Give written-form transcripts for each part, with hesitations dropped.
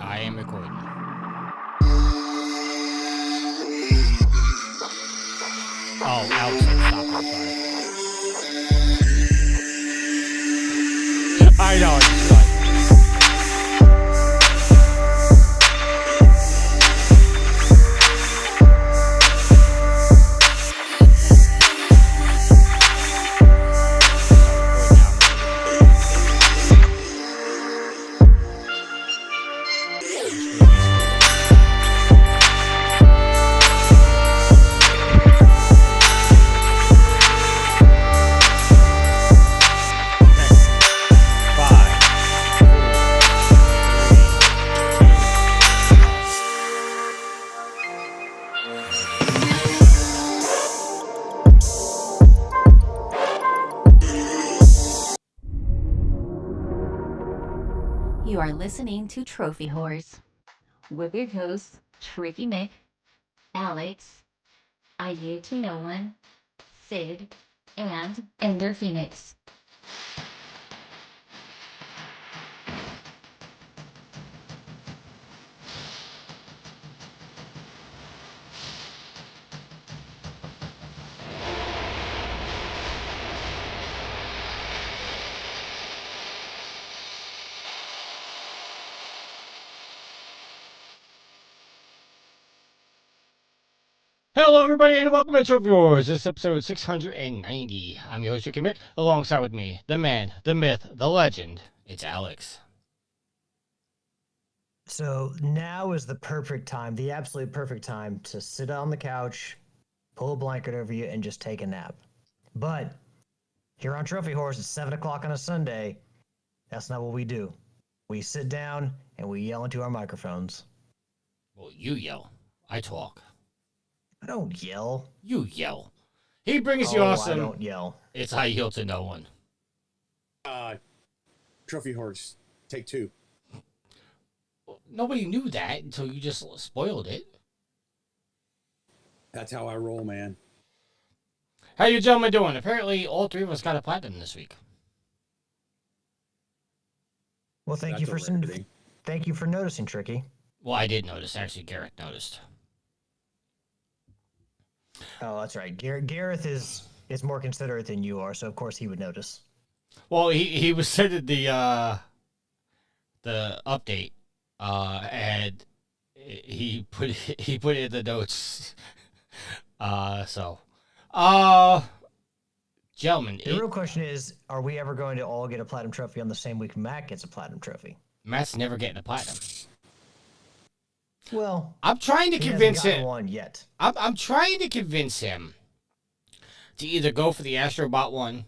I am recording. Oh, Alex said stop. I'm sorry. I know. It's fine. You are listening to Trophy Horse with your hosts, Tricky Mick, Alex, I Yield to No One, Sid, and Ender Phoenix. Hello, everybody, and welcome to Trophy Wars. This is episode 690. I'm your host, Ricky Mick. Alongside with me, the man, the myth, the legend. It's Alex. So now is the perfect time, the absolute perfect time to sit on the couch, pull a blanket over you, and just take a nap. But here on Trophy Horse, it's 7 o'clock on a Sunday. That's not what we do. We sit down and we yell into our microphones. Well, you yell. I talk. I don't yell. You yell. He brings you awesome. I don't yell. It's I Yield to No One. Trophy Horse, take two. Nobody knew that until you just spoiled it. That's how I roll, man. How you gentlemen doing? Apparently, all three of us got a platinum this week. Well, thank you for noticing, Tricky. Well, I did notice. Actually, Garrett noticed. Oh, that's right. Gareth is more considerate than you are, so of course he would notice. Well, he was sending the update, and he put it in the notes. Gentlemen, The real question is, are we ever going to all get a platinum trophy on the same week Matt gets a platinum trophy? Matt's never getting a platinum. Well, I'm trying to convince him. One yet. I'm trying to convince him to either go for the Astrobot one,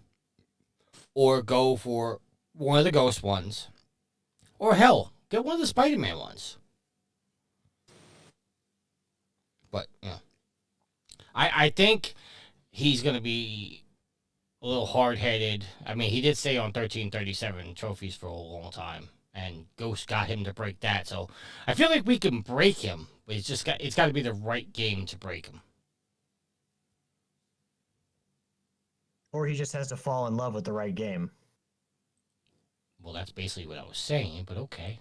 or go for one of the Ghost ones, or hell, get one of the Spider-Man ones. But yeah, I think he's gonna be a little hard-headed. I mean, he did stay on 1337 trophies for a long time, and Ghost got him to break that. So I feel like we can break him, but it's got to be the right game to break him. Or he just has to fall in love with the right game. Well, that's basically what I was saying, but okay.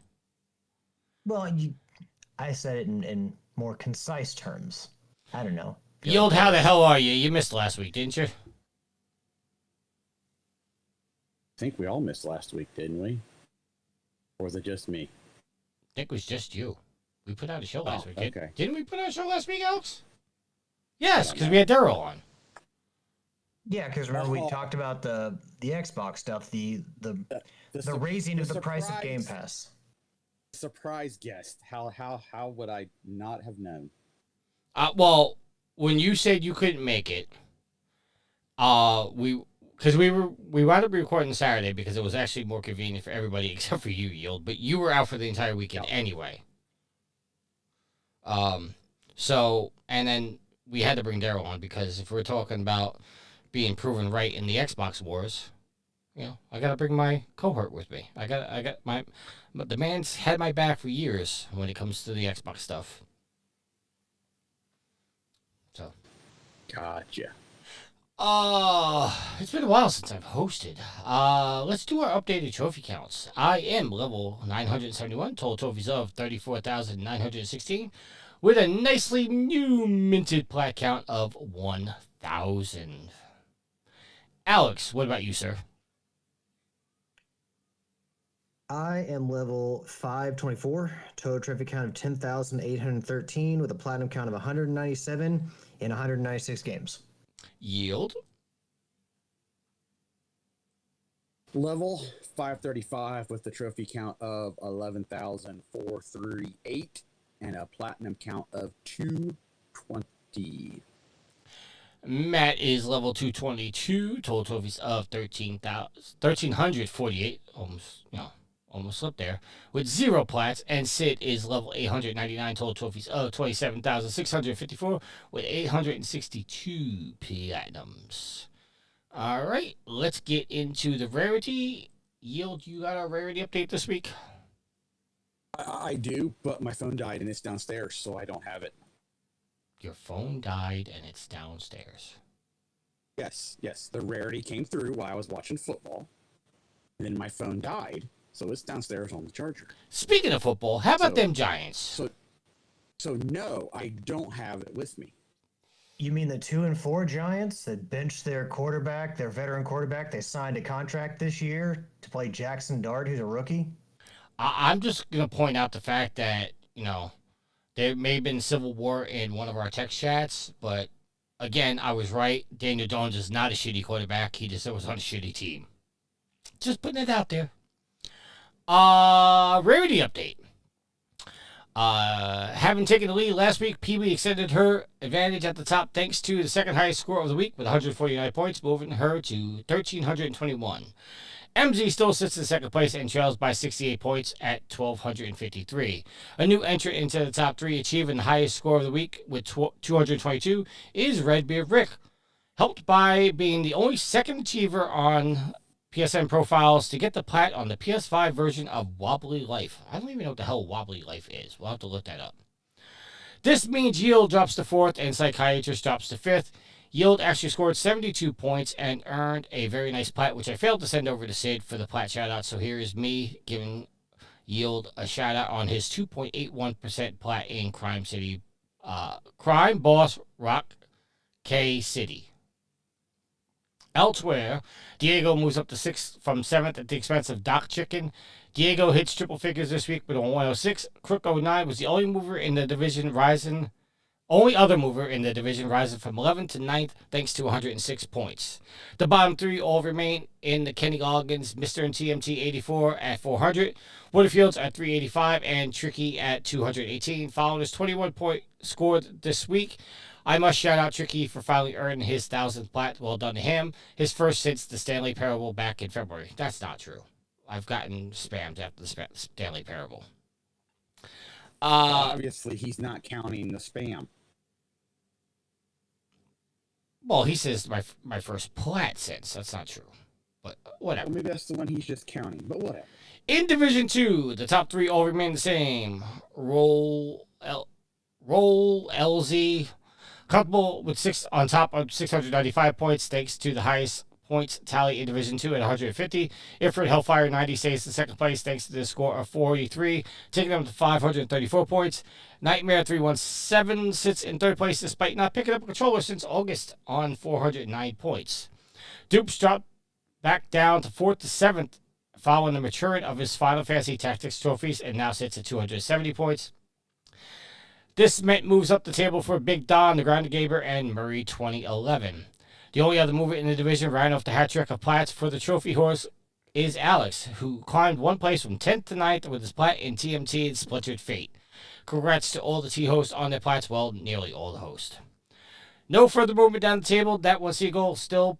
Well, I said it in more concise terms. I don't know. Yield, how the hell are you? You missed last week, didn't you? I think we all missed last week, didn't we? Or was it just me? I think it was just you. We put out a show last week. Okay. Didn't we put out a show last week, Alex? Yes, because we had Daryl on. Yeah, because remember we talked about the Xbox stuff, the raising of the price of Game Pass. Surprise guest. How would I not have known? Well, when you said you couldn't make it, we wound up recording Saturday because it was actually more convenient for everybody except for you, Yield. But you were out for the entire weekend anyway. So, and then we had to bring Daryl on because if we're talking about being proven right in the Xbox wars, you know, I gotta bring my cohort with me. But the man's had my back for years when it comes to the Xbox stuff. So, Gotcha. It's been a while since I've hosted. Let's do our updated trophy counts. I am level 971, total trophies of 34,916, with a nicely new minted plat count of 1,000. Alex, what about you, sir? I am level 524, total trophy count of 10,813, with a platinum count of 197 in 196 games. Yield. Level 535 with the trophy count of 11,438 and a platinum count of 220. Matt is level 222, total trophies of 1,348, almost slipped there, with 0 plats. And Sid is level 899, total trophies of 27,654, with 862 platinums. All right, let's get into the rarity. Yield, you got a rarity update this week? I do, but my phone died and it's downstairs, so I don't have it. Your phone died and it's downstairs. Yes. The rarity came through while I was watching football. And then my phone died, so it's downstairs on the charger. Speaking of football, how about them Giants? So no, I don't have it with me. You mean the 2-4 Giants that benched their quarterback, their veteran quarterback? They signed a contract this year to play Jackson Dart, who's a rookie. I'm just going to point out the fact that, there may have been civil war in one of our text chats, but again, I was right. Daniel Jones is not a shitty quarterback. He just was on a shitty team. Just putting it out there. Rarity update. Having taken the lead last week, Pee-wee extended her advantage at the top thanks to the second highest score of the week with 149 points, moving her to 1,321. MZ still sits in second place and trails by 68 points at 1,253. A new entrant into the top 3 achieving the highest score of the week with 222 is Redbeard Rick, helped by being the only second achiever on PSN profiles to get the plat on the PS5 version of Wobbly Life. I don't even know what the hell Wobbly Life is. We'll have to look that up. This means Yield drops to 4th and Psychiatrist drops to 5th. Yield actually scored 72 points and earned a very nice plat, which I failed to send over to Sid for the plat shoutout. So here is me giving Yield a shoutout on his 2.81% plat in Crime City, Crime Boss Rock K City. Elsewhere, Diego moves up to 6th from 7th at the expense of Doc Chicken. Diego hits triple figures this week with a 106. Crook 09 was the only mover in the division rising. Only other mover in the division rising from 11th to 9th thanks to 106 points. The bottom 3 all remain in the Kenny Goggins, Mr. and TMT 84 at 400, Waterfields at 385, and Tricky at 218. Following his 21-point scored this week, I must shout out Tricky for finally earning his 1,000th plat. Well done to him. His first since the Stanley Parable back in February. That's not true. I've gotten spammed after the Stanley Parable. Obviously, he's not counting the spam. Well, he says my first plat since. That's not true. But whatever. Well, maybe that's the one he's just counting, but whatever. In Division 2, the top 3 all remain the same. Roll LZ, comfortable with 6 on top of 695 points, thanks to the highest points tally in Division 2 at 150. Ifrit Hellfire 90 stays in second place, thanks to the score of 483, taking them to 534 points. Nightmare 317 sits in third place despite not picking up a controller since August on 409 points. Dupes dropped back down to 4th to 7th following the maturing of his Final Fantasy Tactics trophies and now sits at 270 points. This moves up the table for Big Don, the Grinder Gaber, and Murray 2011. The only other mover in the division ran off the hat trick of plats for the trophy horse is Alex, who climbed one place from 10th to 9th with his plat in TMT and Splintered Fate. Congrats to all the T-hosts on their plats. Well, nearly all the hosts. No further movement down the table. That one Seagull still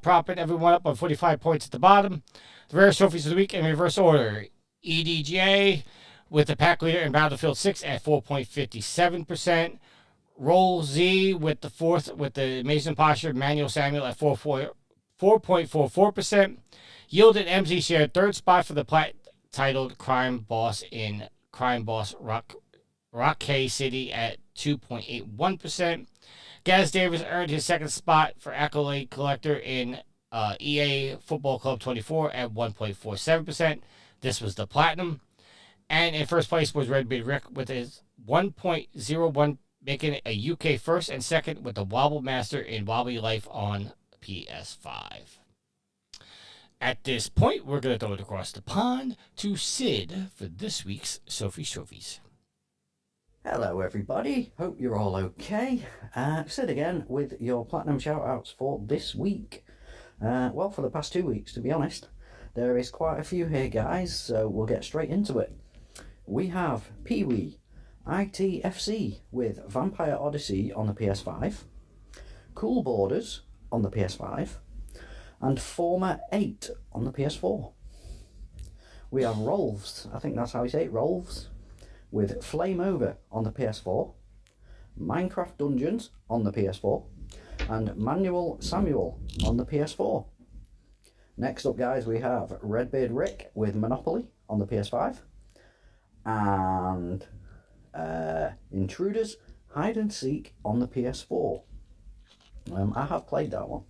propping everyone up on 45 points at the bottom. The rarest trophies of the week in reverse order. EDJ with the pack leader in Battlefield 6 at 4.57%. Roll Z with the 4th with the Mason Posture Manuel Samuel at 4.44%. Yield and MZ shared 3rd spot for the plat titled Crime Boss in Crime Boss Rock K City at 2.81%. Gaz Davis earned his second spot for accolade collector in EA Football Club 24 at 1.47%. This was the platinum. And in first place was Red Beard Rick with his 1.01, making it a UK first and second with the Wobble Master in Wobbly Life on PS5. At this point, we're going to throw it across the pond to Sid for this week's Sophie's Trophies. Hello everybody, hope you're all okay. Sid again with your platinum shoutouts for this week. Well, for the past 2 weeks, to be honest. There is quite a few here, guys, so we'll get straight into it. We have Pee-wee, ITFC with Vampire Odyssey on the PS5, Cool Borders on the PS5, and Former 8 on the PS4. We have Rolfs, I think that's how you say it, Rolfs, with Flame Over on the PS4, Minecraft Dungeons on the PS4, and Manuel Samuel on the PS4. Next up, guys, we have Redbeard Rick with Monopoly on the PS5, and Intruders Hide and Seek on the PS4. I have played that one.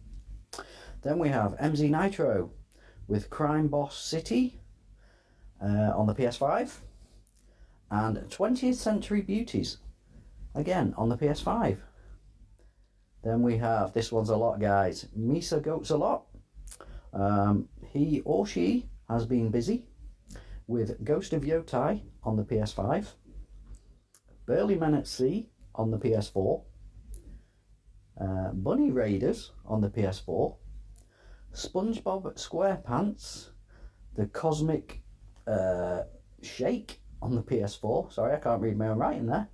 Then we have MZ Nitro with Crime Boss City on the PS5, and 20th Century Beauties, again, on the PS5. Then we have, this one's a lot, guys, Misa Goats a lot. He or she has been busy with Ghost of Yotai on the PS5, Burly Men at Sea on the PS4, Bunny Raiders on the PS4, SpongeBob SquarePants, The Cosmic Shake on the PS4. Sorry, I can't read my own writing there.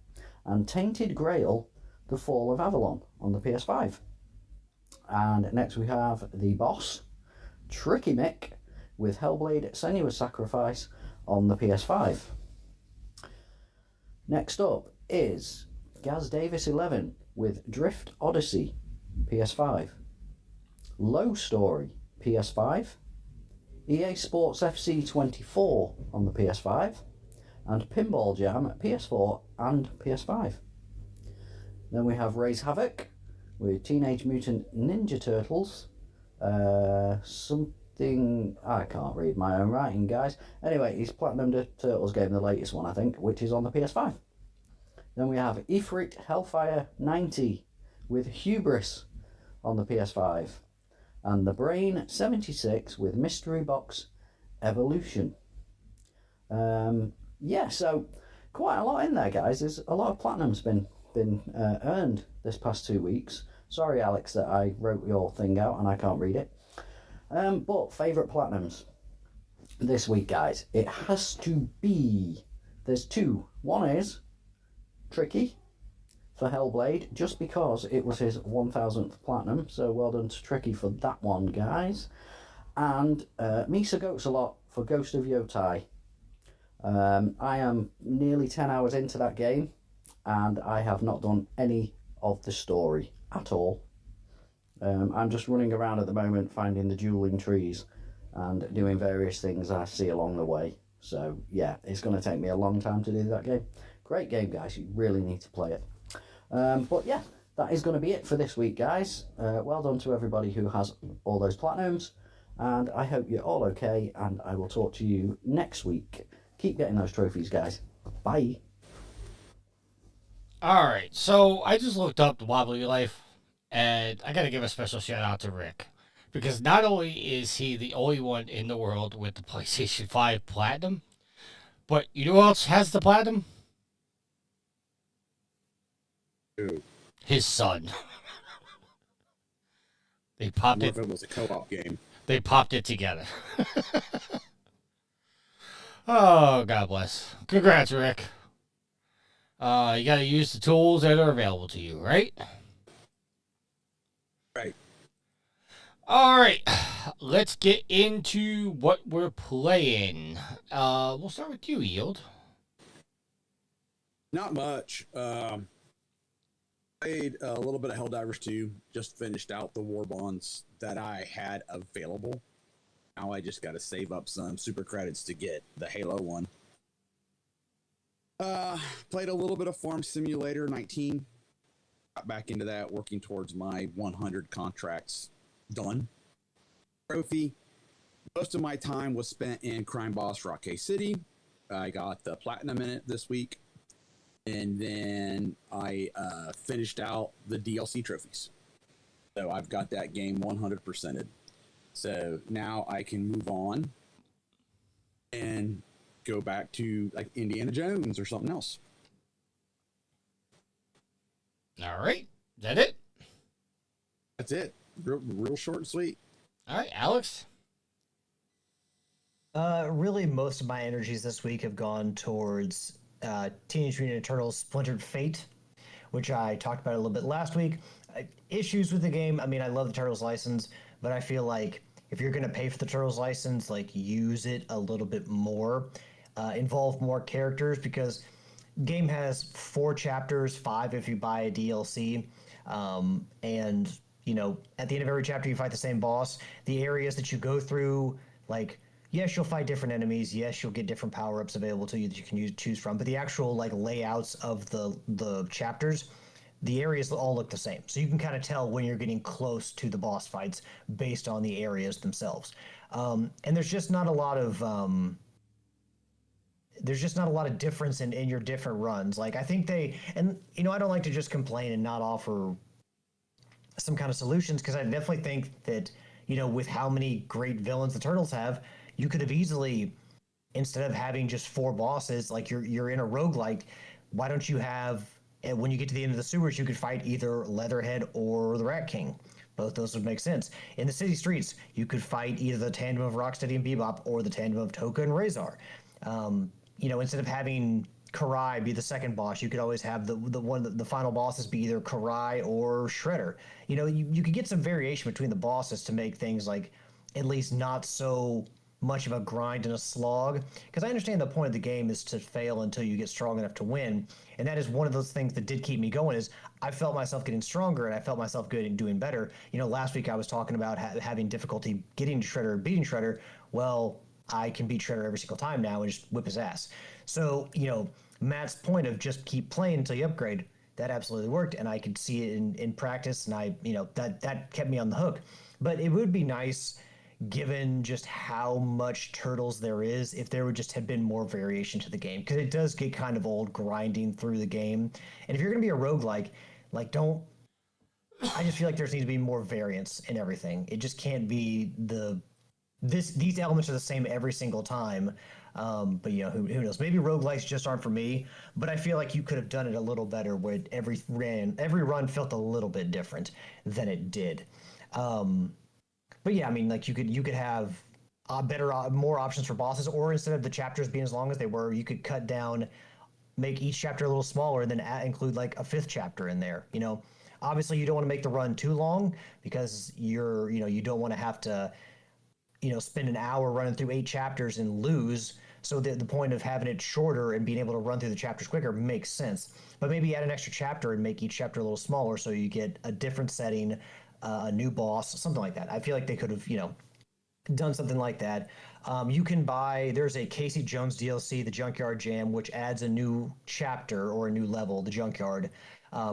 And Tainted Grail, The Fall of Avalon on the PS5. And next we have the boss, Tricky Mick, with Hellblade Senua Sacrifice on the PS5. Next up is Gaz Davis 11 with Drift Odyssey, PS5. Low Story, PS5. EA Sports FC 24 on the PS5. And Pinball Jam at PS4 and PS5. Then we have Raise Havoc with Teenage Mutant Ninja Turtles. Something, I can't read my own writing, guys. Anyway, he's platinumed the Turtles game, the latest one, I think, which is on the PS5. Then we have Ifrit Hellfire 90 with Hubris on the PS5. And The Brain 76 with Mystery Box Evolution. Yeah, so quite a lot in there, guys. There's a lot of platinum's been earned this past 2 weeks. Sorry, Alex, that I wrote your thing out and I can't read it. But favourite platinums this week, guys. It has to be... There's two. One is Tricky for Hellblade, just because it was his 1000th platinum. So well done to Tricky for that one, guys. And Misa Goats a lot for Ghost of Yotai. I am nearly 10 hours into that game, and I have not done any of the story at all. I'm just running around at the moment finding the dueling trees and doing various things I see along the way. So yeah, it's going to take me a long time to do that game. Great game, guys. You really need to play it. But yeah, that is going to be it for this week, guys. Well done to everybody who has all those platinums, and I hope you're all okay, and I will talk to you next week. Keep getting those trophies, guys. Bye. All right, so I just looked up the Wobbly Life, and I got to give a special shout out to Rick, because not only is he the only one in the world with the PlayStation 5 Platinum, but you know who else has the Platinum? Who? His son. They popped More it. if it was a co-op game. They popped it together. Oh, God bless. Congrats, Rick. You got to use the tools that are available to you, right? Right. All right. Let's get into what we're playing. We'll start with you, Yield. Not much. Played a little bit of Helldivers 2. Just finished out the war bonds that I had available. Now I just got to save up some super credits to get the Halo one. Played a little bit of Farm Simulator 19. got back into that, working towards my 100 contracts done. Trophy. Most of my time was spent in Crime Boss Rockay City. I got the platinum in it this week. And then I finished out the DLC trophies. So I've got that game 100%ed. So now I can move on and go back to like Indiana Jones or something else. All right. Is that it? That's it. Real short and sweet. All right, Alex. Really, most of my energies this week have gone towards Teenage Mutant Ninja Turtles Splintered Fate, which I talked about a little bit last week. Issues with the game. I mean, I love the Turtles license, but I feel like if you're going to pay for the Turtles license, like use it a little bit more, involve more characters, because game has 4 chapters, 5 if you buy a DLC, and you know, at the end of every chapter you fight the same boss. The areas that you go through, like, yes, you'll fight different enemies. Yes, you'll get different power-ups available to you that you can choose from. But the actual like layouts of the chapters, the areas all look the same. So you can kind of tell when you're getting close to the boss fights based on the areas themselves. And there's just not a lot of difference in your different runs. Like, I think and you know, I don't like to just complain and not offer some kind of solutions, because I definitely think that, you know, with how many great villains the Turtles have, you could have easily, instead of having just 4 bosses, like you're in a roguelike, why don't you have, when you get to the end of the sewers, you could fight either Leatherhead or the Rat King. Both those would make sense. In the city streets, you could fight either the tandem of Rocksteady and Bebop or the tandem of Toka and Razor. You know, instead of having Karai be the second boss, you could always have the final bosses be either Karai or Shredder. You know, you could get some variation between the bosses to make things like at least not so much of a grind and a slog, because I understand the point of the game is to fail until you get strong enough to win, and that is one of those things that did keep me going. Is I felt myself getting stronger and I felt myself doing better. You know, last week I was talking about having difficulty getting to Shredder, beating Shredder. Well, I can beat Shredder every single time now and just whip his ass. So, you know, Matt's point of just keep playing until you upgrade, that absolutely worked, and I could see it in practice, and I, you know, that kept me on the hook. But it would be nice, given just how much Turtles there is, if there would just have been more variation to the game, because it does get kind of old grinding through the game. And if you're going to be a roguelike, like, I just feel like there needs to be more variance in everything. It just can't be these elements are the same every single time. But you know, who knows? Maybe roguelikes just aren't for me, but I feel like you could have done it a little better, where every run felt a little bit different than it did. But yeah, I mean, like, you could have more options for bosses, or instead of the chapters being as long as they were, you could cut down, make each chapter a little smaller, and then include like a 5th chapter in there. You know, obviously you don't want to make the run too long, because you don't want to have to, you know, spend an hour running through 8 chapters and lose. So the point of having it shorter and being able to run through the chapters quicker makes sense. But maybe add an extra chapter and make each chapter a little smaller, so you get a different setting, a new boss, something like that. I feel like they could have, you know, done something like that. You can buy, there's a Casey Jones DLC, the Junkyard Jam, which adds a new chapter or a new level, the Junkyard,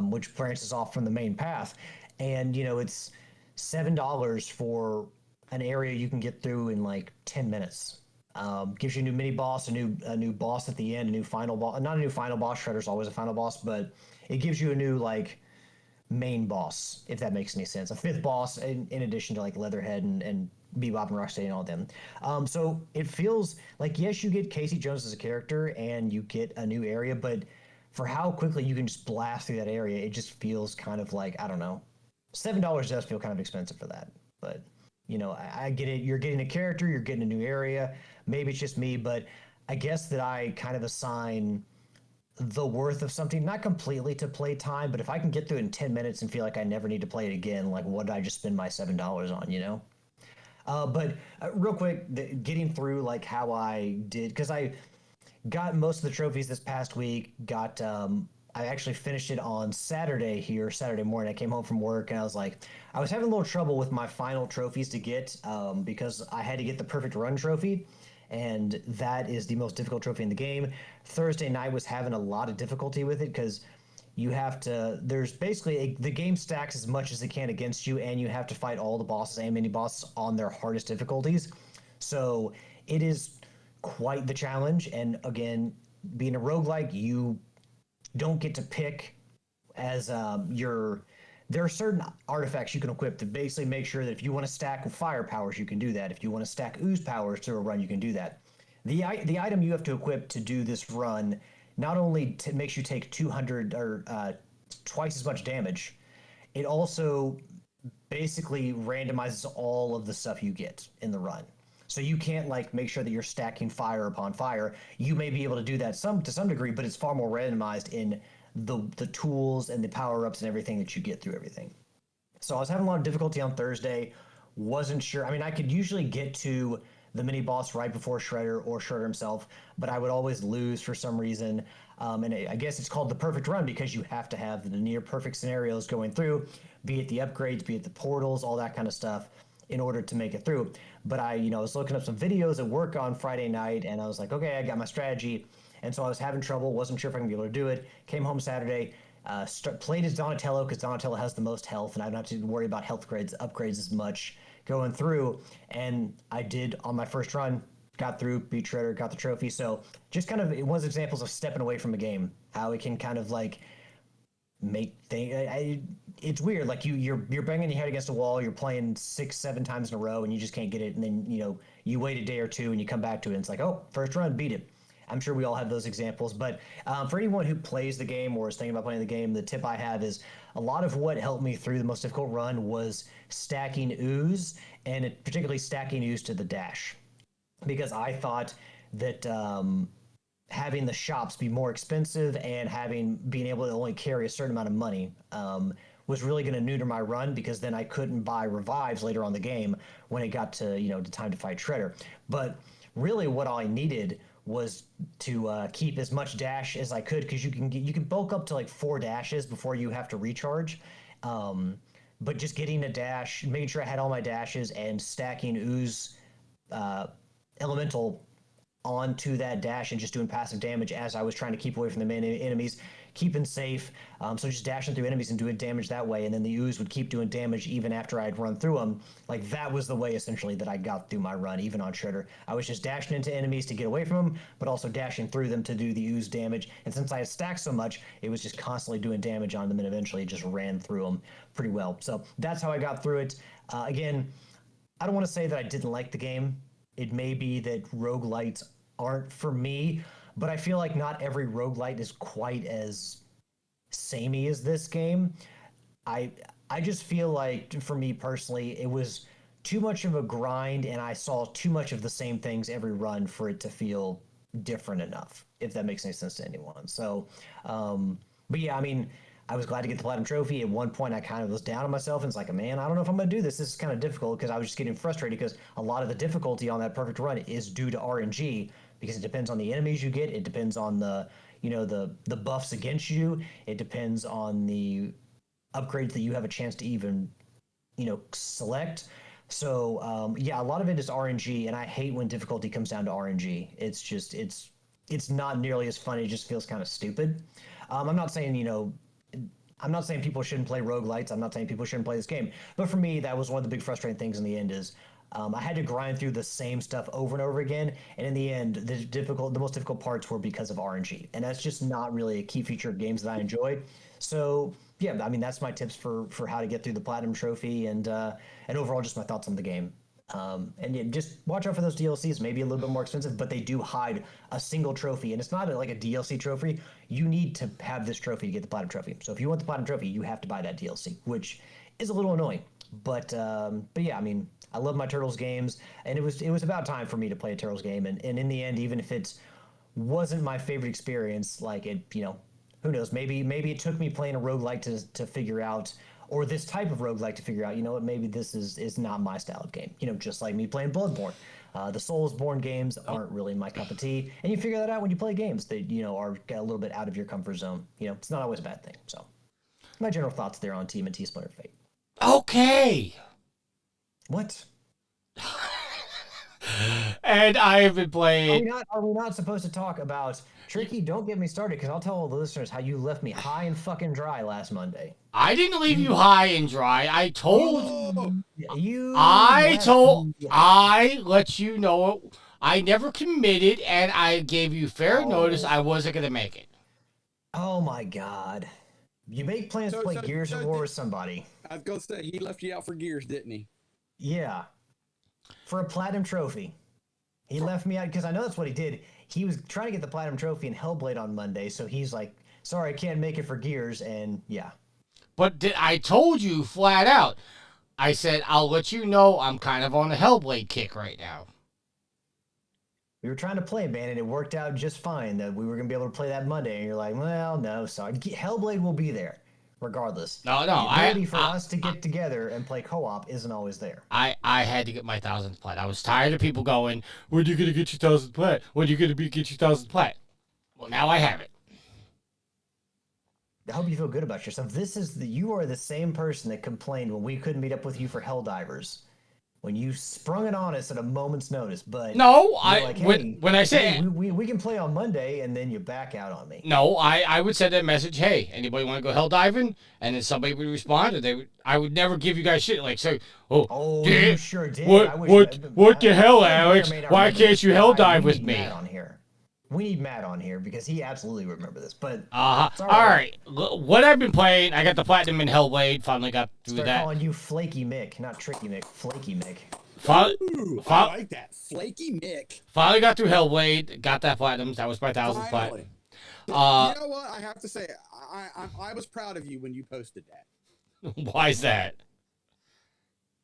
which branches off from the main path. And, you know, it's $7 for an area you can get through in like 10 minutes. Gives you a new mini boss, a new boss at the end, a new final boss. Not a new final boss. Shredder's always a final boss, but it gives you a new like main boss, if that makes any sense. A 5th boss in addition to like Leatherhead and Bebop and Rocksteady and all of them. So it feels like, yes, you get Casey Jones as a character and you get a new area, but for how quickly you can just blast through that area, it just feels kind of like, I don't know. $7 does feel kind of expensive for that, but you know, I get it. You're getting a character, you're getting a new area. Maybe it's just me, but I guess that I kind of assign the worth of something, not completely to play time, but if I can get through it in 10 minutes and feel like I never need to play it again, like, what did I just spend my $7 on, you know? But real quick, getting through like how I did, because I got most of the trophies this past week, I actually finished it on Saturday morning. I came home from work and I was having a little trouble with my final trophies to get, because I had to get the perfect run trophy, and that is the most difficult trophy in the game. Thursday night was having a lot of difficulty with it, because you have to, there's basically the game stacks as much as it can against you, and you have to fight all the bosses and mini bosses on their hardest difficulties. So it is quite the challenge. And again, being a roguelike, you don't get to pick as your. There are certain artifacts you can equip to basically make sure that if you want to stack fire powers, you can do that. If you want to stack ooze powers to a run, you can do that. The item you have to equip to do this run not only makes you take 200 or twice as much damage, it also basically randomizes all of the stuff you get in the run. So you can't like make sure that you're stacking fire upon fire. You may be able to do that to some degree, but it's far more randomized in the tools and the power-ups and everything that you get through everything. So I was having a lot of difficulty on Thursday. Wasn't sure. I mean, I could usually get to the mini boss right before Shredder or Shredder himself, but I would always lose for some reason. And I guess it's called the perfect run because you have to have the near perfect scenarios going through, be it the upgrades, be it the portals, all that kind of stuff, in order to make it through. But I was looking up some videos at work on Friday night, and I was like, okay, I got my strategy. And so I was having trouble, wasn't sure if I can be able to do it. Came home Saturday, played as Donatello because Donatello has the most health, and I don't have to worry about health upgrades as much going through. And I did on my first run, got through, beat Shredder, got the trophy. So just kind of, it was examples of stepping away from a game, how it can kind of like make things. It's weird. Like you're banging your head against a wall. You're playing 6-7 times in a row, and you just can't get it. And then you wait a day or two, and you come back to it. And it's like, oh, first run, beat it. I'm sure we all have those examples, but for anyone who plays the game or is thinking about playing the game, the tip I have is a lot of what helped me through the most difficult run was stacking ooze, and particularly stacking ooze to the dash, because I thought that having the shops be more expensive and being able to only carry a certain amount of money was really going to neuter my run, because then I couldn't buy revives later on the game when it got to the time to fight Shredder. But really, what I needed was to keep as much dash as I could, because you can bulk up to like 4 dashes before you have to recharge. But just getting a dash, making sure I had all my dashes, and stacking ooze elemental onto that dash and just doing passive damage as I was trying to keep away from the main enemies, keeping safe. So just dashing through enemies and doing damage that way, and then the ooze would keep doing damage even after I'd run through them. Like, that was the way essentially that I got through my run, even on Shredder. I was just dashing into enemies to get away from them, but also dashing through them to do the ooze damage. And since I had stacked so much, it was just constantly doing damage on them, and eventually it just ran through them pretty well. So that's how I got through it. Again, I don't want to say that I didn't like the game. It may be that roguelites aren't for me, but I feel like not every roguelite is quite as samey as this game. I just feel like, for me personally, it was too much of a grind, and I saw too much of the same things every run for it to feel different enough, if that makes any sense to anyone. So, but yeah, I mean, I was glad to get the Platinum Trophy. At one point, I kind of was down on myself, and it's like, man, I don't know if I'm going to do this. This is kind of difficult, because I was just getting frustrated, because a lot of the difficulty on that perfect run is due to RNG, because it depends on the enemies you get. It depends on the buffs against you. It depends on the upgrades that you have a chance to even, select. So, yeah, a lot of it is RNG, and I hate when difficulty comes down to RNG. It's just, it's not nearly as fun. It just feels kind of stupid. I'm not saying, I'm not saying people shouldn't play roguelites. I'm not saying people shouldn't play this game. But for me, that was one of the big frustrating things in the end is I had to grind through the same stuff over and over again. And in the end, the most difficult parts were because of RNG. And that's just not really a key feature of games that I enjoy. So, yeah, I mean, that's my tips for how to get through the Platinum Trophy, and overall just my thoughts on the game. And yeah, just watch out for those DLCs, maybe a little bit more expensive, but they do hide a single trophy, and it's not like a DLC trophy. You need to have this trophy to get the Platinum Trophy. So if you want the Platinum Trophy, you have to buy that DLC, which is a little annoying. But yeah, I mean, I love my Turtles games, and it was about time for me to play a Turtles game. And in the end, even if it wasn't my favorite experience, like it, who knows, maybe it took me playing a roguelike to figure out, or this type of roguelike to figure out, what, maybe this is not my style of game. Just like me playing Bloodborne. The Soulsborne games aren't really my cup of tea, and you figure that out when you play games that, are a little bit out of your comfort zone. It's not always a bad thing. So, my general thoughts there on Team and T Splinter Fate. Okay. What? And I have been Are we playing. not? Are we not supposed to talk about Tricky? Don't get me started, because I'll tell all the listeners how you left me high and fucking dry last Monday. I didn't leave you high and dry. Oh, You I left told. me- I let you know. I never committed, and I gave you fair notice I wasn't gonna make it. Oh my god! You make plans to So- play so- Gears of so War did- with somebody. I was gonna say he left you out for Gears, didn't he? Yeah, for a platinum trophy. He left me out because I know that's what he did. He was trying to get the platinum trophy in Hellblade on Monday, so he's like, "Sorry, I can't make it for Gears." And yeah, But I told you flat out. I said I'll let you know I'm kind of on a Hellblade kick right now. we were trying to play, man, and it worked out just fine that we were gonna be able to play that Monday. And you're like, "Well, no, sorry. Hellblade will be there, regardless." No, The ability for I us to get together and play co-op isn't always there. I had to get my 1000th plat. I was tired of people going, "When are you gonna get your 1000th plat? When are you gonna get your 1000th plat?" Well, now I have it. I hope you feel good about yourself. You are the same person that complained when we couldn't meet up with you for Helldivers, when you sprung it on us at a moment's notice. But No, you're I like, hey, when I say hey, we can play on Monday, and then you back out on me. no, I would send a message, "Hey, anybody want to go hell diving?" And then somebody would respond, and I would never give you guys shit like say, Oh, did- you sure did. what the hell, I may or Alex? may not Why remember can't this. you hell We dive with need me? Matt on here. We need Matt on here because he absolutely remember this. But All it's all right. What I've been playing, I got the platinum in Hellblade. Finally got through start that. calling you Flaky Mick, not Tricky Mick. Flaky Mick. Finally, Ooh, Fi- I like that. Flaky Mick. finally got through Hellblade. Got that platinum. That was my 1000th plat. Finally. Uh, You know what? I have to say, I was proud of you when you posted that. why is that?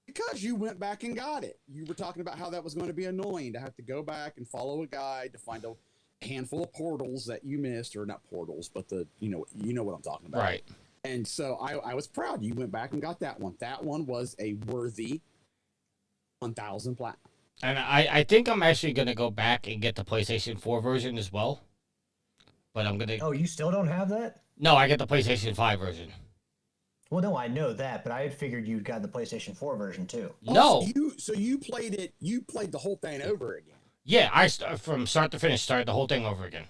Because you went back and got it. You were talking about how that was going to be annoying to have to go back and follow a guide to find a handful of portals that you missed, or not portals, but you know what I'm talking about. Right. And so I was proud. You went back and got that one. That one was a worthy 1,000 platinum. And I think I'm actually gonna go back and get the PlayStation 4 version as well. But I'm gonna. Oh, you still don't have that? No, I get the PlayStation 5 version. Well, no, I know that, but I had figured you'd got the PlayStation 4 version too. No. So you played it. You played the whole thing over again. Yeah, from start to finish, started the whole thing over again.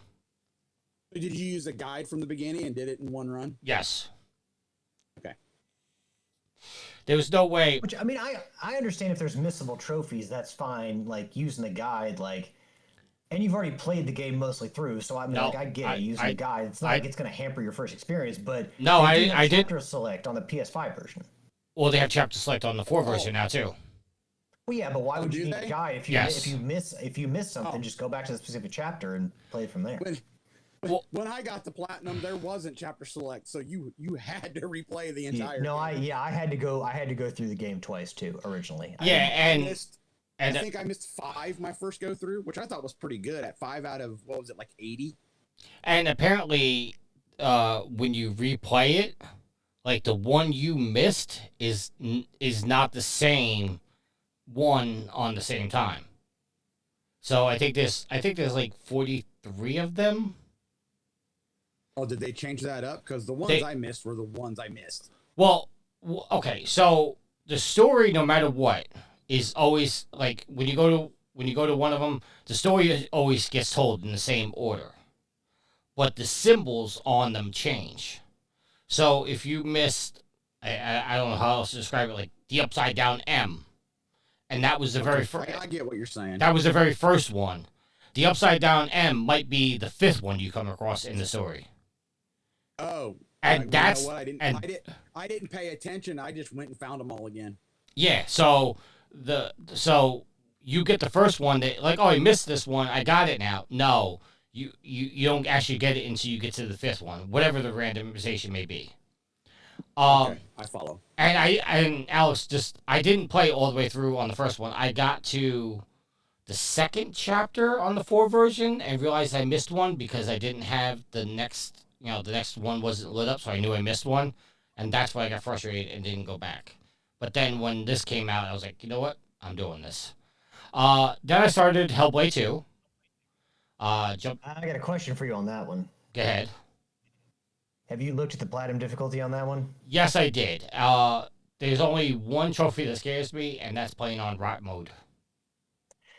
Did you use a guide from the beginning and did it in one run? Yes. Okay. There was no way. Which I mean, I understand if there's missable trophies, that's fine. Like using the guide, like, and you've already played the game mostly through, so I mean, No, like I get it using the guide. It's not like it's going to hamper your first experience, but No, they do have I did. chapter select on the PS5 version. Well, they have chapter select on the 4 version now too. Well, yeah, but why would do you need they? a guide if you Yes. if you miss something? Just go back to the specific chapter and play it from there. When I got the platinum, there wasn't chapter select, so you had to replay the entire. No, game. I had to go through the game twice too originally. Yeah, I and think I missed 5 my first go through, which I thought was pretty good at 5 out of what was it, like 80? and apparently, when you replay it, like the one you missed is not the same one on the same time. So I think there's like 43 of them. Oh, did they change that up? Because the ones They- I missed were the ones I missed. Well, okay, so the story, no matter what, is always like when you go to one of them, the story always gets told in the same order, but the symbols on them change. So if you missed, I don't know how else to describe it, like the upside down M, and that was the very first. I get what you're saying. That was the very first one. The upside down M might be the 5th one you come across in the story. Oh, And you that's know what? I didn't pay attention. I just went and found them all again. Yeah, so you get the first one that like, oh, you missed this one, I got it now. No, you don't actually get it until you get to the 5th one, whatever the randomization may be. Okay, I follow. And Alex, I didn't play all the way through on the first one. I got to the 2nd chapter on the 4 version and realized I missed one because I didn't have the next one wasn't lit up, so I knew I missed one, and that's why I got frustrated and didn't go back. But then when this came out, I was like, you know what? I'm doing this. Then I started Hellblade 2. I got a question for you on that one. Go ahead. Have you looked at the platinum difficulty on that one? Yes, I did. There's only one trophy that scares me, and that's playing on rot mode.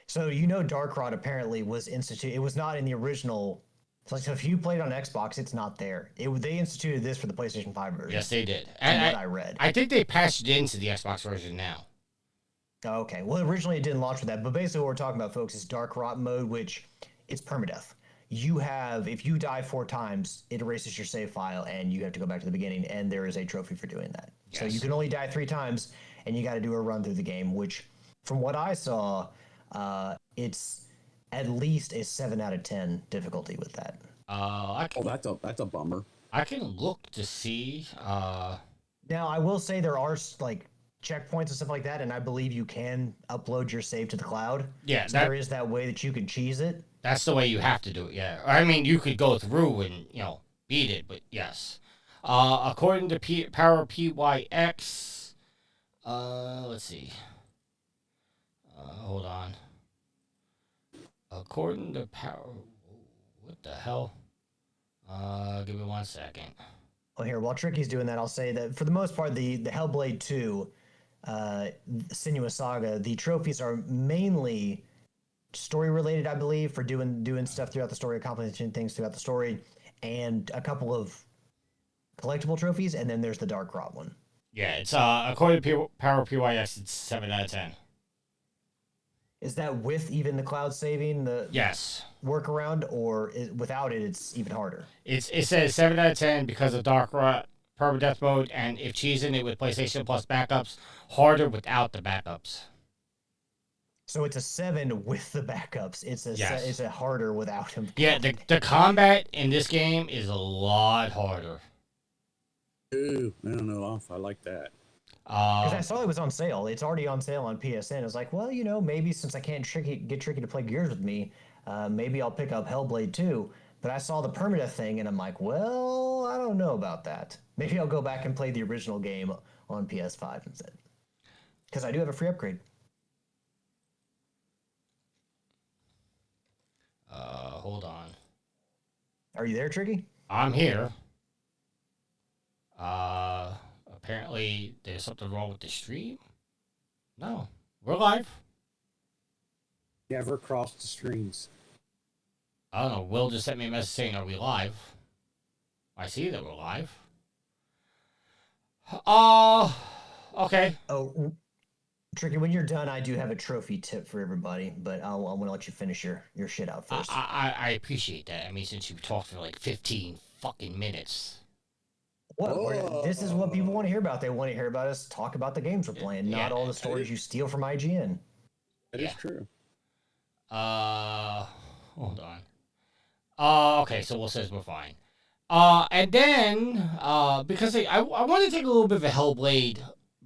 So Dark Rod apparently was instituted. It was not in the original. So if you played on Xbox, it's not there. They instituted this for the PlayStation 5 version. Yes, they did. From And what I read. I think they patched it into the Xbox version now. Okay. Well, originally it didn't launch with that, but basically what we're talking about, folks, is Dark Rot mode, which it's permadeath. If you die 4 times, it erases your save file, and you have to go back to the beginning, and there is a trophy for doing that. Yes. So you can only die 3 times, and you got to do a run through the game, which, from what I saw, it's at least a 7 out of 10 difficulty with that. That's a bummer. I can look to see. Now, I will say there are checkpoints and stuff like that, and I believe you can upload your save to the cloud. Yeah, so there is that way that you can cheese it. That's the way you have to do it. Yeah, I mean you could go through and beat it, but yes. According to Power PYX, let's see. Hold on. According to Power, what the hell? Give me 1 second. Well, here, while Tricky's doing that, I'll say that for the most part, the Hellblade 2, Senua Saga, the trophies are mainly story related, I believe, for doing stuff throughout the story, accomplishing things throughout the story, and a couple of collectible trophies, and then there's the Dark Rot one. Yeah, it's according to Power PYX, it's 7 out of 10. Is that with even the cloud saving, yes workaround, or without it, it's even harder? It says 7 out of 10 because of Dark Rot permadeath mode, and if cheesing it with PlayStation Plus backups, harder without the backups. So it's a 7 with the backups. It's a harder without him. Yeah, the combat in this game is a lot harder. Ooh, I don't know if I like that. Because I saw it was on sale. It's already on sale on PSN. I was like, well, maybe since I can't get Tricky to play Gears with me, maybe I'll pick up Hellblade 2. But I saw the permadeath thing, and I'm like, well, I don't know about that. Maybe I'll go back and play the original game on PS5 instead. Because I do have a free upgrade. Hold on. Are you there, Tricky? I'm here. Apparently there's something wrong with the stream. No, we're live. Never crossed the streams. I don't know. Will just sent me a message saying, "Are we live?" I see that we're live. Okay. Oh, Tricky, when you're done, I do have a trophy tip for everybody, but I'm going to let you finish your shit out first. I appreciate that. I mean, since you talked for like 15 fucking minutes. What? This is what people want to hear about. They want to hear about us talk about the games we're playing, not all the stories you steal from IGN. That is true. Hold on. Okay, so Will says we're fine. And then, because I want to take a little bit of a Hellblade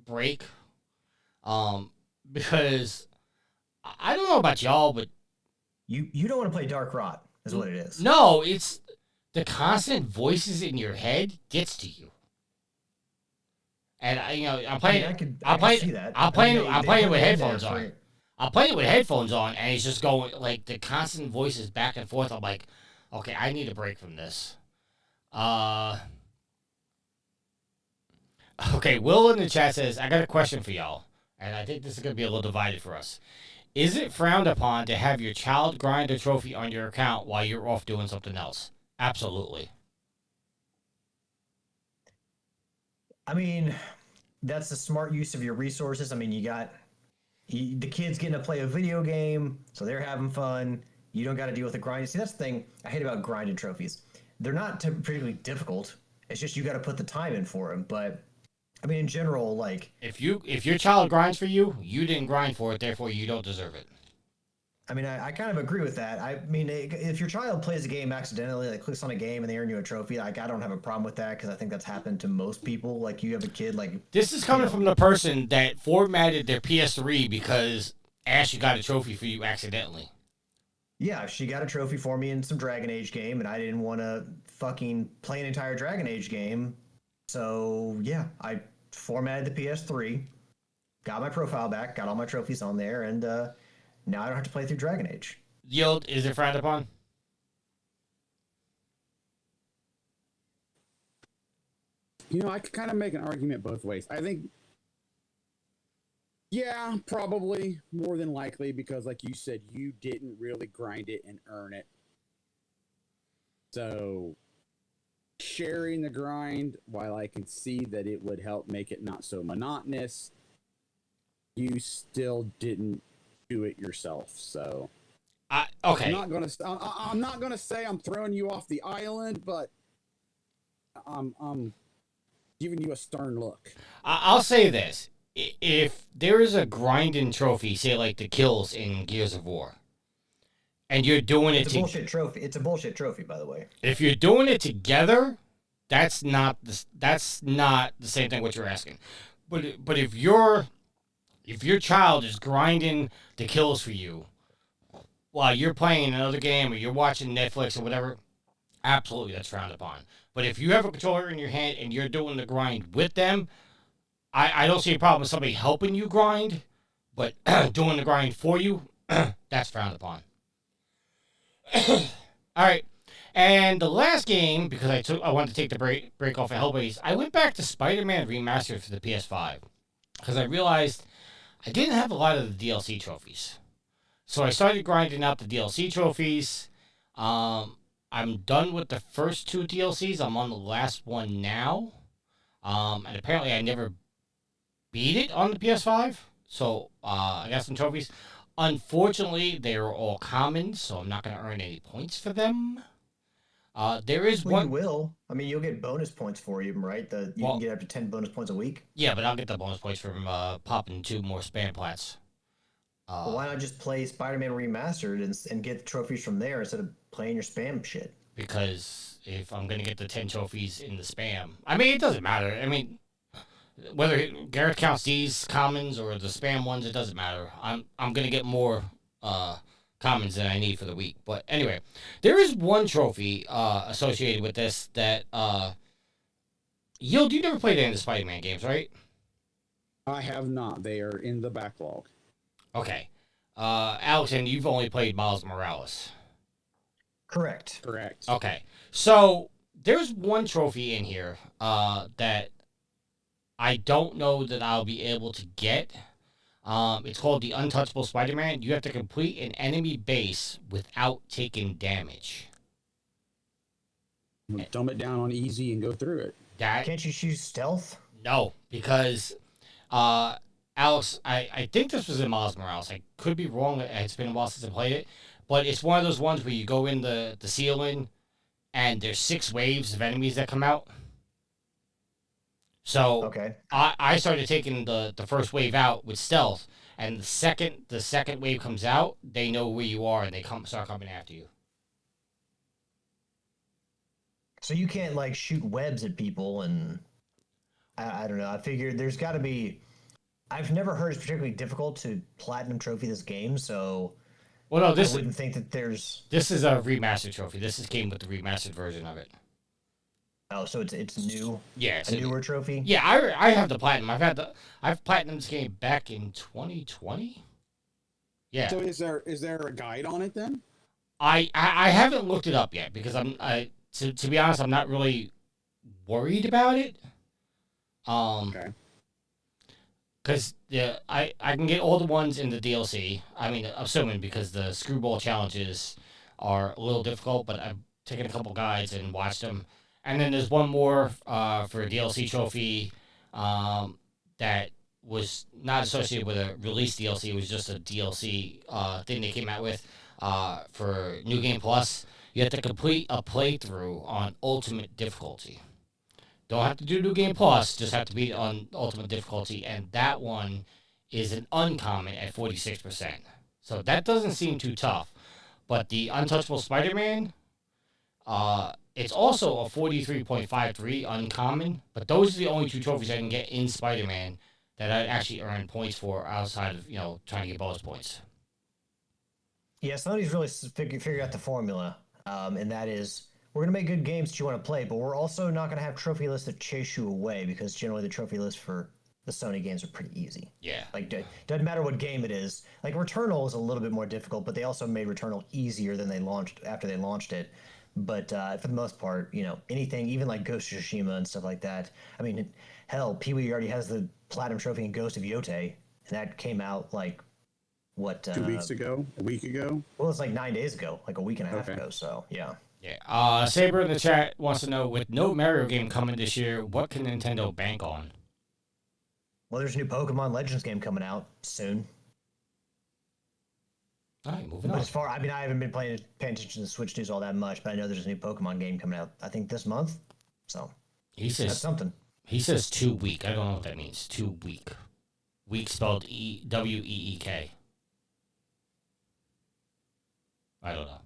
break. Because I don't know about y'all, but you don't want to play Dark Rot, is what it is. No, it's the constant voices in your head gets to you. And I'm playing. I'm playing it with headphones on. I'm playing it with headphones on, and it's just going like the constant voices back and forth. I'm like, okay, I need a break from this. Okay, Will in the chat says, I got a question for y'all, and I think this is going to be a little divided for us. Is it frowned upon to have your child grind a trophy on your account while you're off doing something else? Absolutely. I mean, that's a smart use of your resources. I mean, the kids getting to play a video game, so they're having fun. You don't got to deal with the grind. See, that's the thing I hate about grinded trophies. They're not particularly difficult. It's just you got to put the time in for them. But I mean, in general, like if your child grinds for you, you didn't grind for it, therefore you don't deserve it. I mean, I kind of agree with that. I mean, if your child plays a game accidentally, like clicks on a game and they earn you a trophy, like I don't have a problem with that because I think that's happened to most people. Like you have a kid, like this is coming from the person that formatted their PS3 because Ashley got a trophy for you accidentally. Yeah, she got a trophy for me in some Dragon Age game, and I didn't want to fucking play an entire Dragon Age game. So yeah, I formatted the PS3, got my profile back, got all my trophies on there, and now I don't have to play through Dragon Age. Yield, is it frowned upon? I could kind of make an argument both ways. I think Yeah, probably more than likely because, like you said, you didn't really grind it and earn it. So, sharing the grind, while I can see that it would help make it not so monotonous, you still didn't do it yourself. So, Okay. I'm not gonna say I'm throwing you off the island, but I'm giving you a stern look. I'll say this: if there is a grinding trophy, say like the kills in Gears of War, and you're doing It's a bullshit trophy. It's a bullshit trophy, by the way. if you're doing it together, that's not the same thing what you're asking. But if your child is grinding the kills for you while you're playing another game or you're watching Netflix or whatever, absolutely that's frowned upon. But if you have a controller in your hand and you're doing the grind with them, I don't see a problem with somebody helping you grind, but doing the grind for you, that's frowned upon. All right. And the last game, because I wanted to take the break off of Hellblade, I went back to Spider-Man Remastered for the PS5 because I realized I didn't have a lot of the DLC trophies. So I started grinding out the DLC trophies. I'm done with the first 2 DLCs. I'm on the last one now. And apparently I never beat it on the PS5. So I got some trophies. Unfortunately, they are all common, so I'm not going to earn any points for them. There is Well, one. you will. I mean, you'll get bonus points for you, right? You can get up to 10 bonus points a week. Yeah, but I'll get the bonus points from popping 2 more spam plats. Well, why not just play Spider-Man Remastered and get the trophies from there instead of playing your spam shit? Because if I'm going to get the 10 trophies in the spam, I mean, it doesn't matter. I mean, whether Garrett counts these commons or the spam ones, it doesn't matter. I'm going to get more commons than I need for the week. But anyway, there is one trophy associated with this that you never played any of the Spider-Man games, right? I have not. They are in the backlog. Okay. Alex, and you've only played Miles Morales. Correct. Correct. Okay. So there's one trophy in here that I don't know that I'll be able to get. It's called the Untouchable Spider-Man. You have to complete an enemy base without taking damage. Dumb it down on easy and go through it. Can't you choose stealth? No, because Alex, I think this was in Miles Morales. I could be wrong. It's been a while since I played it. But it's one of those ones where you go in the ceiling and there's 6 waves of enemies that come out. So Okay. I started taking the first wave out with stealth, and the second wave comes out, they know where you are and they start coming after you. So you can't like shoot webs at people, and I don't know. I figured there's got to be. I've never heard it's particularly difficult to platinum trophy this game, so Well, no, I wouldn't think that there's. this is a remastered trophy. This came with the remastered version of it. Oh, so it's new. Yeah, it's A newer trophy. Yeah, I have the platinum. I've platinumed this game back in 2020. Yeah. So is there a guide on it then? I haven't looked it up yet because to be honest, I'm not really worried about it. Okay. Because I can get all the ones in the DLC. I mean, assuming because the screwball challenges are a little difficult, but I've taken a couple guides and watched them. And then there's one more for a DLC trophy that was not associated with a release DLC. It was just a DLC thing they came out with for New Game Plus. You have to complete a playthrough on Ultimate difficulty. Don't have to do New Game Plus, just have to beat it on Ultimate difficulty. And that one is an uncommon at 46%. So that doesn't seem too tough. But the Untouchable Spider-Man, it's also a 43.53 uncommon, but those are the only 2 trophies I can get in Spider-Man that I actually earn points for outside of, trying to get bonus points. Yeah, Sony's really figured out the formula, and that is we're going to make good games that you want to play, but we're also not going to have trophy lists that chase you away because generally the trophy lists for the Sony games are pretty easy. Yeah. Like, doesn't matter what game it is. Like, Returnal is a little bit more difficult, but they also made Returnal easier than after they launched it. But for the most part, anything, even like Ghost of Tsushima and stuff like that. I mean, hell, Pee-wee already has the platinum trophy in Ghost of Yotei. and that came out like what 2 weeks ago, a week ago. Well, it's like 9 days ago, like a week and a half Okay. ago. So yeah. Yeah. Saber in the chat wants to know, with no Mario game coming this year, what can Nintendo bank on? Well, there's a new Pokemon Legends game coming out soon. All right, moving But on. as far, I mean, I haven't been paying attention to Switch news all that much, but I know there's a new Pokemon game coming out. I think this month. So He that's says something. 2 week. I don't know what that means. 2 week. Week spelled WEEK. I don't know.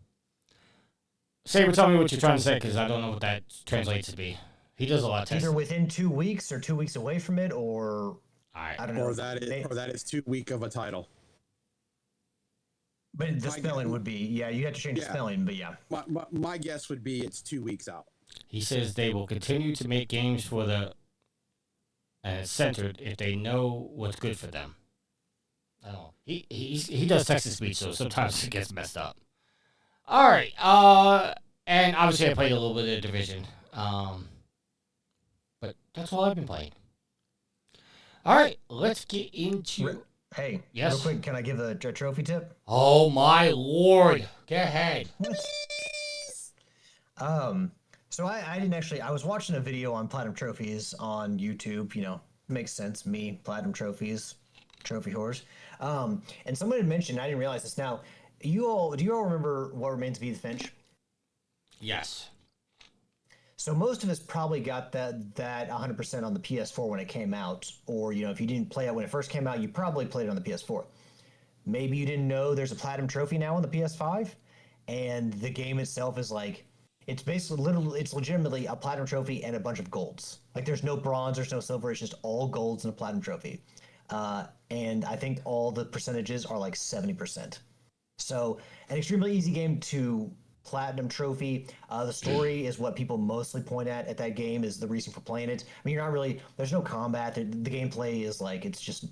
Saber, tell me what you're trying to say, because I don't know what that translates to be. He does a lot of Either testing. within 2 weeks or 2 weeks away from it, or All right. I don't know. Or that is too weak of a title. But the spelling would be, yeah, you have to change the Yeah. spelling, but yeah. My guess would be it's 2 weeks out. He says they will continue to make games for the centered if they know what's good for them. I don't know. He does text to speech, so sometimes it gets messed up. All right. And obviously I played a little bit of Division. But that's all I've been playing. All right, let's get into. Hey, Yes. real quick, can I give a trophy tip? Oh my lord! Go ahead. So I didn't actually. I was watching a video on platinum trophies on YouTube. You know, makes sense. Me, platinum trophies, trophy whores. And someone had mentioned. I didn't realize this. Now, do you all remember what Remains of Edith Finch? Yes. So most of us probably got that 100% on the PS4 when it came out, or you know, if you didn't play it when it first came out, you probably played it on the PS4. Maybe you didn't know there's a platinum trophy now on the PS5, and the game itself is like, it's basically it's legitimately a platinum trophy and a bunch of golds. Like there's no bronze, there's no silver, it's just all golds and a platinum trophy. And I think all the percentages are like 70%. So an extremely easy game to platinum trophy. The story is what people mostly point at that game is the reason for playing it. I mean, you're not really, there's no combat. The gameplay is like, it's just,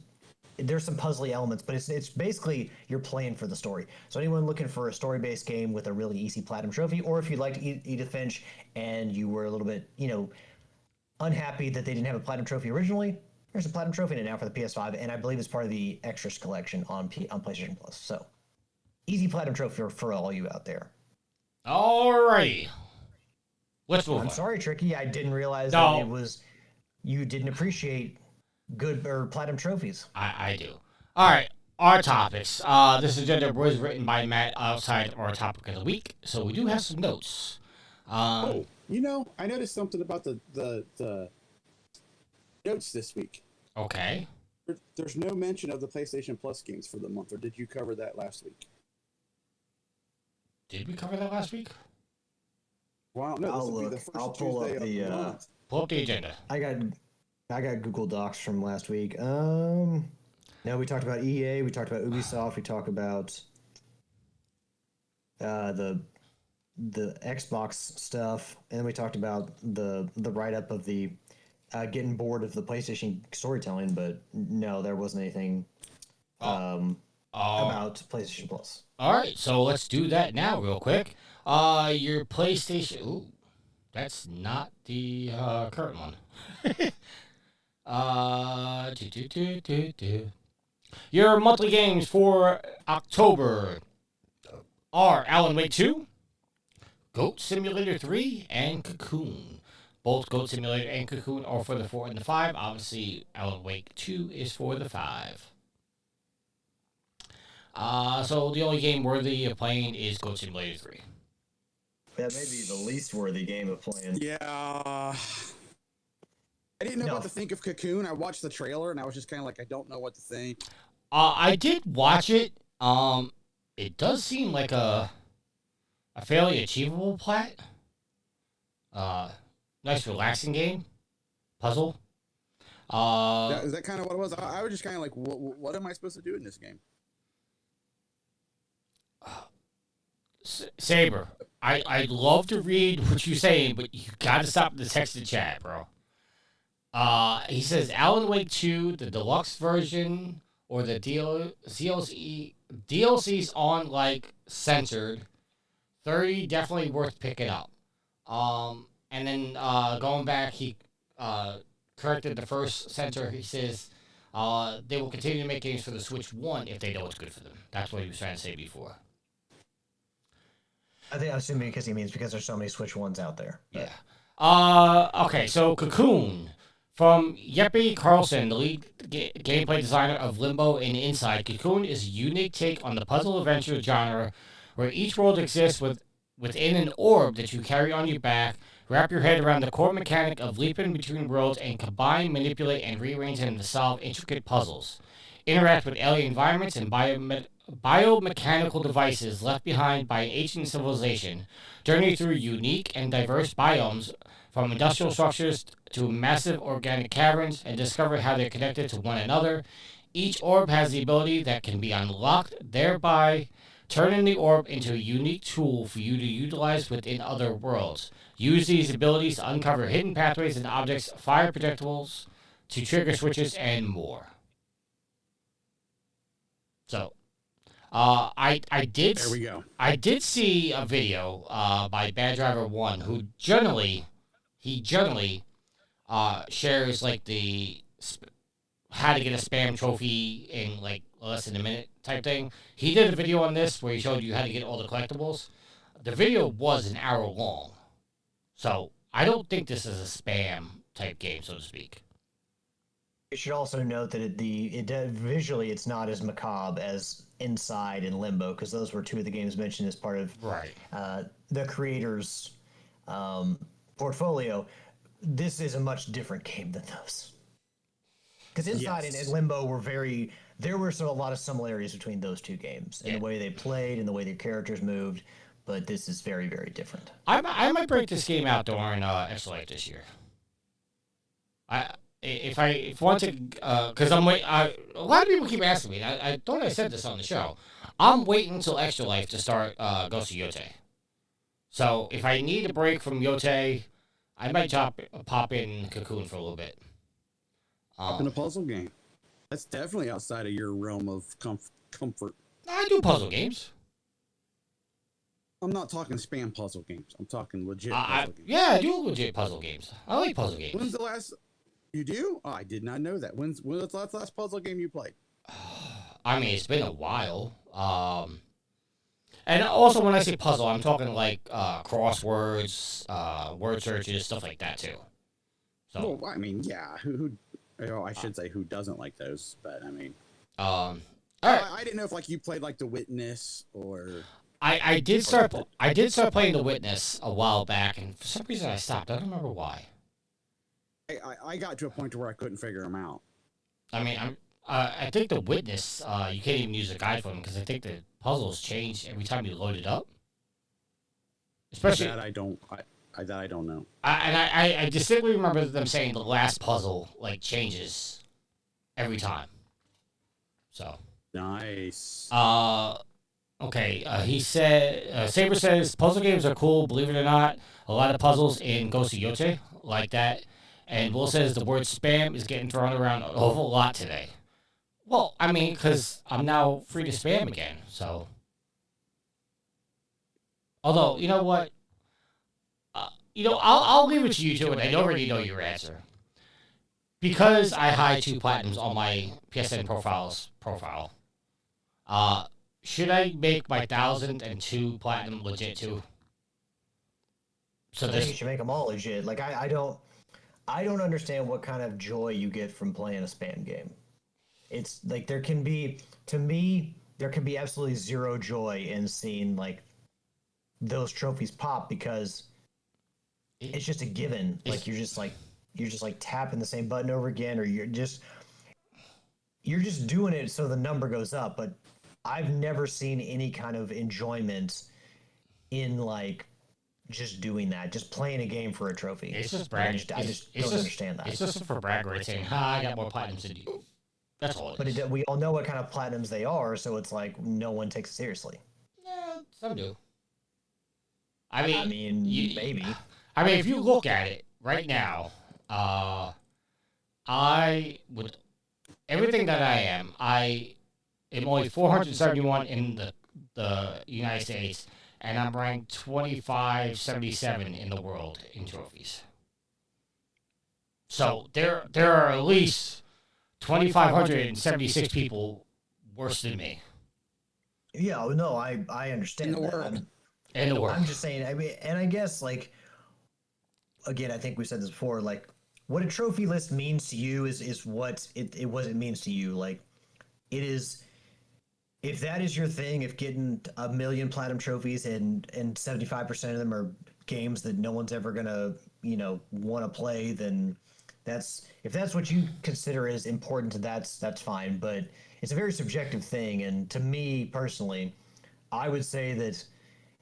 there's some puzzly elements, but it's basically you're playing for the story. So anyone looking for a story-based game with a really easy platinum trophy, or if you liked Edith Finch and you were a little bit, you know, unhappy that they didn't have a platinum trophy originally, there's a platinum trophy in it now for the PS5, and I believe it's part of the extras collection on PlayStation Plus. So easy platinum trophy for all you out there. Alrighty. Let's move on. I'm sorry, Tricky. I didn't realize No. that it was you didn't appreciate good or platinum trophies. I do. All right. Our topics. This agenda was written by Matt outside our topic of the week, so we do have some notes. Oh, you know, I noticed something about the notes this week. Okay. There's no mention of the PlayStation Plus games for the month, or did you cover that last week? Did we cover that last week? Well, I don't know. I'll This will be look. the first I'll pull up Tuesday of the, the month. Pull up the agenda. I got Google Docs from last week. No, we talked about EA, we talked about Ubisoft, we talked about the Xbox stuff, and then we talked about the write up of the getting bored of the PlayStation storytelling. But no, there wasn't anything about PlayStation Plus. All right, so let's do that now real quick. Your PlayStation... Ooh, that's not the current one. Your monthly games for October are Alan Wake 2, Goat Simulator 3, and Cocoon. Both Goat Simulator and Cocoon are for the 4 and the 5. Obviously, Alan Wake 2 is for the 5. So the only game worthy of playing is Goat Simulator 3. That may be the least worthy game of playing. Yeah. I didn't know what to think of Cocoon. I watched the trailer and I was just kind of like, I don't know what to think. I did watch it. It does seem like a fairly achievable plat. Nice relaxing game. Puzzle. Is that kind of what it was? I was just kind of like, what am I supposed to do in this game? Saber, I'd love to read what you're saying, but you gotta stop the text and chat, bro. He says Alan Wake 2, the deluxe version, or the DLC's on like censored. 30 definitely worth picking up. And then going back, he corrected the first censor. He says They will continue to make games for the Switch 1 if they know what's good for them. That's what he was trying to say before. I think I'm assuming because he means because there's so many Switch ones out there. But. Yeah. Okay, so Cocoon. From Jeppe Carlson, the lead gameplay designer of Limbo and Inside, Cocoon is a unique take on the puzzle adventure genre where each world exists within an orb that you carry on your back. Wrap your head around the core mechanic of leaping between worlds and combine, manipulate, and rearrange them to solve intricate puzzles. Interact with alien environments and biomechanical devices left behind by an ancient civilization. Journey through unique and diverse biomes from industrial structures to massive organic caverns and discover how they're connected to one another. Each orb has the ability that can be unlocked, thereby turning the orb into a unique tool for you to utilize within other worlds. Use these abilities to uncover hidden pathways and objects, fire projectiles to trigger switches, and more. So, I did. There we go. I did see a video by Bad Driver 1 who generally shares like the how to get a spam trophy in like less than a minute type thing. He did a video on this where he showed you how to get all the collectibles. The video was an hour long. So I don't think this is a spam type game, so to speak. You should also note that visually it's not as macabre as Inside and Limbo, because those were two of the games mentioned as part of the creator's portfolio. This is a much different game than those. Because Inside and Limbo were there were a lot of similarities between those two games in the way they played and the way their characters moved, but this is very, very different. I might break this game out during Extra Life this year. If I want to, because I'm waiting. A lot of people keep asking me. I thought I said this on the show. I'm waiting until Extra Life to start Ghost of Yote. So if I need a break from Yote, I might pop in Cocoon for a little bit. Pop in a puzzle game. That's definitely outside of your realm of comfort. I do puzzle games. I'm not talking spam puzzle games. I'm talking legit puzzle games. Yeah, I do legit puzzle games. I like puzzle games. When's the last... You do? Oh, I did not know that. When was the last puzzle game you played? I mean, it's been a while. And also, when I say puzzle, I'm talking like crosswords, word searches, stuff like that too. So, well, I mean, yeah. I should say who doesn't like those, but I mean, all right. I didn't know if like you played like The Witness or. I did start playing The Witness a while back, and for some reason I stopped. I don't remember why. I got to a point to where I couldn't figure them out. I mean, I think The Witness, you can't even use a guide for them because I think the puzzles change every time you load it up. Especially that I don't know. I distinctly remember them saying the last puzzle like changes every time. So nice. Okay. He said Saber says puzzle games are cool. Believe it or not, a lot of puzzles in Ghost of Yote like that. And Will says the word spam is getting thrown around an awful lot today. Well, I mean, because I'm now free to spam again, so. Although, you know what? I'll leave it to you two, and I already know your answer. Because I hide 2 platinums on my PSN profile, should I make my 1,002 platinum legit too? So I think you should make them all legit. Like I don't understand what kind of joy you get from playing a spam game. It's like there can be absolutely zero joy in seeing like those trophies pop because it's just a given. Like you're just like tapping the same button over again, or you're just doing it so the number goes up. But I've never seen any kind of enjoyment in like just doing that, just playing a game for a trophy. It's just bragging. I just don't understand that. It's just for brag rights saying, I got more platinums than you. That's all it is. But we all know what kind of platinums they are, so it's like no one takes it seriously. Yeah, some do. I mean, maybe. I mean, if you look at it right now, I would everything that I am only 471 in the United States. And I'm ranked 2577 in the world in trophies. So there are at least 2,576 people worse than me Yeah, no, I understand In the that. world. in the world. I'm just saying. I mean, and I guess like again, I think we said this before. Like, what a trophy list means to you is what it means to you. Like, it is. If that is your thing, if getting 1,000,000 platinum trophies and 75% of them are games that no one's ever gonna want to play, then if that's what you consider as important, that's fine. But it's a very subjective thing, and to me personally, I would say that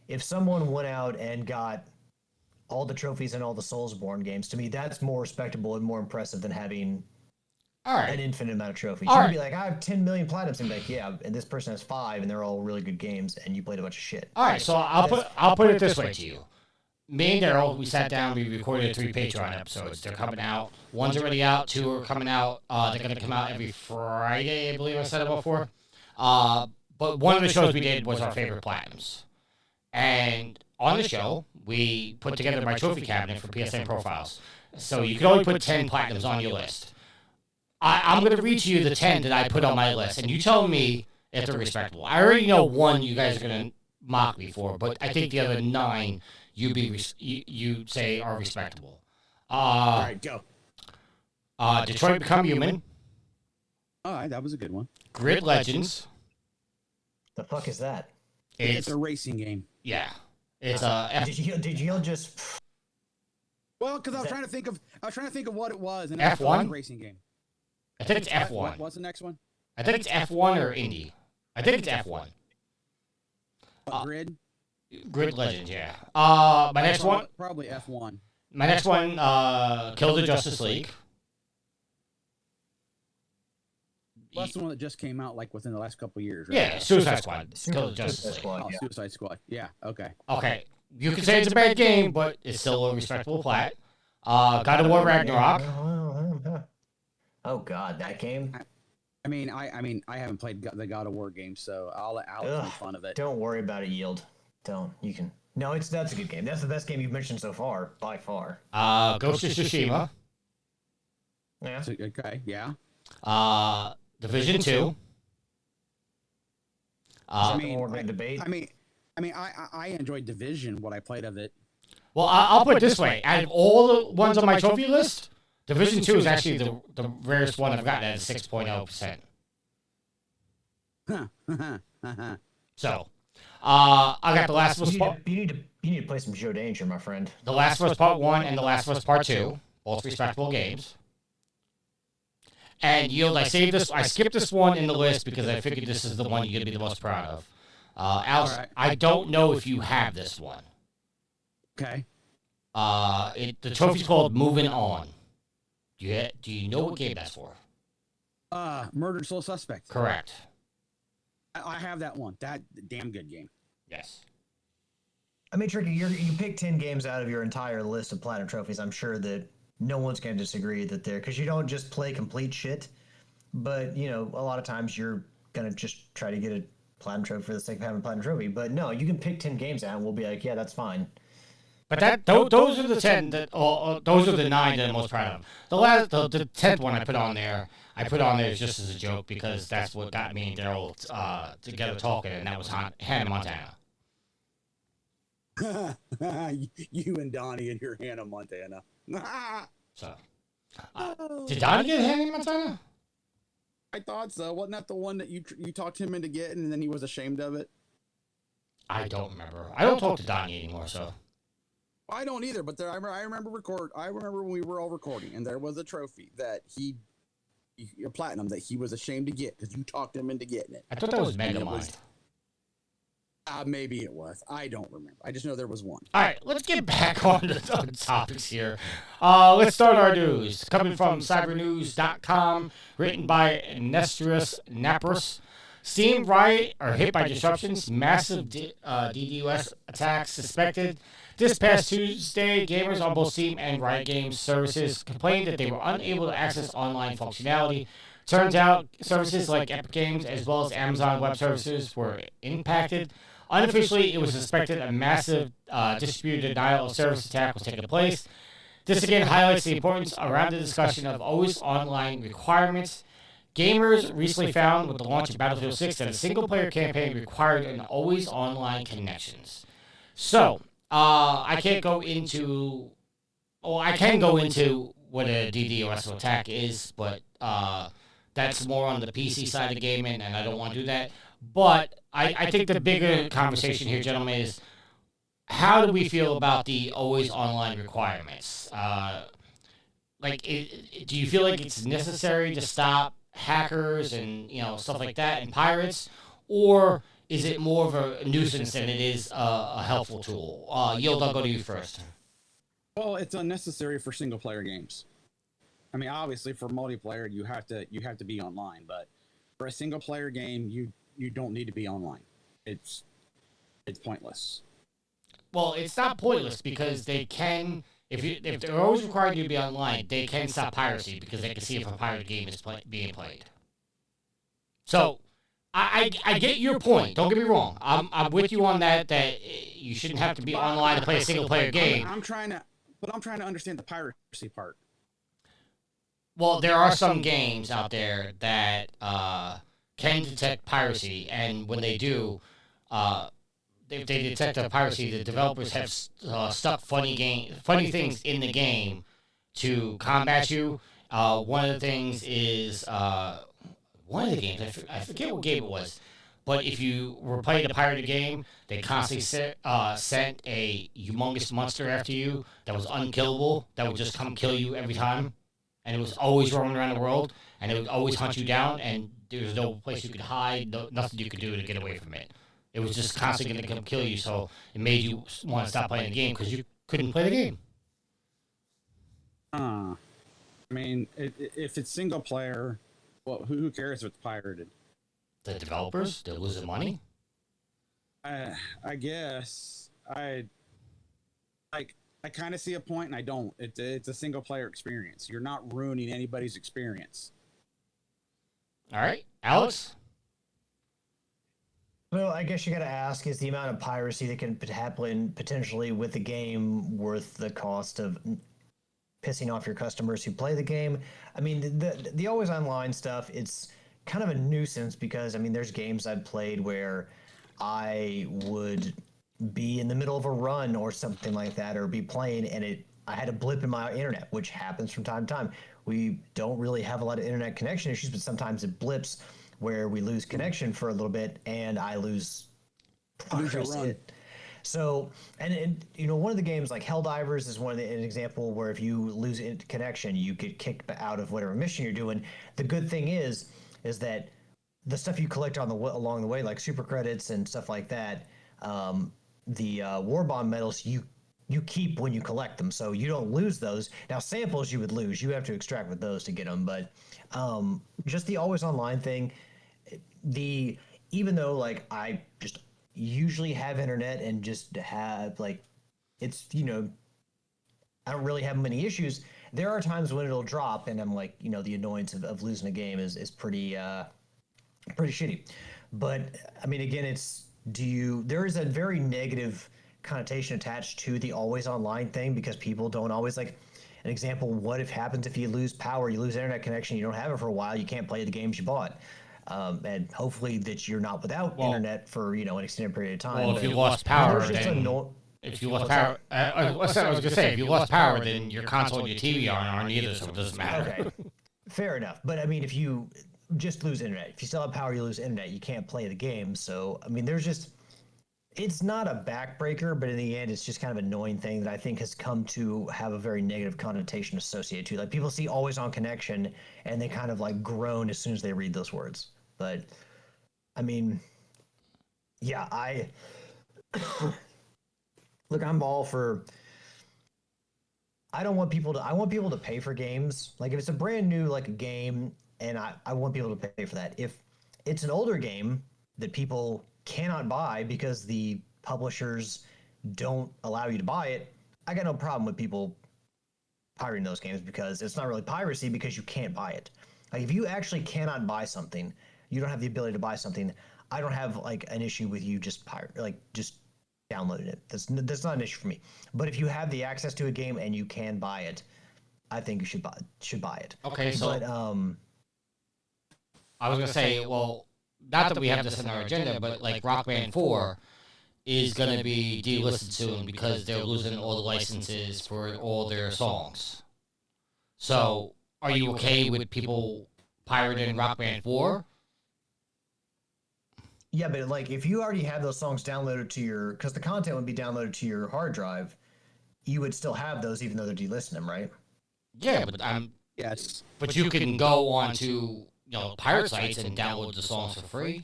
if someone went out and got all the trophies in all the Soulsborne games, to me that's more respectable and more impressive than having All an right. infinite amount of trophies. All You right. could be like, I have 10 million platinums, and be like, yeah, and this person has 5, and they're all really good games, and you played a bunch of shit. All right, so I'll put it this way to you. Me and Daryl, we sat down, we recorded 3 Patreon episodes. They're coming out. One's already out, 2 are coming out. They're going to come out every Friday, I believe I said it before. But one of the shows we did was our favorite platinums. And on the show, we put together my trophy cabinet for PSN profiles. So you can only put 10 platinums on your list. I'm going to read to you the 10 that I put on my list, and you tell me if they're respectable. I already know one you guys are going to mock me for, but I think the other 9 you say are respectable. All right, go. Detroit Become Human, All right, that was a good one. Grid Legends. The fuck is that? It's a racing game. Yeah, it's a Did you just? Well, because I was trying to think of what it was, and F1? it was a racing game. I think it's F1. What's the next one? I think it's F1 or Indy. I think it's F1. Grid. Grid Legends, yeah. My next one, Probably F1. Kill the Justice League. Well, that's the one that just came out like within the last couple of years, right? Yeah, Suicide Squad. Kill the Justice League. Squad, Oh, yeah. Suicide Squad. Yeah. Okay. Okay, you can say it's a bad game, but it's still a respectable plat. God of War Ragnarok. Oh God, that game. I mean, I haven't played the God of War game, so I'll let Alex make fun of it. Don't worry about it, Yield. Don't. You can. No, that's a good game. That's the best game you've mentioned so far, by far. Ghost of Tsushima. Yeah. So, okay. Yeah. Division 2. I mean, more of a debate. I enjoyed Division. What I played of it. Well, I'll put it this way. Out of all the ones on my trophy list, Division 2 is actually the rarest one I've gotten at 6.0%. So, I got The Last of Us Part... You need to play some Joe Danger, my friend. The Last of Us Part 1 and The Last of Us Part 2, both respectable games. And Yield, I skipped this one in the list because I figured this is the one you're going to be the most proud of. Alex, right. I don't know if you have this one. Okay. The trophy's called Moving On. Do you know what game that's for? Murdered Soul Suspect. Correct. I have that one. That damn good game. Yes. I mean, Tricky, you pick 10 games out of your entire list of platinum trophies. I'm sure that no one's going to disagree that because you don't just play complete shit, but a lot of times you're going to just try to get a platinum trophy for the sake of having a platinum trophy. But no, you can pick 10 games out and we'll be like, yeah, that's fine. But those are the 10 those are the 9 that I'm most proud of. The 10th one I put on there just as a joke because that's what got me and Daryl together talking, and that was Hannah Montana. You and Donnie and your Hannah Montana. So, did Donnie get Hannah Montana? I thought so. Wasn't that the one that you talked him into getting, and then he was ashamed of it? I don't remember. I don't talk to Donnie anymore, so. I don't either. But I remember when we were all recording, and there was a trophy that a platinum that he was ashamed to get because you talked him into getting it. I thought that was Megamind. Maybe it was. I don't remember. I just know there was one. All right, let's get back on to the topics here. Let's start our news. Coming from cybernews.com, written by Nestorus Napros. Steam Riot are hit by disruptions, massive DDoS attacks suspected. This past Tuesday, gamers on both Steam and Riot Games services complained that they were unable to access online functionality. Turns out, services like Epic Games as well as Amazon Web Services were impacted. Unofficially, it was suspected a massive distributed denial of service attack was taking place. This again highlights the importance around the discussion of always online requirements. Gamers recently found with the launch of Battlefield 6 that a single-player campaign required an always online connections. So, I can't go into... Well, I can go into what a DDoS attack is, but that's more on the PC side of gaming, and I don't want to do that. But I think the bigger conversation here, gentlemen, is how do we feel about the always online requirements? Do you feel like it's necessary to stop hackers and stuff like that and pirates, or is it more of a nuisance than it is a helpful tool? Yield, I'll go to you first. Well, it's unnecessary for single player games. I mean, obviously for multiplayer you have to be online, but for a single player game you don't need to be online. It's pointless. Well, it's not pointless because they can, if they're always required you to be online, they can stop piracy because they can see if a pirate game is being played. So, I get your point. Don't get me wrong. I'm with you on that you shouldn't have to be online to play a single player game. I'm trying to understand the piracy part. Well, there are some games out there that can detect piracy, and when they do, if they detect the piracy, the developers have stuck funny things in the game to combat you. One of the things is one of the games, I forget what game it was, but if you were playing a pirated game, they constantly sent a humongous monster after you that was unkillable, that would just come kill you every time. And it was always roaming around the world, and it would always hunt you down, and there was no place you could hide, nothing you could do to get away from it. It was just constantly going to come kill you, so it made you want to stop playing the game because you couldn't play the game. I mean, if it's single player, well, who cares if it's pirated? The developers, they're losing money. I guess I kind of see a point, and I don't. It's a single player experience. You're not ruining anybody's experience. All right, Alex. Well, I guess you got to ask: is the amount of piracy that can happen potentially with the game worth the cost of pissing off your customers who play the game? I mean, the always online stuff, it's kind of a nuisance because I mean, there's games I've played where I would be in the middle of a run or something like that, or be playing and I had a blip in my internet, which happens from time to time. We don't really have a lot of internet connection issues, but sometimes it blips where we lose connection for a little bit and I lose progress. So, and one of the games like Helldivers is an example where if you lose connection, you get kicked out of whatever mission you're doing. The good thing is that the stuff you collect along the way, like super credits and stuff like that, the war bond medals you keep when you collect them, so you don't lose those. Now samples you would lose, you have to extract with those to get them, but just the always online thing, even though like I just usually have internet and just have it's I don't really have many issues. There are times when it'll drop and I'm like, the annoyance of losing a game is pretty shitty. But I mean, again, there is a very negative connotation attached to the always online thing because people don't always an example. What happens if you lose power, you lose internet connection, you don't have it for a while, you can't play the games you bought. And hopefully that you're not without internet for, an extended period of time. Well, if you lost power, if you lost power, I was going to say, if you lost power, then your console and your TV aren't either, so it doesn't matter. Okay, fair enough. But I mean, if you just lose internet, if you still have power, you lose internet, you can't play the game. So, I mean, it's not a backbreaker, but in the end, it's just kind of an annoying thing that I think has come to have a very negative connotation associated to it. Like people see always on connection and they kind of groan as soon as they read those words. But I mean, yeah, look, I'm all for, I want people to pay for games. Like if it's a brand new, game, and I want people to pay for that. If it's an older game that people cannot buy because the publishers don't allow you to buy it, I got no problem with people pirating those games because it's not really piracy because you can't buy it. Like if you actually cannot buy something, you don't have the ability to buy something, I don't have an issue with you just just downloading it. That's not an issue for me. But if you have the access to a game and you can buy it, I think you should buy it. Okay, so I was gonna say, well, not that we have this in our agenda, but like Rock Band 4 is gonna be delisted soon because they're losing all the licenses for all their songs. So, are you okay with people pirating Rock Band 4? Yeah, but like if you already have those songs downloaded to your, because the content would be downloaded to your hard drive, you would still have those even though they're delisting them, right? Yeah, but Yes. but you can go on to pirate sites and download the songs for free.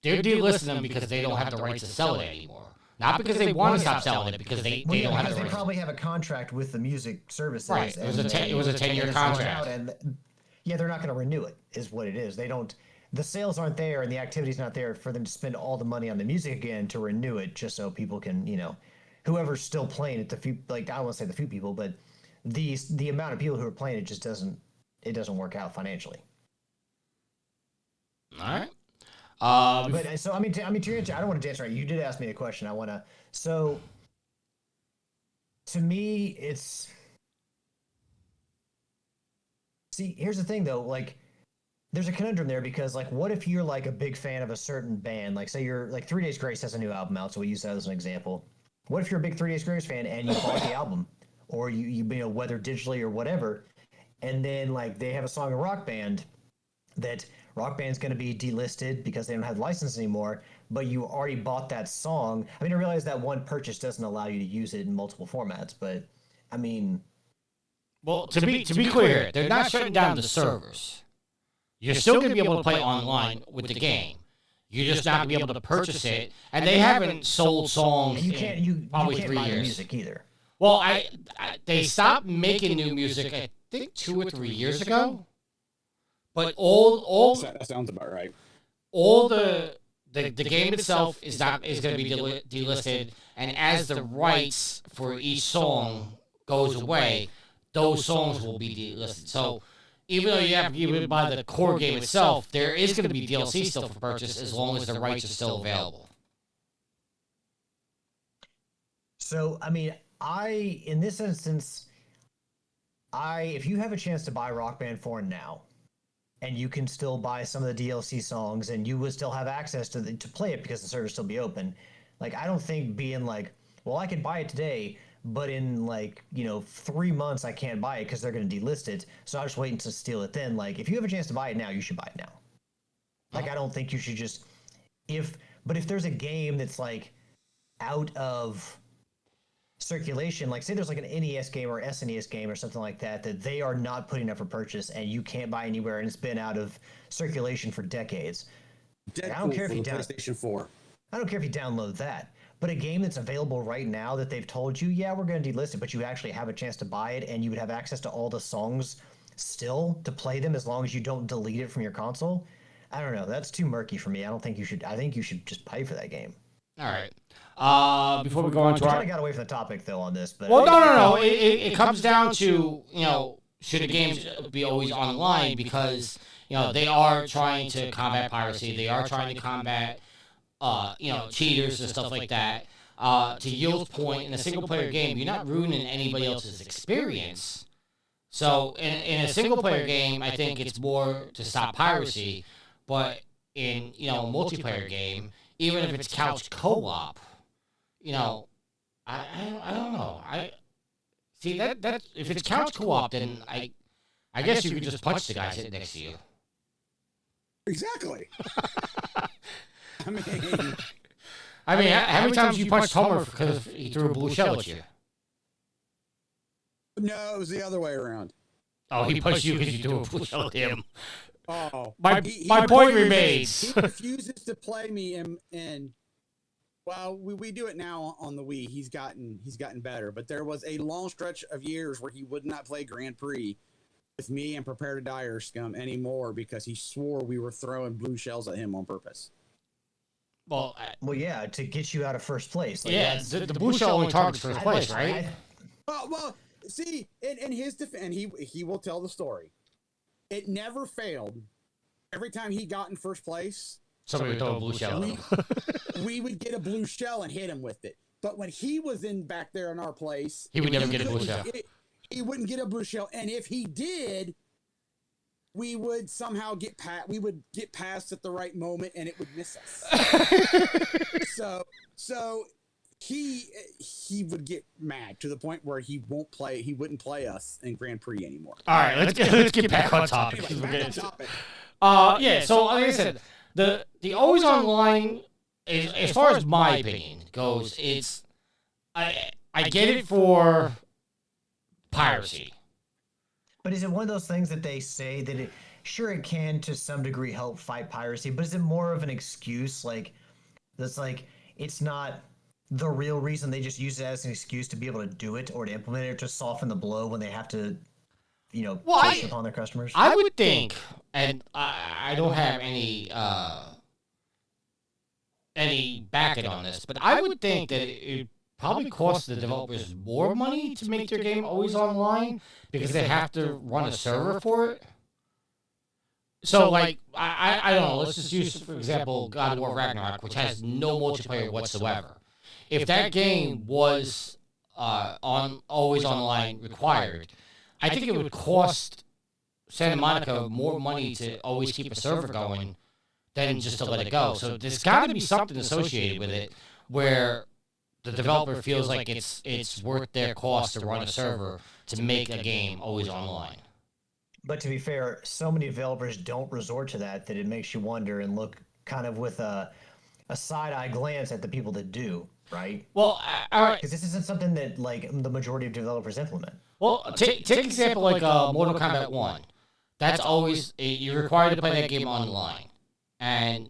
They're delisting them because they don't have the rights to sell it anymore. Not because they want to stop selling it, because they don't have the they rights. probably have a contract with the music services. Right. It was a 10-year contract. And yeah, they're not going to renew it, is what it is. They don't. The sales aren't there, and the activity's not there for them to spend all the money on the music again to renew it, just so people can, whoever's still playing it. The few, like I don't want to say the few people, but the amount of people who are playing it just doesn't work out financially. All right. But so I mean, to your answer, I don't want to dance right. You did ask me a question. I want to. So to me, it's. See, here's the thing though. Like, there's a conundrum there because, like, what if you're like a big fan of a certain band? Like, say you're like 3 Days Grace has a new album out, so we use that as an example. What if you're a big 3 Days Grace fan and you bought the album, or you whether digitally or whatever, and then like they have a song in Rock Band that Rock Band's going to be delisted because they don't have the license anymore, but you already bought that song. I mean, I realize that one purchase doesn't allow you to use it in multiple formats, but I mean, well, to be clear, they're not shutting down the servers. You're still going to be able to play online with the game. You're just not going to be able to purchase it, and they haven't sold songs in probably 3 buy years. Music either. Well, they stopped making new music, I think 2 or 3 years ago. But all That sounds about right. All the game itself is going to be delisted, and as the rights for each song goes away, those songs will be delisted. So even though you have to buy the core game itself, there is going to be DLC still for purchase as long as the rights are still available. So I mean, in this instance, if you have a chance to buy Rock Band 4 now, and you can still buy some of the DLC songs, and you would still have access to play it because the server still be open. Like, I don't think being like, well, I could buy it today, but in 3 months I can't buy it because they're going to delist it. So I'm just waiting to steal it then. Like, if you have a chance to buy it now, you should buy it now. Like, I don't think you should just if there's a game that's like out of circulation, like say there's like an NES game or SNES game or something like that they are not putting up for purchase and you can't buy anywhere and it's been out of circulation for decades. Deadpool I don't care if you PlayStation 4. I don't care if you download that, but a game that's available right now that they've told you, yeah, we're going to delist it, but you actually have a chance to buy it and you would have access to all the songs still to play them as long as you don't delete it from your console. I don't know. That's too murky for me. I think you should just pay for that game. All right. Before we go on to kind of got away from the topic though on this, but well, no. It comes down to should a game be always online because they are trying to combat piracy. They are trying to combat cheaters and stuff like that. To Yield's point, in a single player game, you're not ruining anybody else's experience. So in a single player game, I think it's more to stop piracy. But in a multiplayer game, even if it's couch co-op. I don't know. I see that if it's couch co-op, then I guess you could just punch the guy sitting next to you. Exactly. I mean, how many times you punched Homer because he threw a blue shell at you? No, it was the other way around. Oh, he punched you because you threw a blue shell at him. Oh, my point remains. He refuses to play me in. Well, we do it now on the Wii. He's gotten better, but there was a long stretch of years where he would not play Grand Prix with me and Prepare to Die or Scum anymore because he swore we were throwing blue shells at him on purpose. Well, yeah, to get you out of first place. Like, yeah, the blue shell only targets first place, right? Well, see, in his defense, he will tell the story. It never failed. Every time he got in first place, somebody would throw a blue shell. We would get a blue shell and hit him with it. But when he was in back there in our place, he would never get a blue shell. he wouldn't get a blue shell, and if he did, we would somehow get past. We would get past at the right moment, and it would miss us. so he would get mad to the point where he won't play. He wouldn't play us in Grand Prix anymore. All right, let's get back on topic. Anyway, back on topic. Yeah. So like I said, the always online, as far as my opinion goes, it's I get it for piracy. But is it one of those things that they say that it can to some degree help fight piracy, but is it more of an excuse? Like that's like it's not the real reason, they just use it as an excuse to be able to do it or to implement it or to soften the blow when they have to, push upon their customers? I would think, and I don't have any backing on this, but I would think that it probably costs the developers more money to make their game always online because they have to run a server for it. So, like, I don't know. Let's just use, for example, God of War Ragnarok, which has no multiplayer whatsoever. If that game was always online required, I think it would cost Santa Monica more money to always keep a server going than just to let it go. So there's got to be something associated with it where the developer feels like it's worth their cost to run a server to make a game always online. But to be fair, so many developers don't resort to that it makes you wonder and look kind of with a side-eye glance at the people that do, right? Well, because this isn't something that like the majority of developers implement. Well, take an example like Mortal Kombat 1. That's always, you're required to play that game online. And,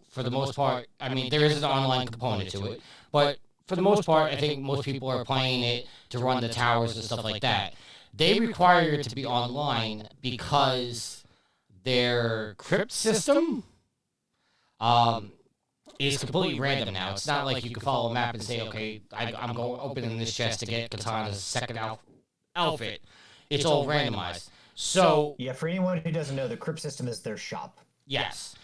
for the most part, I mean, there is an online component to it. But for the most part, I think most people are playing it to run the towers and stuff like that. They require it to be online because their crypt system is completely random now. It's not like you can follow a map and say, okay, I'm going opening this chest to get Katana's second outfit. It's all randomized. So yeah, for anyone who doesn't know, the crypt system is their shop. Yes.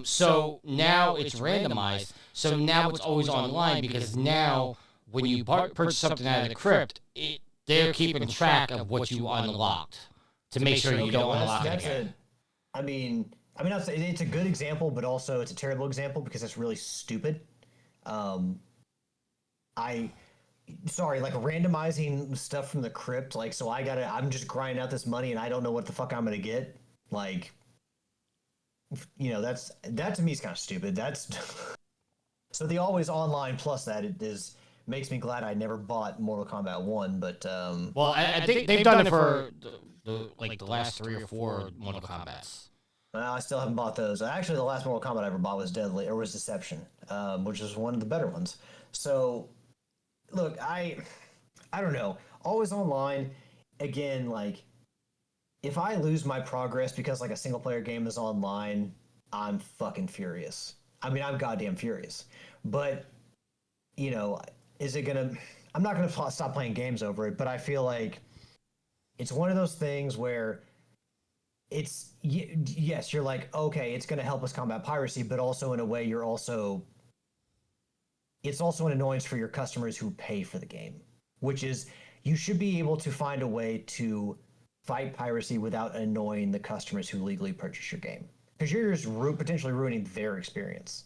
So now it's randomized. So now it's always online because now when you purchase something out of the crypt, they're keeping track of what you unlocked to make sure you don't unlock it again. I mean, it's a good example, but also it's a terrible example because it's really stupid. Like randomizing stuff from the crypt, like, so I'm just grinding out this money and I don't know what the fuck I'm gonna get. Like, that to me is kind of stupid. That's so the always online plus that makes me glad I never bought Mortal Kombat 1, but well, I think they've done it for the last 3 or 4 Mortal Kombats. I still haven't bought those. Actually, the last Mortal Kombat I ever bought was Deception, which was one of the better ones. So, look, I don't know. Always online, again, like, if I lose my progress because, like, a single-player game is online, I'm fucking furious. I mean, I'm goddamn furious. But, is it gonna... I'm not gonna stop playing games over it, but I feel like it's one of those things where it's... Yes, you're like, okay, it's gonna help us combat piracy, but also in a way you're also... It's also an annoyance for your customers who pay for the game, which is you should be able to find a way to fight piracy without annoying the customers who legally purchase your game, because you're just potentially ruining their experience.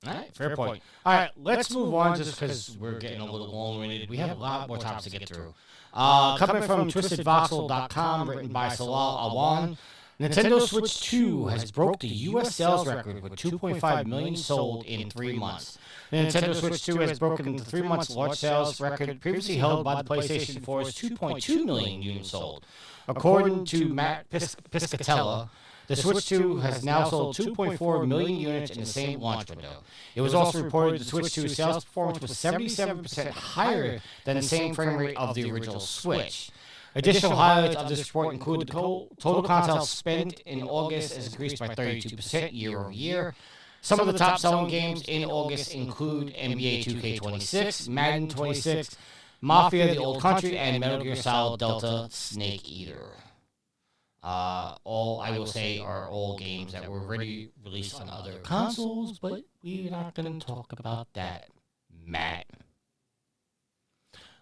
All right, fair point. All right, let's move on just because we're getting a little long-winded. We have a lot more topics to get through. Coming from twistedvoxel.com, written by Salal Awan, Nintendo Switch 2 has broke the U.S. sales record with 2.5 million sold in 3 months. The Nintendo Switch 2 has broken the 3 months launch sales record previously held by the PlayStation 4's 2.2 million units sold. According to Matt Piscatella, the Switch 2 has now sold 2.4 million units in the same launch window. It was also reported the Switch 2's sales performance was 77% higher than the same frame rate of the original Switch. Additional highlights of this report include the total console spent in August has increased by 32% year over year. Some of the top selling games in August include NBA 2K26, Madden 26, Mafia: The Old Country, and Metal Gear Solid Delta Snake Eater. All I will say are all games that were already released on other consoles, but we're not going to talk about that, Matt.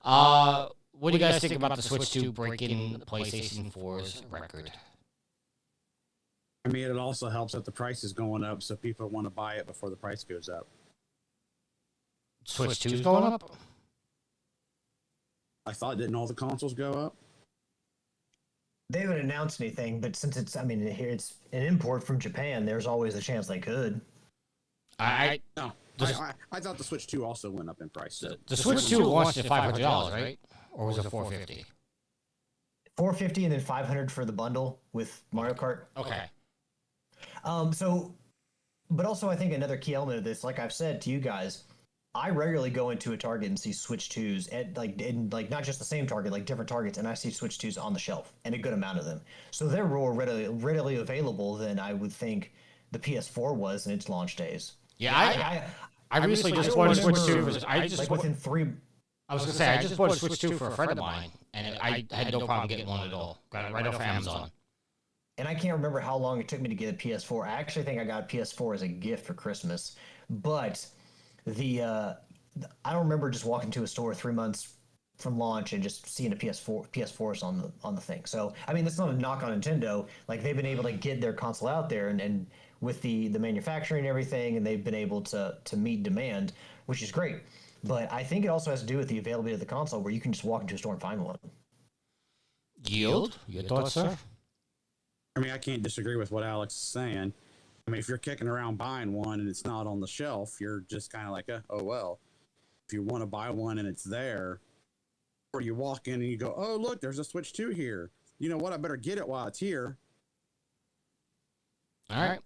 What what do you guys think about the Switch 2 breaking PlayStation 4's record? I mean, it also helps that the price is going up, so people want to buy it before the price goes up. Switch 2's going up? I thought, didn't all the consoles go up? They haven't announced anything, but since it's an import from Japan, there's always a chance they could. I thought the Switch 2 also went up in price. So. the Switch 2 launched at $500, right? Or was it $450? $450 and then $500 for the bundle with Mario Kart. Okay. But also I think another key element of this, like I've said to you guys, I regularly go into a Target and see Switch 2s at not just the same Target, like different Targets, and I see Switch 2s on the shelf, and a good amount of them. So they're more readily available than I would think the PS4 was in its launch days. Yeah, I recently just bought a Switch 2. I just within 3. I was gonna say I just bought a Switch 2 for a friend of mine, and I had no problem getting one at all. Got it right off Amazon. And I can't remember how long it took me to get a PS4. I actually think I got a PS4 as a gift for Christmas, but I don't remember just walking to a store 3 months from launch and just seeing a PS4s on the thing. So I mean, that's not a knock on Nintendo. Like, they've been able to get their console out there and with the manufacturing and everything, and they've been able to meet demand, which is great. But I think it also has to do with the availability of the console, where you can just walk into a store and find one. Yield? Your thoughts, sir? I mean, I can't disagree with what Alex is saying. I mean, if you're kicking around buying one and it's not on the shelf, you're just kind of like, oh, well. If you want to buy one and it's there, or you walk in and you go, oh, look, there's a Switch 2 here. You know what? I better get it while it's here. All right.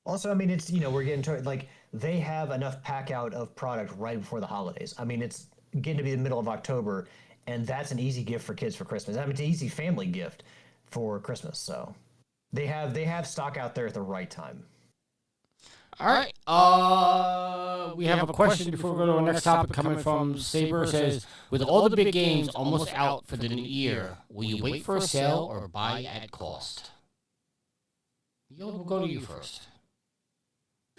Also, I mean, it's, we're getting to, like, they have enough pack out of product right before the holidays. I mean, it's getting to be the middle of October, and that's an easy gift for kids for Christmas. I mean, it's an easy family gift for Christmas. So they have stock out there at the right time. All right. We have a question before we go to our next topic coming from Saber. It says, with all the big games almost out for the new year, will you wait for a sale or buy at cost? We'll go to you first.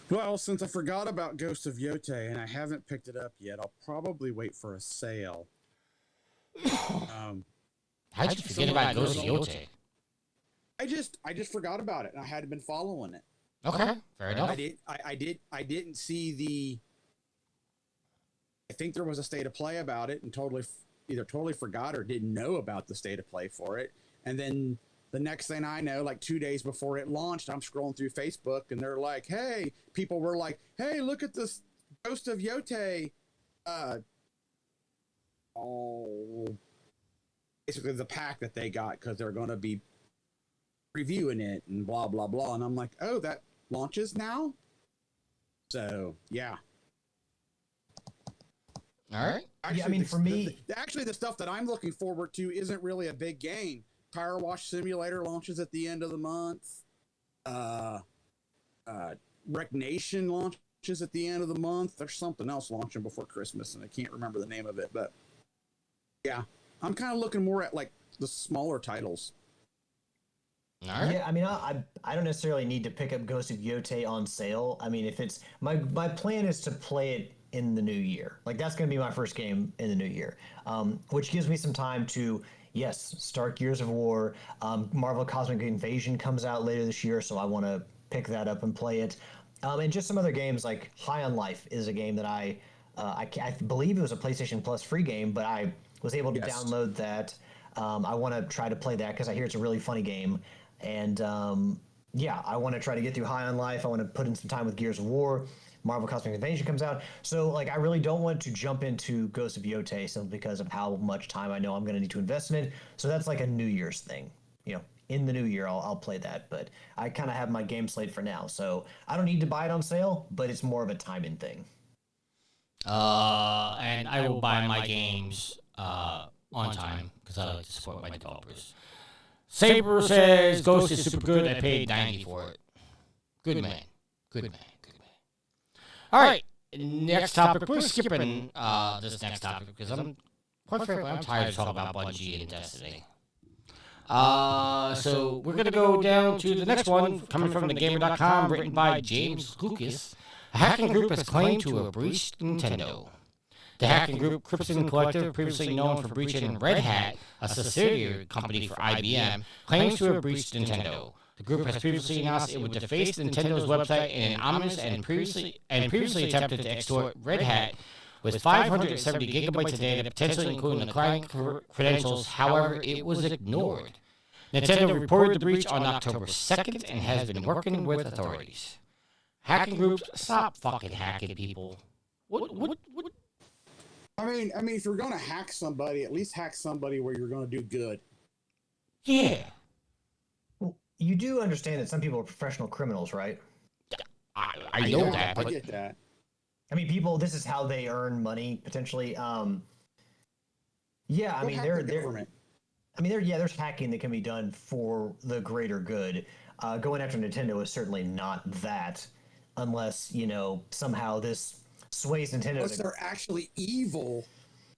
Well, since I forgot about Ghost of Yotei and I haven't picked it up yet, I'll probably wait for a sale. How'd you forget about Ghost of Yotei? I just forgot about it, and I hadn't been following it. Okay, fair enough. I didn't see the. I think there was a state of play about it, and totally forgot or didn't know about the state of play for it, and then. The next thing I know, like 2 days before it launched, I'm scrolling through Facebook, and they're like, hey, people were like, hey, look at this Ghost of Yotei. Basically the pack that they got because they're going to be reviewing it and blah, blah, blah. And I'm like, oh, that launches now? So, yeah. All right. Actually, yeah, I mean, for me... Actually, the stuff that I'm looking forward to isn't really a big game. Tire Wash Simulator launches at the end of the month. Wreck Nation launches at the end of the month. There's something else launching before Christmas, and I can't remember the name of it. But yeah, I'm kind of looking more at like the smaller titles. All right. Yeah, I mean, I don't necessarily need to pick up Ghost of Yotei on sale. I mean, if it's my plan is to play it in the new year. Like, that's going to be my first game in the new year, which gives me some time to. Yes, start Gears of War. Marvel Cosmic Invasion comes out later this year, so I want to pick that up and play it. And just some other games, like High on Life is a game that I believe it was a PlayStation Plus free game, but I was able to download that. I want to try to play that because I hear it's a really funny game. And I want to try to get through High on Life. I want to put in some time with Gears of War. Marvel Cosmic Invasion comes out. So, like, I really don't want to jump into Ghost of Yotei simply because of how much time I know I'm going to need to invest in it. So that's like a New Year's thing. In the new year, I'll play that. But I kind of have my game slate for now. So I don't need to buy it on sale, but it's more of a timing thing. And I will buy my games on time because I like to support my developers. Saber says Ghost is super good. I paid $90 for it. Good man. Good man. All right, next topic. We're skipping this next topic because I'm tired of talking about Bungie and Destiny. So we're going to go down to the next one, coming from thegamer.com, written by James Lucas. A hacking group has claimed to have breached Nintendo. The hacking group Crimson Collective, previously known for breaching Red Hat, a subsidiary company for IBM, claims to have breached Nintendo. The group has previously announced it would deface Nintendo's website in an ominous and previously attempted to extort Red Hat with 570 gigabytes of data, potentially including the client credentials. However, it was ignored. Nintendo reported the breach on October 2nd and has been working with authorities. Hacking groups, stop fucking hacking people. What? I mean, if you're gonna hack somebody, at least hack somebody where you're gonna do good. Yeah. Well, you do understand that some people are professional criminals, right? I know that, but I get that. I mean, people. This is how they earn money potentially. Yeah, I Go mean, hack the government. there's hacking that can be done for the greater good. Going after Nintendo is certainly not that, unless somehow this sways Nintendo. Unless they're actually evil.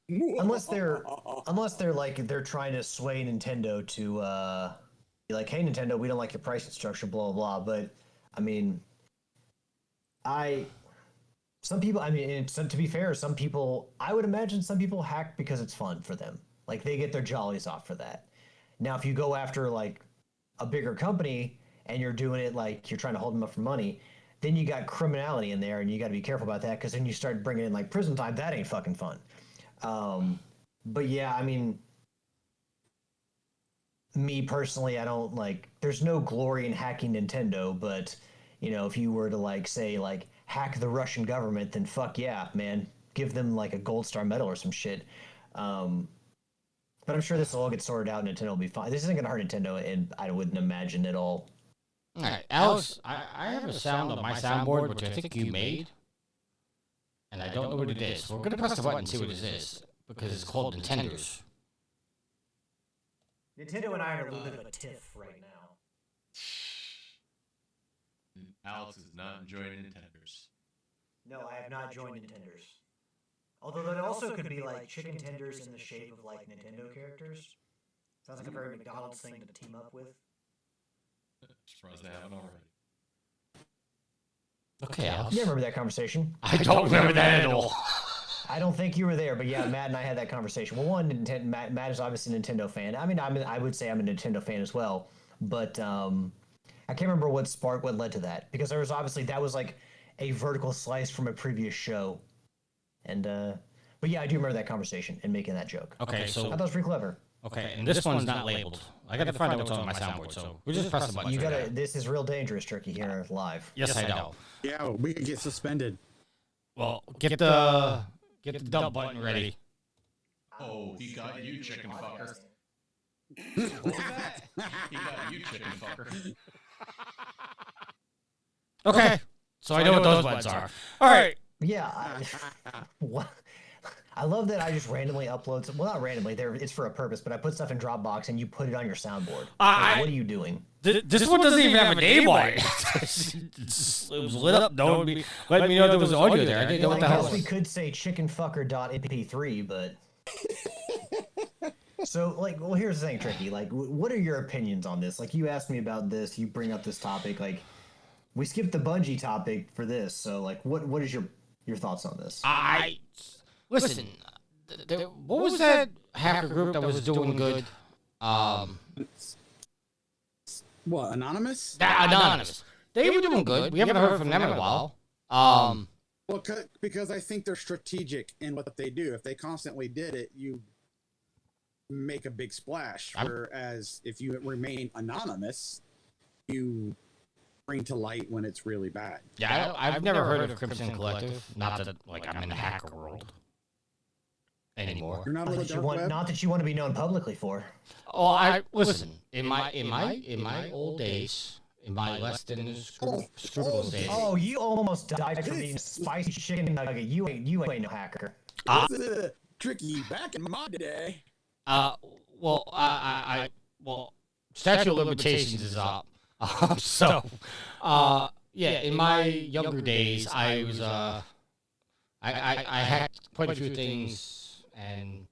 unless they're like they're trying to sway Nintendo to be like, hey Nintendo, we don't like your pricing structure, blah blah blah. But I mean, some people, I mean, to be fair, some people, I would imagine some people hack because it's fun for them. Like they get their jollies off for that. Now, if you go after like a bigger company and you're doing it like you're trying to hold them up for money, then you got criminality in there and you got to be careful about that because then you start bringing in like prison time. That ain't fucking fun. But yeah, I mean, me personally, I don't like, there's no glory in hacking Nintendo, but if you were to like say like hack the Russian government, then fuck yeah, man, give them like a gold star medal or some shit. But I'm sure this will all get sorted out and Nintendo will be fine. This isn't going to hurt Nintendo, and I wouldn't imagine at all. All right, Alex, I have a sound on my soundboard, which I think you made, and I don't know what it is. We're going to press the button and see what it is, because it's called Nintendo's. Nintendo and I are a little bit of a tiff right now. Alex is not enjoying Nintendo's. No, I have not joined Nintendo's. Although that also could be like chicken tenders in the shape of like Nintendo characters. Sounds like a very McDonald's thing to team up with. Surprised they haven't already. Okay, Alex. You remember that conversation? I don't remember that at all. I don't think you were there, but yeah, Matt and I had that conversation. Well, one, Matt is obviously a Nintendo fan. I mean, I would say I'm a Nintendo fan as well, but I can't remember what led to that, because there was obviously, that was like a vertical slice from a previous show. And but yeah, I do remember that conversation and making that joke. Okay, so I thought it was pretty clever. Okay, and this one's not labeled. I gotta find out what's on my soundboard, so we just press the button. You gotta. This is real dangerous, Turkey, here live. Yes, I know. Yeah, we could get suspended. Well, get the dump button ready. Oh, he got you, chicken fucker. What was that? He got you, chicken fucker. Okay, so I know what those buttons are. All right. Yeah. I love that I just randomly upload. Well, not randomly. It's for a purpose, but I put stuff in Dropbox and you put it on your soundboard. Like, what are you doing? This one doesn't even have a name on it. It was lit up. No one let me know there was audio there. I didn't know what the hell. I guess we could say chickenfucker.mp3, but. So, like, well, here's the thing, Tricky. Like, what are your opinions on this? Like, you asked me about this. You bring up this topic. Like, we skipped the Bungie topic for this. So, like, what is your thoughts on this? Listen. What was that hacker group that was doing good? What, Anonymous? Anonymous. They were doing good. We haven't heard from them in a while. Well, because I think they're strategic in what they do. If they constantly did it, you make a big splash. Whereas if you remain anonymous, you bring to light when it's really bad. Yeah, I've never heard of Crimson Collective. Not that like I'm in the hacker world anymore. You're not not that you want to be known publicly for. Oh, I listen. In my old days, in my less than scrupulous days. Oh, you almost died from eating spicy chicken nugget. You ain't no hacker. Tricky. Back in my day. Well, statute of limitations is up. Yeah, in my younger days, I was I hacked quite a few things, and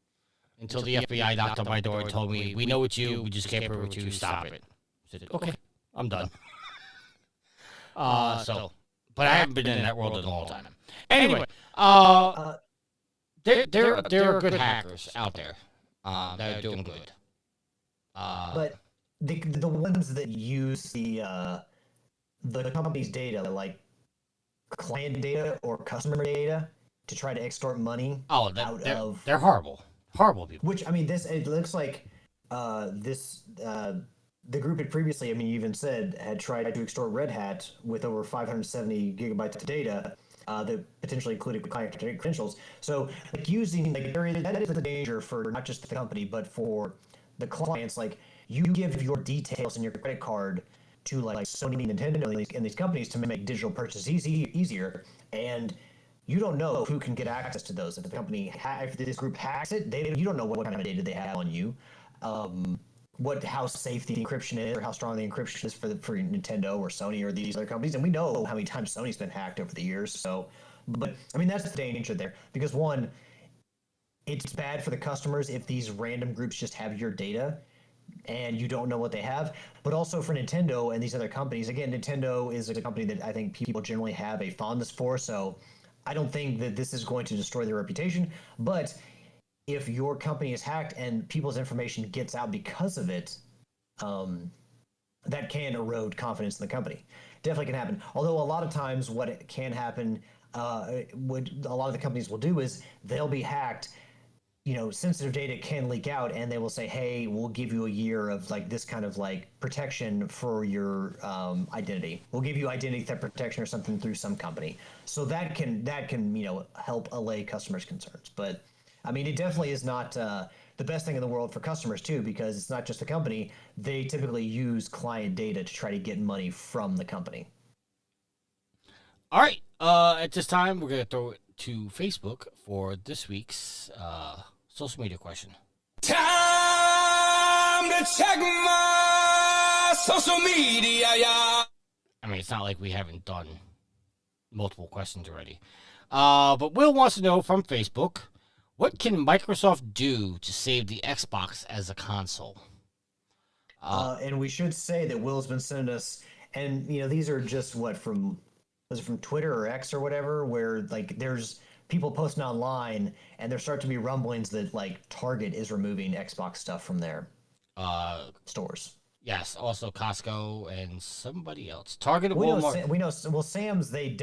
until the FBI knocked on my door and told me, "We know it's you. We just can't prove it's you. Stop it." I said, "Okay, I'm done." But I haven't been in that world in a long time. Anyway, there are good hackers out there that are doing good. But the ones that use the company's data, like client data or customer data, to try to extort money out of, they're horrible people. which I mean, it looks like the group had previously, I mean, you even said, had tried to extort Red Hat with over 570 gigabytes of data that potentially included client credentials. So, like, using, like, that is the danger for not just the company, but for the clients. Like, you give your details and your credit card to, like Sony, Nintendo, and these companies to make digital purchase easier, and you don't know who can get access to those. If the company, if this group hacks it, you don't know what kind of data they have on you. How safe the encryption is, or how strong the encryption is for Nintendo or Sony or these other companies, and we know how many times Sony's been hacked over the years. So, but I mean, that's the danger there, because one, it's bad for the customers if these random groups just have your data and you don't know what they have. But also for Nintendo and these other companies, again, Nintendo is a company that I think people generally have a fondness for, so I don't think that this is going to destroy their reputation. But if your company is hacked and people's information gets out because of it, that can erode confidence in the company. Definitely can happen. Although a lot of times what it can happen, what a lot of the companies will do is they'll be hacked. Sensitive data can leak out, and they will say, hey, we'll give you a year of like this kind of like protection for your identity. We'll give you identity theft protection or something through some company. So that can help allay customers' concerns. But I mean, it definitely is not the best thing in the world for customers too, because it's not just the company. They typically use client data to try to get money from the company. All right. At this time, we're gonna throw it to Facebook for this week's social media question. Time to check my social media, yeah. I mean, it's not like we haven't done multiple questions already. But Will wants to know from Facebook, what can Microsoft do to save the Xbox as a console? And we should say that Will's been sending us, and these are just from Twitter or X or whatever, where like there's people posting online, and there start to be rumblings that like Target is removing Xbox stuff from their stores. Yes, also Costco and somebody else. Target and We know, Walmart. we know. Well, Sam's they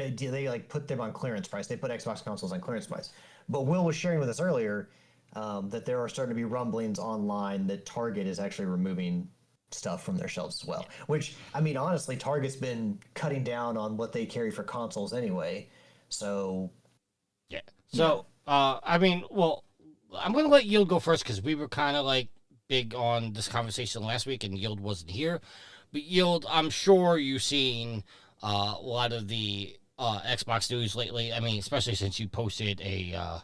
like put them on clearance price. They put Xbox consoles on clearance price. But Will was sharing with us earlier that there are starting to be rumblings online that Target is actually removing stuff from their shelves as well. Which, I mean, honestly, Target's been cutting down on what they carry for consoles anyway. So, yeah. So, I mean, well, I'm going to let Yield go first because we were kind of like big on this conversation last week and Yield wasn't here. But Yield, I'm sure you've seen a lot of the Xbox news lately. I mean, especially since you posted a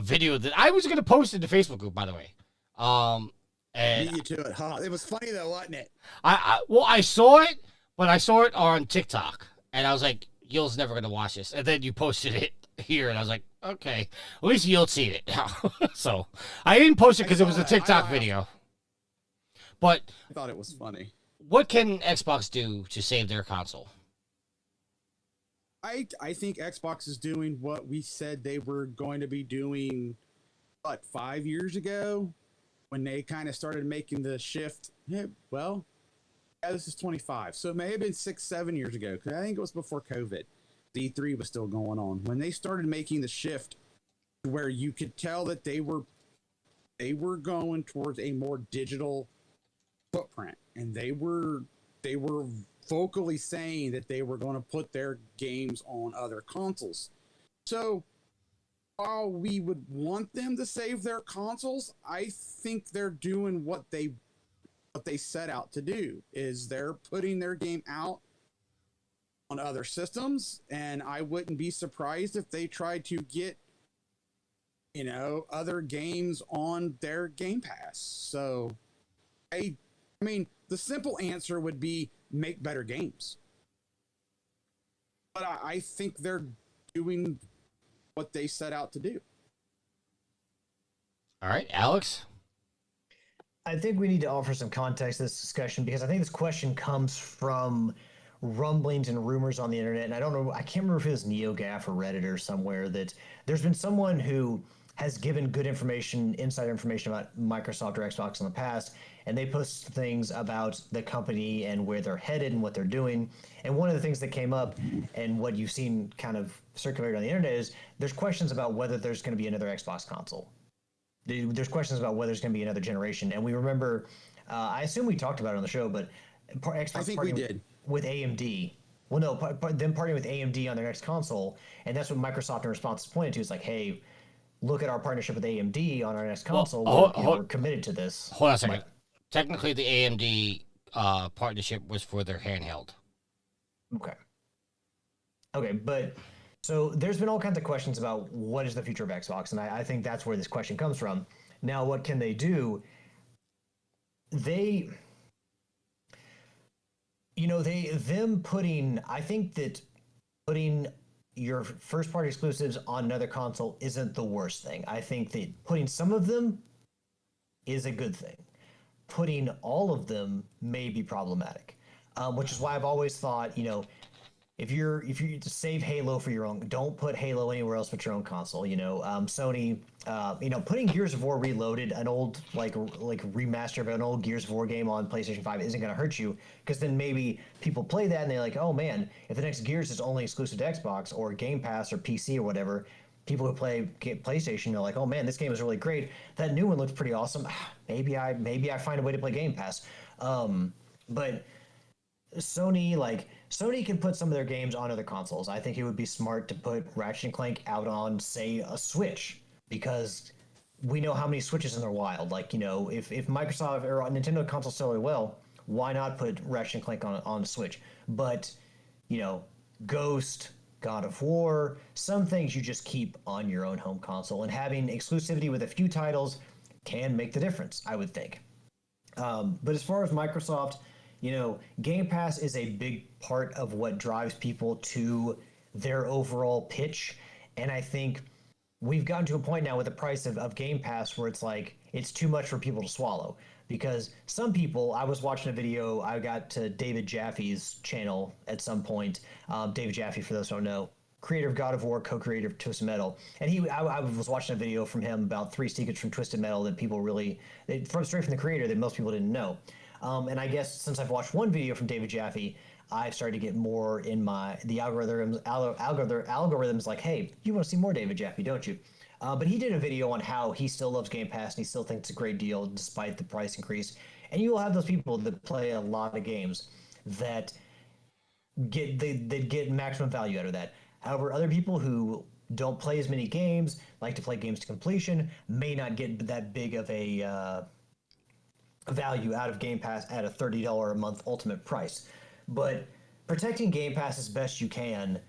video that I was going to post in the Facebook group, by the way. And Beat you to it, huh? It was funny though, wasn't it? I saw it, but I saw it on TikTok, and I was like, Yield's never going to watch this. And then you posted it here, and I was like, okay, at least Yield's seen it now. So I didn't post it because it was a TikTok video. But I thought it was funny. What can Xbox do to save their console? I think Xbox is doing what we said they were going to be doing, 5 years ago, when they kind of started making the shift. Yeah, this is 25, so it may have been 6-7 years ago, because I think it was before COVID. D3 was still going on when they started making the shift, where you could tell that they were going towards a more digital footprint, and they were vocally saying that they were going to put their games on other consoles. So while we would want them to save their consoles, I think they're doing what they set out to do. Is they're putting their game out on other systems, and I wouldn't be surprised if they tried to get other games on their Game Pass. So I mean, the simple answer would be make better games. But I think they're doing what they set out to do. All right, Alex? I think we need to offer some context to this discussion, because I think this question comes from rumblings and rumors on the internet, and I don't know, I can't remember if it was NeoGAF or Reddit or somewhere, that there's been someone who has given good information, insider information about Microsoft or Xbox in the past, and they post things about the company and where they're headed and what they're doing. And one of the things that came up, and what you've seen kind of circulated on the internet, is there's questions about whether there's going to be another Xbox console. There's questions about whether there's going to be another generation. And we remember, I assume we talked about it on the show, but Xbox I think we did. with AMD. Well, no, them partnering with AMD on their next console, and that's what Microsoft in response is pointing to. Is like, hey, look at our partnership with AMD on our next console. We're committed to this. Hold on a second. Technically, the AMD partnership was for their handheld. Okay, but so there's been all kinds of questions about what is the future of Xbox, and I think that's where this question comes from. Now, what can they do? I think that putting your first party exclusives on another console isn't the worst thing. I think that putting some of them is a good thing. Putting all of them may be problematic, which is why I've always thought, if you to save Halo for your own, don't put Halo anywhere else but your own console. Sony, putting Gears of War Reloaded, an old like remaster of an old Gears of War game on PlayStation 5 isn't going to hurt you, because then maybe people play that and they're like, oh man, if the next Gears is only exclusive to Xbox or Game Pass or PC or whatever, people who play PlayStation are like, oh man, this game is really great. That new one looks pretty awesome. Maybe I find a way to play Game Pass. But Sony can put some of their games on other consoles. I think it would be smart to put Ratchet & Clank out on, say, a Switch, because we know how many Switches in their wild. Like, if Microsoft or Nintendo consoles sell really well, why not put Ratchet & Clank on a Switch? But, Ghost, God of War, some things you just keep on your own home console, and having exclusivity with a few titles can make the difference, I would think. But as far as Microsoft, Game Pass is a big part of what drives people to their overall pitch. And I think we've gotten to a point now with the price of Game Pass where it's like, it's too much for people to swallow. Because some people, I was watching a video, I got to David Jaffe's channel at some point. David Jaffe, for those who don't know, creator of God of War, co-creator of Twisted Metal. And I was watching a video from him about 3 secrets from Twisted Metal that people straight from the creator, that most people didn't know. And I guess since I've watched one video from David Jaffe, I've started to get more in the algorithms like, hey, you want to see more David Jaffe, don't you? But he did a video on how he still loves Game Pass and he still thinks it's a great deal despite the price increase. And you will have those people that play a lot of games that get maximum value out of that. However, other people who don't play as many games, like to play games to completion, may not get that big of a value out of Game Pass at a $30 a month ultimate price. But protecting Game Pass as best you can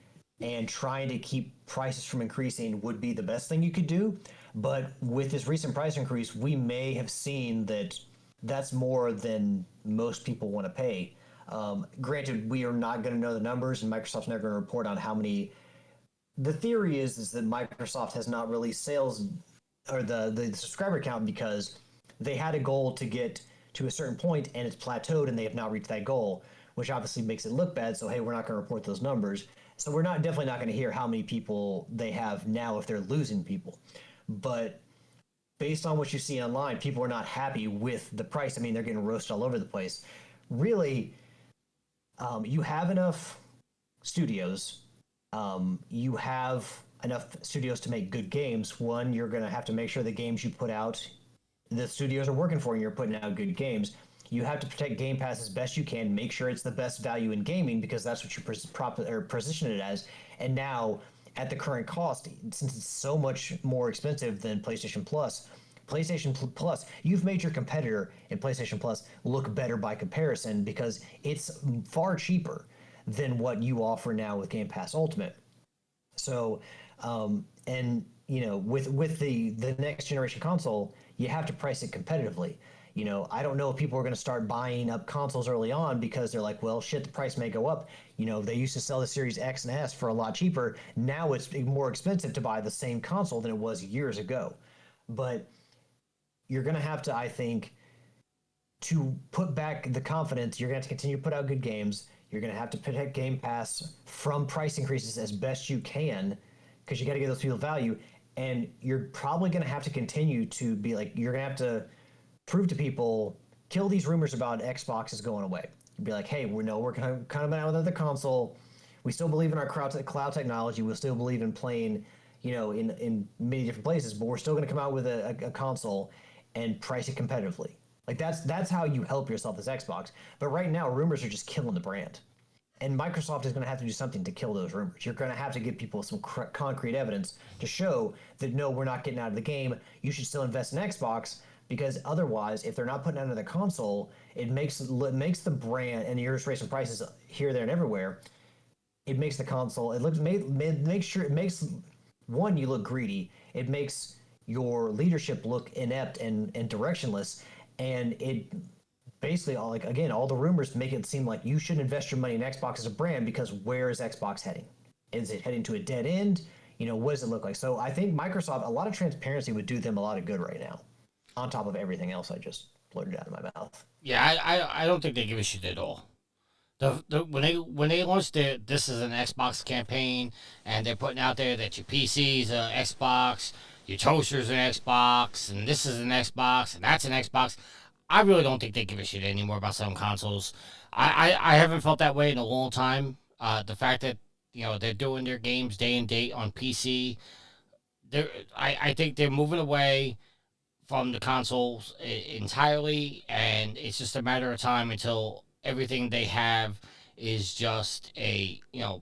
and trying to keep prices from increasing would be the best thing you could do. But with this recent price increase, we may have seen that that's more than most people want to pay. Granted, we are not going to know the numbers, and Microsoft's never going to report on how many. The theory is that Microsoft has not released sales or the subscriber count because they had a goal to get to a certain point and it's plateaued and they have not reached that goal, which obviously makes it look bad. So, hey, we're not going to report those numbers. So we're definitely not going to hear how many people they have now if they're losing people. But based on what you see online, people are not happy with the price. I mean, they're getting roasted all over the place. Really, you have enough studios. You have enough studios to make good games. One, you're going to have to make sure the games you put out, the studios are working for you, and you're putting out good games. You have to protect Game Pass as best you can, make sure it's the best value in gaming, because that's what you position it as. And now, at the current cost, since it's so much more expensive than PlayStation Plus, you've made your competitor in PlayStation Plus look better by comparison, because it's far cheaper than what you offer now with Game Pass Ultimate. So, with the next generation console, you have to price it competitively. I don't know if people are going to start buying up consoles early on because they're like, well, shit, the price may go up. They used to sell the Series X and S for a lot cheaper. Now it's more expensive to buy the same console than it was years ago. But you're going to have to, I think, to put back the confidence, you're going to have to continue to put out good games. You're going to have to protect Game Pass from price increases as best you can because you got to give those people value. And you're probably going to have to continue to be like, you're going to have to prove to people, kill these rumors about Xbox is going away. Be like, hey, we're kind of out with another console. We still believe in our cloud technology. We still believe in playing, in many different places, but we're still going to come out with a console and price it competitively. Like that's how you help yourself as Xbox. But right now, rumors are just killing the brand. And Microsoft is going to have to do something to kill those rumors. You're going to have to give people some concrete evidence to show that, no, we're not getting out of the game. You should still invest in Xbox, because otherwise, if they're not putting out another console, it makes the brand, and you're just raising prices here, there, and everywhere. It makes the console, it makes one, you look greedy. It makes your leadership look inept and directionless. And it basically, all the rumors make it seem like you should invest your money in Xbox as a brand, because where is Xbox heading? Is it heading to a dead end? What does it look like? So I think Microsoft, a lot of transparency would do them a lot of good right now, on top of everything else I just blurted out of my mouth. Yeah, I don't think they give a shit at all. When they launched this is an Xbox campaign, and they're putting out there that your PC's an Xbox, your toaster's an Xbox, and this is an Xbox, and that's an Xbox. I really don't think they give a shit anymore about selling consoles. I haven't felt that way in a long time. The fact that they're doing their games day and date on PC, I think they're moving away from the consoles entirely, and it's just a matter of time until everything they have is just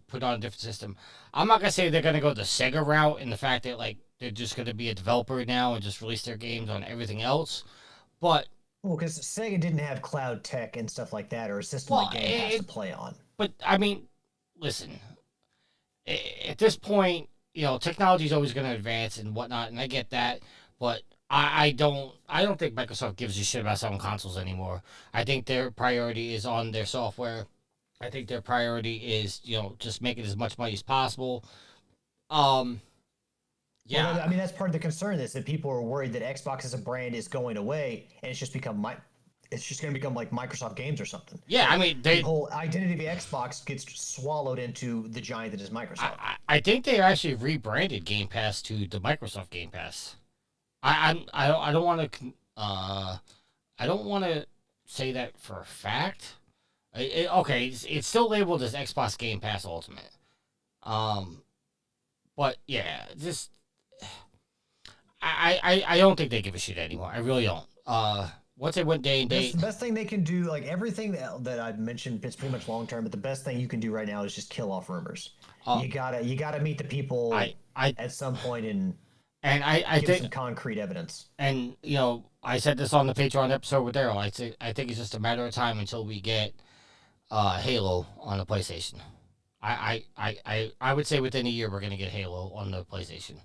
put on a different system. I'm not gonna say they're gonna go the Sega route in the fact that they're just gonna be a developer now and just release their games on everything else, but because Sega didn't have cloud tech and stuff like that, or a system like Game Pass to play on. But I mean, listen, at this point, technology is always going to advance and whatnot, and I get that, but I don't think Microsoft gives a shit about selling consoles anymore. I think their priority is on their software. I think their priority is just making as much money as possible. Yeah, well, I mean, that's part of the concern, is that people are worried that Xbox as a brand is going away, and it's just going to become like Microsoft games or something. Yeah, I mean, the whole identity of Xbox gets swallowed into the giant that is Microsoft. I think they actually rebranded Game Pass to the Microsoft Game Pass. I don't want to say that for a fact. Okay, it's still labeled as Xbox Game Pass Ultimate. But yeah, just I don't think they give a shit anymore. I really don't. Once they went day and date, the best thing they can do, like everything that I've mentioned, it's pretty much long term. But the best thing you can do right now is just kill off rumors. You gotta meet the people at some point and I think some concrete evidence. And I said this on the Patreon episode with Daryl. I think it's just a matter of time until we get Halo on the PlayStation. I would say within a year we're gonna get Halo on the PlayStation.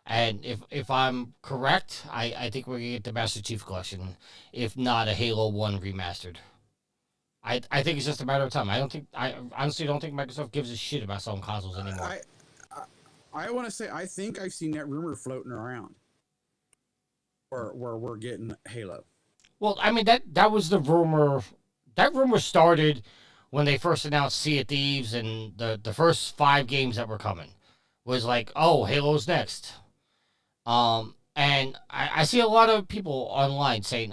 And if I'm correct, I think we're going to get the Master Chief Collection, if not a Halo 1 remastered. I think it's just a matter of time. I honestly don't think Microsoft gives a shit about selling consoles anymore. I want to say, I think I've seen that rumor floating around where we're getting Halo. Well, I mean, that was the rumor. That rumor started when they first announced Sea of Thieves, and the first 5 games that were coming was like, oh, Halo's next. And I see a lot of people online saying,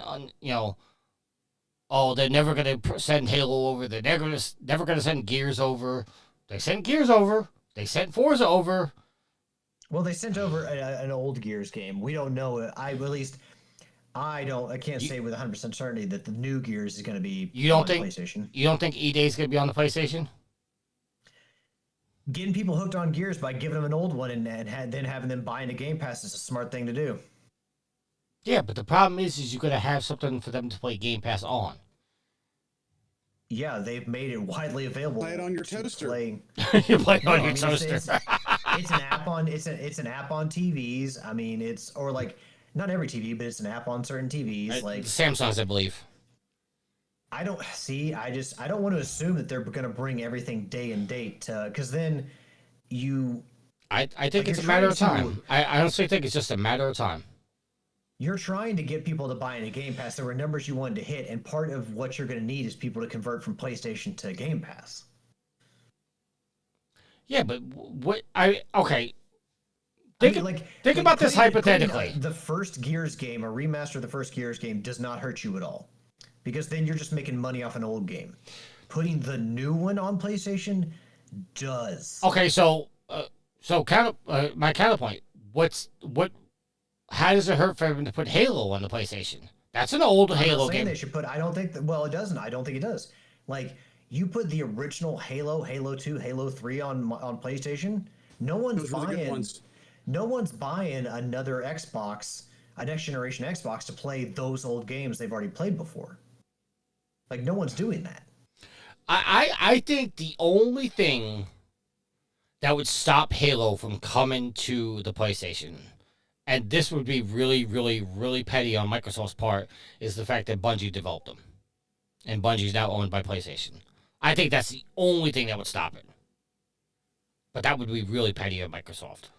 oh, they're never going to send Halo over. They're never going to send Gears over. They sent Gears over. They sent Forza over. Well, they sent over an old Gears game. We don't know. I can't say with 100% certainty that the new Gears is going to be on the PlayStation. You don't think E-Day is going to be on the PlayStation? Getting people hooked on Gears by giving them an old one and then having them buy into Game Pass is a smart thing to do. Yeah, but the problem is you're going to have something for them to play Game Pass on. Yeah, they've made it widely available. Play it on your toaster. You play it on your toaster. It's an app on it's an app on TVs. I mean, not every TV, but it's an app on certain TVs. Samsung's, I believe. I don't want to assume that they're going to bring everything day and date, because then I think it's a matter of time. I honestly think it's just a matter of time. You're trying to get people to buy into Game Pass. There were numbers you wanted to hit, and part of what you're going to need is people to convert from PlayStation to Game Pass. Yeah, but okay. Think Think about this hypothetically. The first Gears game, a remaster of the first Gears game, does not hurt you at all, because then you're just making money off an old game. Putting the new one on PlayStation does. Okay, so my counterpoint. How does it hurt for them to put Halo on the PlayStation? That's an old Halo game. They should put. I don't think. Well, it doesn't. I don't think it does. Like, you put the original Halo, Halo 2, Halo 3 on PlayStation. No one's buying. No one's buying another Xbox, a next generation Xbox, to play those old games they've already played before. Like, no one's doing that. I think the only thing that would stop Halo from coming to the PlayStation, and this would be really, really, really petty on Microsoft's part, is the fact that Bungie developed them. And Bungie's now owned by PlayStation. I think that's the only thing that would stop it. But that would be really petty on Microsoft.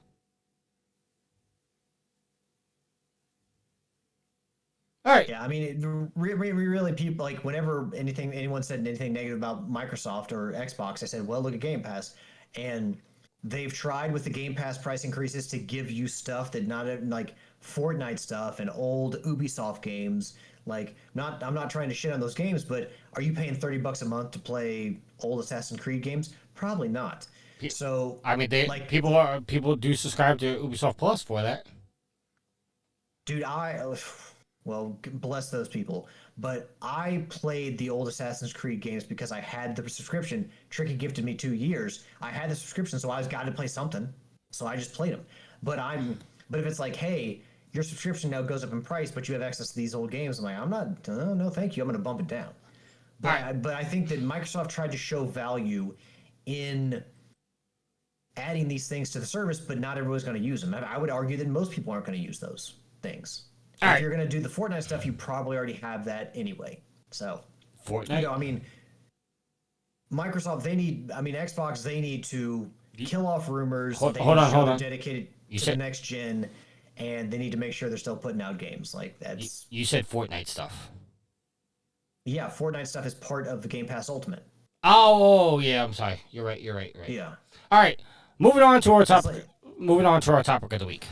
All right. Yeah, I mean, really, people, like, whenever anyone said anything negative about Microsoft or Xbox, I said, well, look at Game Pass. And they've tried with the Game Pass price increases to give you stuff that not, like, Fortnite stuff and old Ubisoft games. Like, I'm not trying to shit on those games, but are you paying $30 a month to play old Assassin's Creed games? Probably not. So I mean, people do subscribe to Ubisoft Plus for that. Dude, well, bless those people. But I played the old Assassin's Creed games because I had the subscription. Tricky gifted me 2 years. I had the subscription, so I was got to play something. So I just played them. But if it's like, hey, your subscription now goes up in price, but you have access to these old games, I'm like, I'm not. No, thank you. I'm going to bump it down. But I think that Microsoft tried to show value in adding these things to the service, but not everyone's going to use them. I would argue that most people aren't going to use those things. If you're going to do the Fortnite stuff, you probably already have that anyway. So, Fortnite? I mean, Microsoft, Xbox, they need to kill off rumors. Hold on. Dedicated to the next gen, and they need to make sure they're still putting out games. Like, that's... You said Fortnite stuff. Yeah, Fortnite stuff is part of the Game Pass Ultimate. Oh, yeah, I'm sorry. You're right. Yeah. All right, moving on to our topic of the week.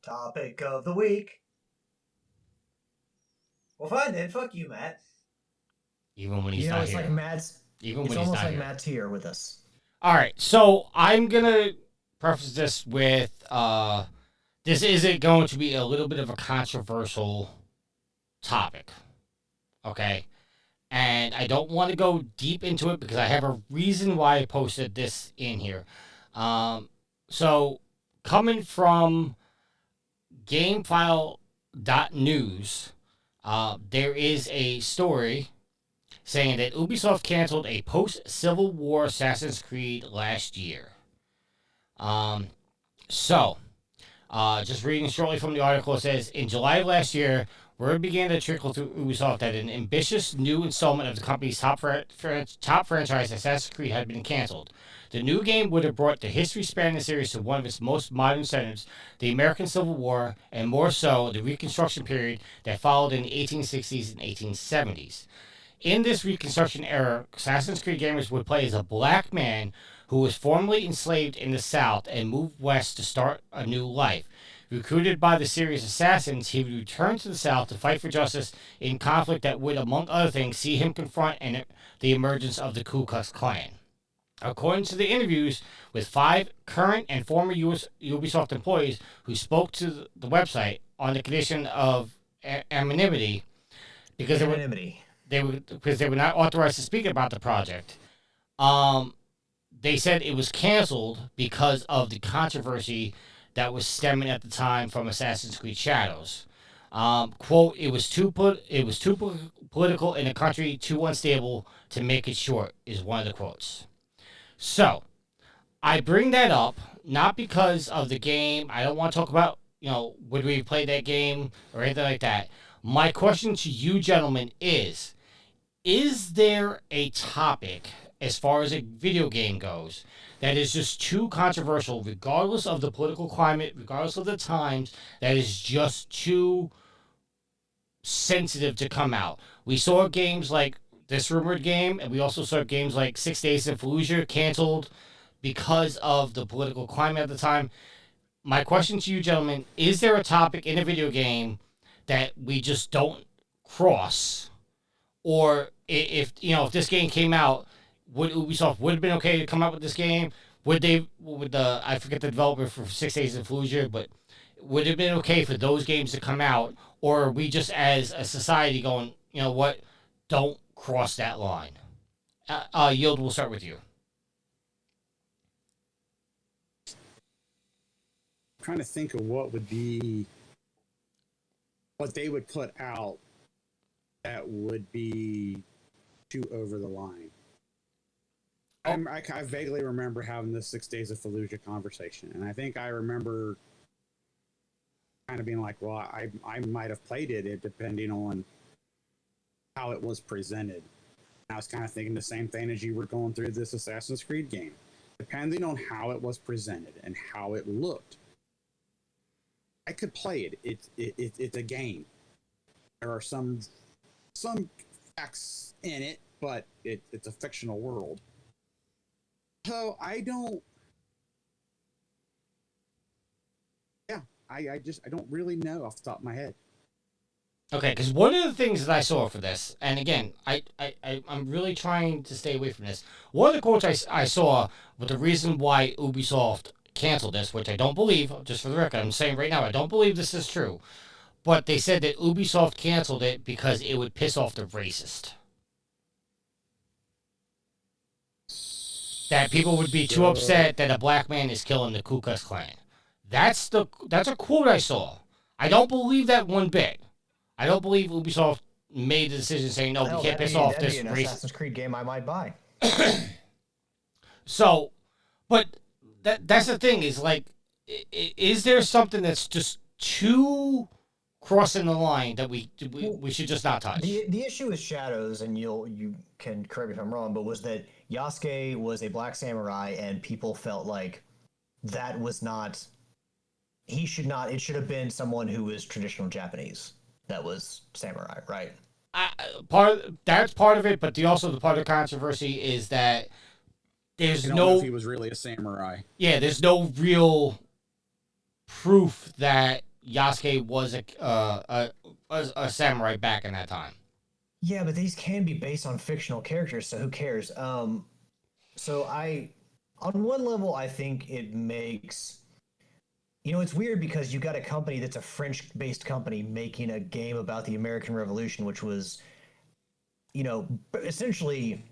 Topic of the week. Well, fine then. Fuck you, Matt. Even when he's not here. Like Matt's. It's almost like Matt's here with us. All right, so I'm gonna preface this with this isn't going to be a little bit of a controversial topic, okay? And I don't want to go deep into it because I have a reason why I posted this in here. So, coming from GameFile.news, there is a story saying that Ubisoft canceled a post-Civil War Assassin's Creed last year. Just reading shortly from the article, it says, in July of last year, word began to trickle through Ubisoft that an ambitious new installment of the company's top franchise, Assassin's Creed, had been canceled. The new game would have brought the history-spanning series to one of its most modern settings, the American Civil War, and more so, the Reconstruction period that followed in the 1860s and 1870s. In this Reconstruction era, Assassin's Creed gamers would play as a black man who was formerly enslaved in the South and moved west to start a new life. Recruited by the series' assassins, he would return to the South to fight for justice in conflict that would, among other things, see him confront the emergence of the Ku Klux Klan. According to the interviews with 5 current and former Ubisoft employees who spoke to the website on the condition of anonymity, because they were not authorized to speak about the project, they said it was canceled because of the controversy that was stemming at the time from Assassin's Creed Shadows. Quote, it was too political in the country, too unstable to make it short, is one of the quotes. So, I bring that up, not because of the game. I don't want to talk about, would we play that game or anything like that. My question to you gentlemen is there a topic as far as a video game goes, that is just too controversial, regardless of the political climate, regardless of the times, that is just too sensitive to come out. We saw games like this rumored game, and we also saw games like 6 Days in Fallujah canceled because of the political climate at the time. My question to you, gentlemen, is there a topic in a video game that we just don't cross? Or if this game came out, would Ubisoft would have been okay to come out with this game? Would I forget the developer for 6 Days in Fallujah, but would it have been okay for those games to come out? Or are we just as a society going, you know what, don't cross that line? Yield, we'll start with you. I'm trying to think of what they would put out that would be too over the line. I vaguely remember having this 6 Days of Fallujah conversation, and I think I remember kind of being like, well, I might have played it depending on how it was presented. I was kind of thinking the same thing as you were going through this Assassin's Creed game. Depending on how it was presented and how it looked, I could play it. It's a game. There are some facts in it, but it's a fictional world. So I don't really know off the top of my head. Okay, because one of the things that I saw for this, and again, I'm really trying to stay away from this. One of the quotes I saw with the reason why Ubisoft canceled this, which I don't believe, just for the record, I'm saying right now, I don't believe this is true. But they said that Ubisoft canceled it because it would piss off the racist. That people would be too upset that a black man is killing the Ku Klux Klan. That's a quote I saw. I don't believe that one bit. I don't believe Ubisoft made the decision saying, no, we can't piss off this racist. Assassin's Creed game I might buy. So, but that's the thing is like, is there something that's just too crossing the line that we should just not touch? The issue with Shadows, and you can correct me if I'm wrong, but was that Yasuke was a black samurai, and people felt like that was not. He should not. It should have been someone who was traditional Japanese that was samurai, right? That's part of it, but the part of the controversy is that there's I don't know if he was really a samurai. Yeah, there's no real proof that Yasuke was a samurai back in that time. Yeah, but these can be based on fictional characters, so who cares? On one level, I think it makes. It's weird because you got a company that's a French-based company making a game about the American Revolution, which was, essentially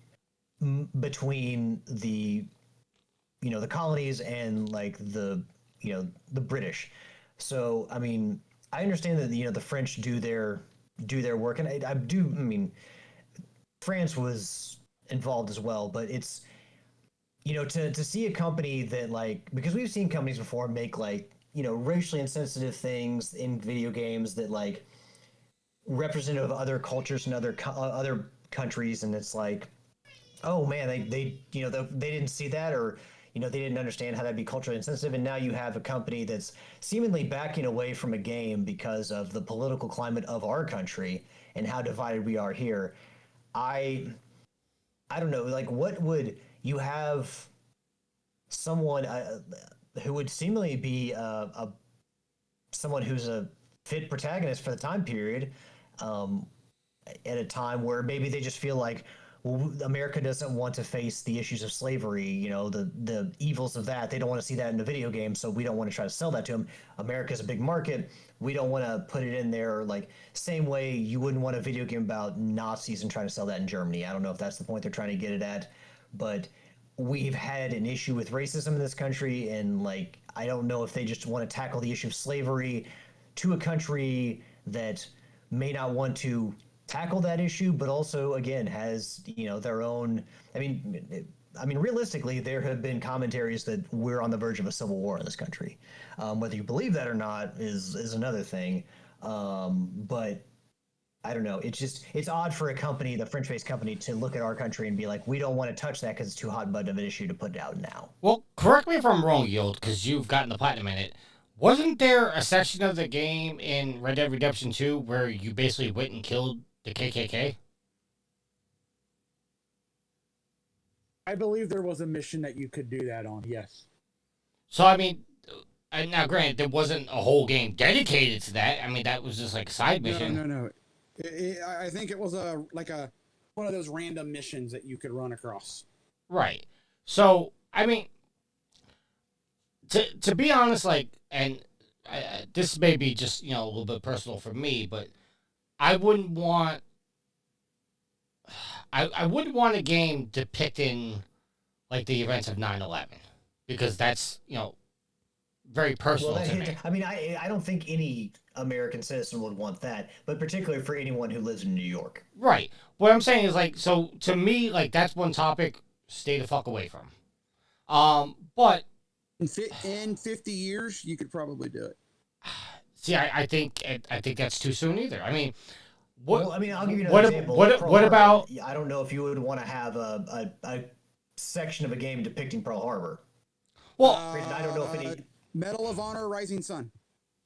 between the, the colonies and like the British. So, I mean, I understand that the French do their work, and I mean, France was involved as well, but it's, to see a company that like, because we've seen companies before make like, racially insensitive things in video games that like representative of other cultures and other countries, and it's like, oh man, they didn't see that, or they didn't understand how that'd be culturally insensitive, and now you have a company that's seemingly backing away from a game because of the political climate of our country and how divided we are here. I don't know, like, what would you have someone who would seemingly be someone who's a fit protagonist for the time period, at a time where maybe they just feel like, well, America doesn't want to face the issues of slavery, the evils of that. They don't want to see that in a video game, so we don't want to try to sell that to them. America's a big market. We don't want to put it in there, like, same way you wouldn't want a video game about Nazis and trying to sell that in Germany. I don't know if that's the point they're trying to get it at, but we've had an issue with racism in this country, and like, I don't know if they just want to tackle the issue of slavery to a country that may not want to tackle that issue, but also again has their own. I mean, realistically, there have been commentaries that we're on the verge of a civil war in this country. Whether you believe that or not is another thing. But I don't know. It's odd for a company, the French-based company, to look at our country and be like, we don't want to touch that because it's too hot button of an issue to put out now. Well, correct me if I'm wrong, Yield, because you've gotten the platinum in it. Wasn't there a section of the game in Red Dead Redemption 2 where you basically went and killed the KKK? I believe there was a mission that you could do that on. Yes. So, I mean, and now granted, there wasn't a whole game dedicated to that. I mean, that was just like a side mission. No. I think it was one of those random missions that you could run across. Right. So, I mean, to be honest, like, and this may be just, a little bit personal for me, but I wouldn't want a game depicting like the events of 9/11 because that's, very personal to me. I mean, I don't think any American citizen would want that, but particularly for anyone who lives in New York. Right. What I'm saying is like, so to me, like that's one topic stay the fuck away from. But in 50 years, you could probably do it. See, I think that's too soon either. I mean, I'll give you another example. What about? I don't know if you would want to have a section of a game depicting Pearl Harbor. Well, I don't know if any Medal of Honor: Rising Sun.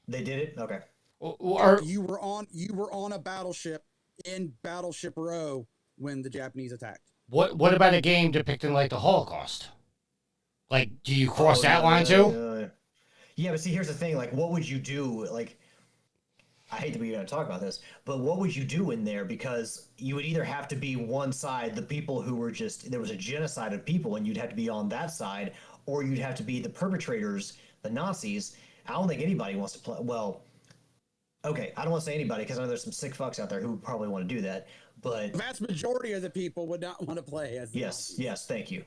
They did it. Okay. Or you were on a battleship in Battleship Row when the Japanese attacked. What about a game depicting like the Holocaust? Like, do you cross that line too? Yeah, but see, here's the thing. Like, what would you do? Like, I hate to be going to talk about this, but what would you do in there? Because you would either have to be one side, the people who were there was a genocide of people, and you'd have to be on that side, or you'd have to be the perpetrators, the Nazis. I don't think anybody wants to play. Well, okay, I don't want to say anybody because I know there's some sick fucks out there who would probably want to do that. But the vast majority of the people would not want to play as. Yes, thank you.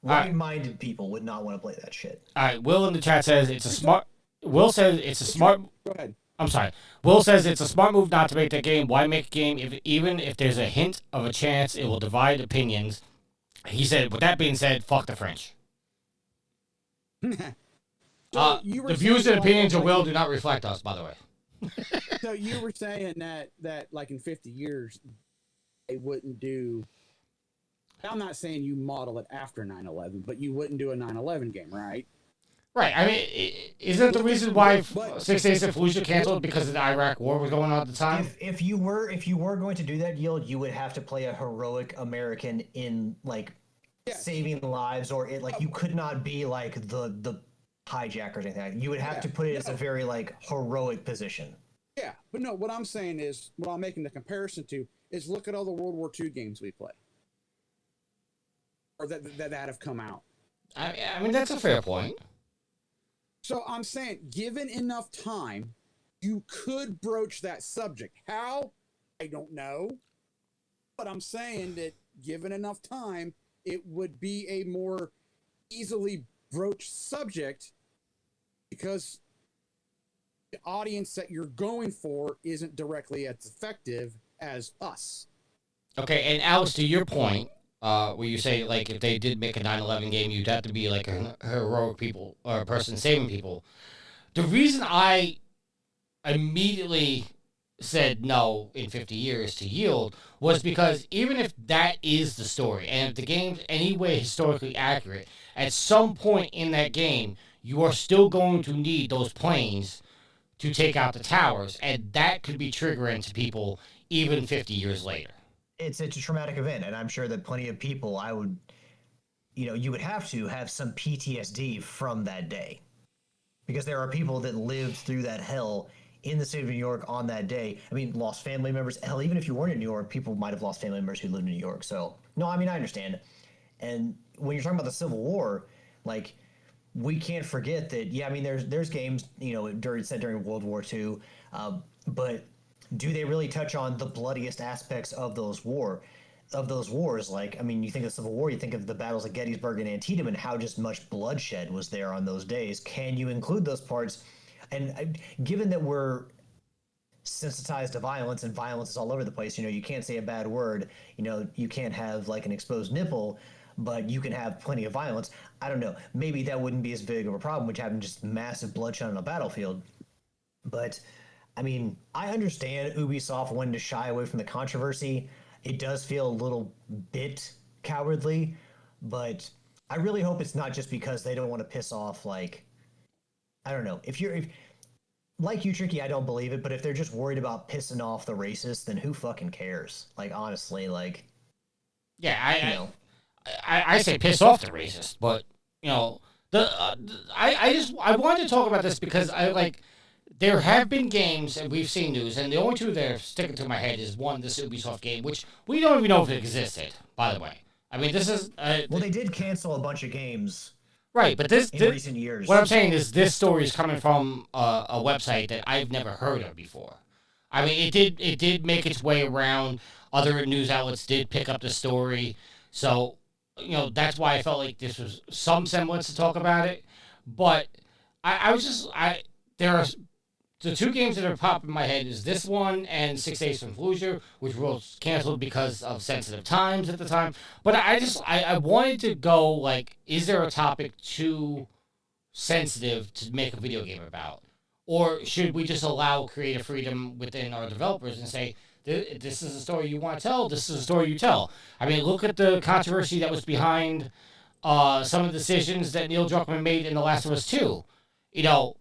Right-minded people would not want to play that shit. All right, Will in the chat says it's a smart. Will says it's a smart. Go ahead. I'm sorry. Will says it's a smart move not to make that game. Why make a game even if there's a hint of a chance it will divide opinions? He said, with that being said, fuck the French. The views and opinions of Will do not reflect us, by the way. So you were saying that like in 50 years, they wouldn't do. I'm not saying you model it after 9/11, but you wouldn't do a 9/11 game, right? Right. I mean, isn't the reason why 6 Days in Fallujah canceled because the Iraq War was going on at the time? If you were going to do that, Yield, you would have to play a heroic American in like saving lives, or you could not be like the hijackers or anything like that. You would have to put it as a very like heroic position. Yeah, but no, what I'm saying is, what I'm making the comparison to is look at all the World War II games we play. Or that have come out. I mean, that's a fair point. So I'm saying, given enough time, you could broach that subject. How? I don't know. But I'm saying that given enough time, it would be a more easily broached subject because the audience that you're going for isn't directly as effective as us. Okay, and Alex, to your point, where you say, like, if they did make a 9/11 game, you'd have to be, like, a heroic people, or a person saving people. The reason I immediately said no in 50 years to Yield was because even if that is the story, and if the game's any way historically accurate, at some point in that game, you are still going to need those planes to take out the towers, and that could be triggering to people even 50 years later. It's a traumatic event, and I'm sure that plenty of people, you would have to have some PTSD from that day. Because there are people that lived through that hell in the state of New York on that day. I mean, lost family members. Hell, even if you weren't in New York, people might have lost family members who lived in New York. So, no, I mean, I understand. And when you're talking about the Civil War, like, we can't forget that, yeah, I mean, there's games, during World War II, but do they really touch on the bloodiest aspects of those wars? Like, I mean, you think of the Civil War, you think of the battles of Gettysburg and Antietam and how just much bloodshed was there on those days. Can you include those parts? And given that we're sensitized to violence and violence is all over the place, you can't say a bad word, you can't have like an exposed nipple, but you can have plenty of violence. I don't know. Maybe that wouldn't be as big of a problem, which having just massive bloodshed on a battlefield. But I mean, I understand Ubisoft wanting to shy away from the controversy. It does feel a little bit cowardly, but I really hope it's not just because they don't want to piss off, like, I don't know. If like you, Tricky, I don't believe it, but if they're just worried about pissing off the racists, then who fucking cares? Like, honestly, like, Yeah, you know. I say piss off the racist, but you know I wanted to talk about this because there have been games and we've seen news, and the only two that are sticking to my head is one, this Ubisoft game, which we don't even know if it existed, by the way. I mean, this is Well, they did cancel a bunch of games right, but this in recent years. what I'm saying is this story is coming from a website that I've never heard of before. I mean, it did make its way around. Other news outlets did pick up the story, so you know that's why I felt like this was some semblance to talk about it. But I was just there are the two games that are popping in my head is this one and 6 Days from Fallujah, which was canceled because of sensitive times at the time. But I wanted to go like, is there a topic too sensitive to make a video game about? Or should we just allow creative freedom within our developers and say, this is a story you want to tell, this is a story you tell? I mean, look at the controversy that was behind some of the decisions that Neil Druckmann made in The Last of Us 2. You know,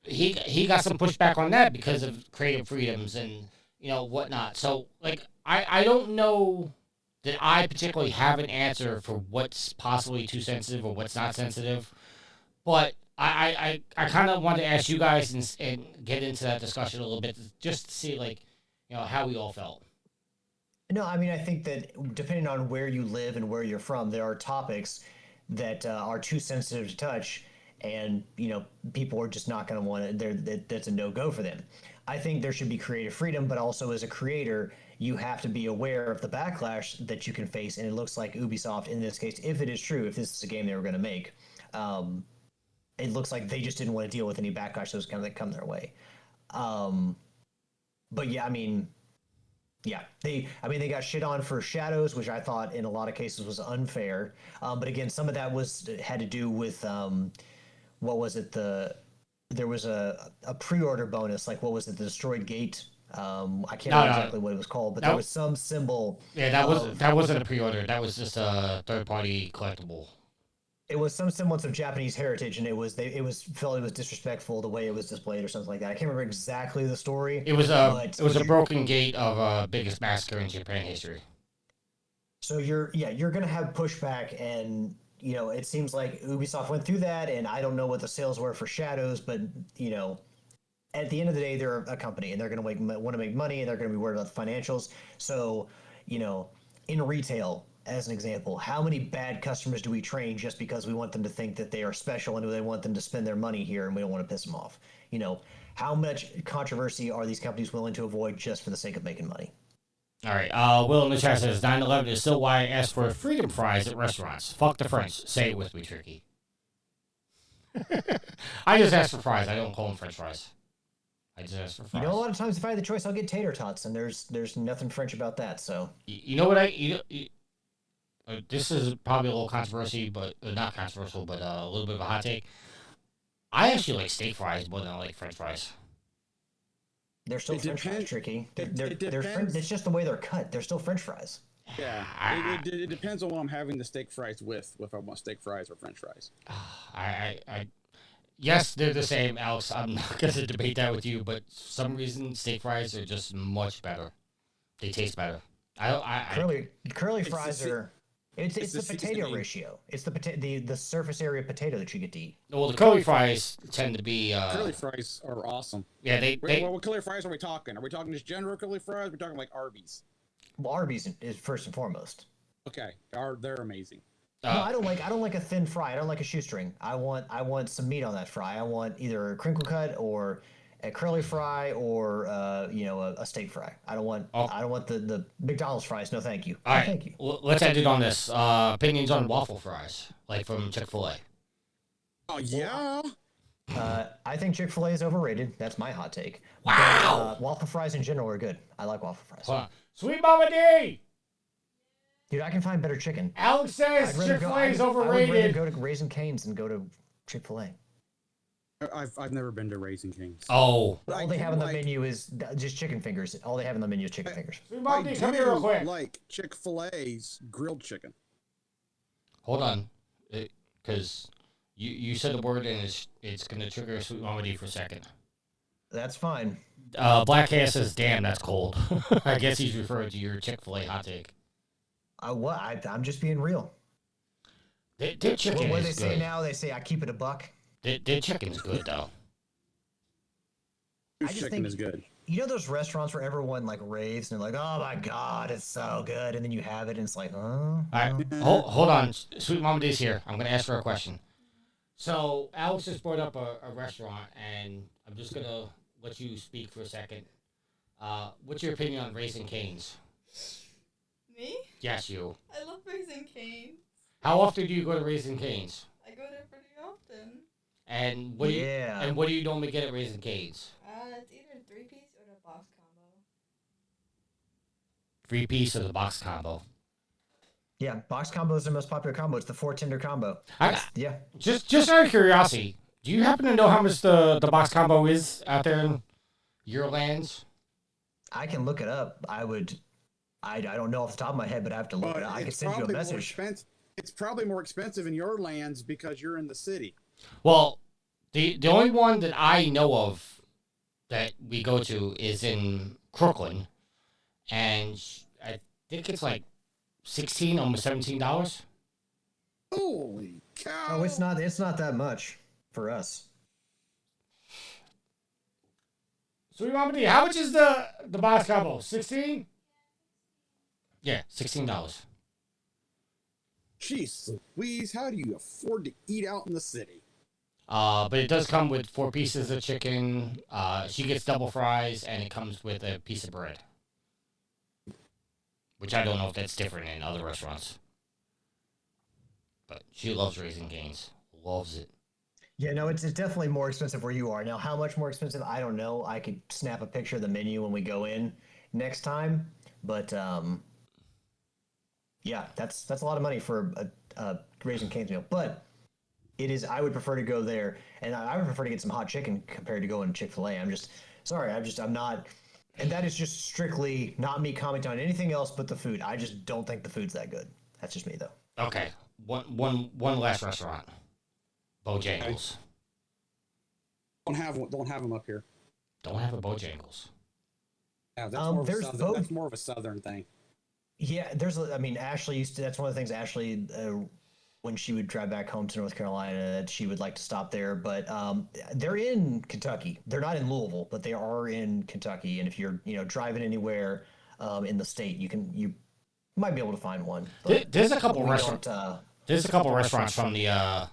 he got some pushback on that because of creative freedoms and, you know, whatnot. So, like, I don't know that I particularly have an answer for what's possibly too sensitive or what's not sensitive. But I kind of want to ask you guys and get into that discussion a little bit just to see, like, you know, how we all felt. No, I mean, I think that depending on where you live and where you're from, there are topics that are too sensitive to touch, and you know, people are just not going to want it. That's a no-go for them. I think there should be creative freedom, but also as a creator, you have to be aware of the backlash that you can face. And it looks like Ubisoft, in this case, if it is true, if this is a game they were going to make, it looks like they just didn't want to deal with any backlash that was going to come their way. But yeah, I mean, they got shit on for Shadows, which I thought in a lot of cases was unfair. But again, some of that had to do with what was it? There was a pre-order bonus, like what was it? The Destroyed Gate. I can't remember exactly what it was called, but there was some symbol. Yeah, that wasn't a pre-order. That was just a third-party collectible. It was some semblance of Japanese heritage, and it was felt it was disrespectful the way it was displayed or something like that. I can't remember exactly the story. It was a broken gate of biggest massacre in Japan history. So you're gonna have pushback, and you know it seems like Ubisoft went through that, and I don't know what the sales were for Shadows, but you know, at the end of the day, they're a company, and they're gonna want to make money, and they're gonna be worried about the financials. So you know, in retail, as an example, how many bad customers do we train just because we want them to think that they are special and they want them to spend their money here and we don't want to piss them off? You know, how much controversy are these companies willing to avoid just for the sake of making money? All right. Will in the chat says 9/11 is still why I asked for freedom fries at restaurants. Fuck the French. Say it with me, Tricky. I just ask for fries. I don't call them French fries. I just ask for fries. You know, a lot of times if I had the choice, I'll get tater tots, and there's nothing French about that. So you know what this is probably a little controversy, but not controversial, but a little bit of a hot take. I actually like steak fries more than I like French fries. They're still French fries, Tricky. They're French. It's just the way they're cut. They're still French fries. Yeah, it depends on what I'm having the steak fries with. If I want steak fries or French fries. Yes, they're the same, Alex. I'm not going to debate that with you, but for some reason steak fries are just much better. They taste better. Curly fries are. It's the potato ratio. It's the surface area potato that you get to eat. Well, the curly fries tend to be. Curly fries are awesome. Yeah, what curly fries are we talking? Are we talking just general curly fries? We're talking like Arby's. Well, Arby's is first and foremost. Okay, they're amazing. No, I don't like a thin fry. I don't like a shoestring. I want some meat on that fry. I want either a crinkle cut or a curly fry or a steak fry. I don't want the McDonald's fries. No, thank you. All right, thank you. Let's end it on this. Opinions on waffle fries, like from Chick-fil-A. Oh yeah. I think Chick-fil-A is overrated. That's my hot take. Wow. But, waffle fries in general are good. I like waffle fries. Hold on. Sweet Mama D. Dude, I can find better chicken. Alex says Chick-fil-A is overrated. I would rather go to Raising Cane's than go to Chick-fil-A. I've never been to Raising Kings. Oh, All they have on the menu is just chicken fingers. All they have on the menu is chicken fingers. I come here real quick. like Chick-fil-A's grilled chicken. Hold on, because you said the word and it's gonna trigger Sweet Mama D for a second. That's fine. Black Hair says, "Damn, that's cold." I guess he's referring to your Chick-fil-A hot take. What? I'm just being real. Their chicken What do they is say good. now? They say I keep it a buck. Their chicken's good though. I just Chicken think- is good. You know those restaurants where everyone like raves and they're like, "Oh my god, it's so good," and then you have it and it's like, "Oh." All right, hold on. Sweet Mama D's here. I'm gonna ask her a question. So Alex just brought up a restaurant, and I'm just gonna let you speak for a second. What's your opinion on Raising Cane's? Me? Yes, you. I love Raising Cane's. How often do you go to Raising Cane's? I go there pretty often. And what do you and what do you normally get at Raising Cane's? It's either 3-piece or the box combo. 3-piece or the box combo? Yeah, box combo is the most popular combo. It's the 4 tender combo. Yeah. Just out of curiosity, do you happen to know how much the box combo is out there in your lands? I can look it up. I don't know off the top of my head, but I have to look it up. I can send you a message. It's probably more expensive in your lands because you're in the city. Well, the only one that I know of that we go to is in Crooklyn, and I think it's like $16, almost $17. Holy cow! Oh, it's not that much for us. So how much is the box combo? 16? Yeah, $16. Jeez Louise, how do you afford to eat out in the city? But it does come with 4 pieces of chicken. She gets double fries, and it comes with a piece of bread. Which I don't know if that's different in other restaurants. But she loves Raising Cane's. Loves it. Yeah, no, it's definitely more expensive where you are. Now, how much more expensive? I don't know. I could snap a picture of the menu when we go in next time. But, yeah, that's a lot of money for a Raising Cane's meal. But it is, I would prefer to go there. And I would prefer to get some hot chicken compared to going to Chick-fil-A. I'm not... And that is just strictly not me commenting on anything else but the food. I just don't think the food's that good. That's just me, though. Okay. One last restaurant. Bojangles. Don't have them up here. Don't have a Bojangles. Yeah, that's more of a southern thing. Yeah, Ashley used to. That's one of the things Ashley, when she would drive back home to North Carolina, she would like to stop there. But they're in Kentucky. They're not in Louisville, but they are in Kentucky. And if you're driving anywhere in the state, you might be able to find one. There's a couple restaurants. There's a couple restaurants from the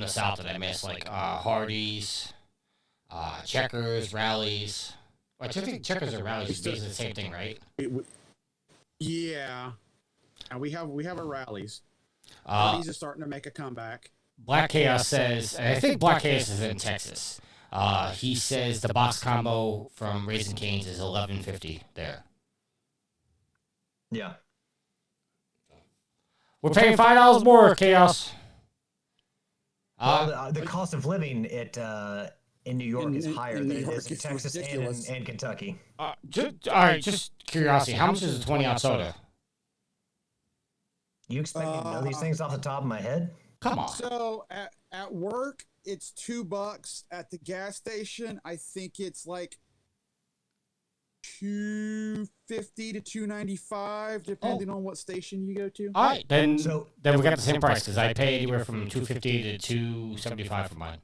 south that I miss, like Hardee's, Checkers, Rallies. I think Checkers or Rallies is basically the same thing, right? Yeah. And we have our Rallies. Hardee's is starting to make a comeback. Black Chaos says, and I think Black Chaos is in Texas. He says the box combo from Raising Cane's is $11.50 there. Yeah. We're paying $5 more, Chaos. The cost of living in New York is higher than it is in Texas and Kentucky. All right, just curiosity. How much is a 20-ounce soda? You expect me to know these things off the top of my head? Come on. So at work, it's $2. At the gas station, I think it's like $2.50 to $2.95, depending on what station you go to. All right, then we got the same price because I pay anywhere from $2.50 to $2.75 for mine.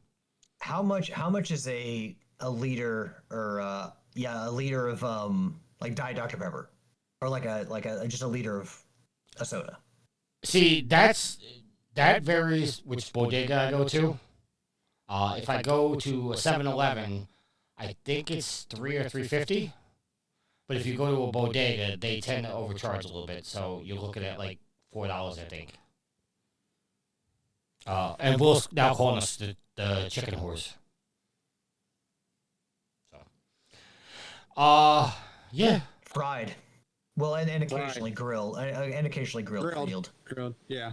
How much is a liter or a liter of like Diet Dr Pepper, or like just a liter of a soda? See, that varies which bodega I go to. If I go to a 7-Eleven, I think it's $3 or $3.50. But if you go to a bodega, they tend to overcharge a little bit, so you're looking at like $4, I think. And Will's now calling us the chicken horse. So, yeah. Fried. Well, and occasionally grill, and occasionally grilled. Grilled, yeah.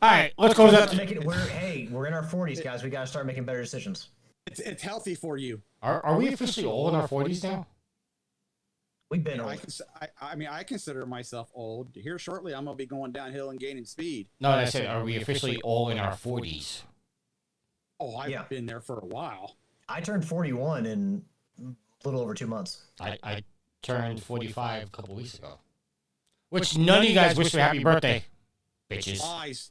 All right, let's close out. We're in our 40s, guys. We got to start making better decisions. It's healthy for you. Are we officially all in our 40s now? We've been old. I consider myself old. Here shortly, I'm gonna be going downhill and gaining speed. No, I said, are we officially all in our 40s? Oh, I've been there for a while. I turned 41 in a little over 2 months. I turned 45 a couple weeks ago. Which none of you guys wish me happy birthday, bitches. Lies.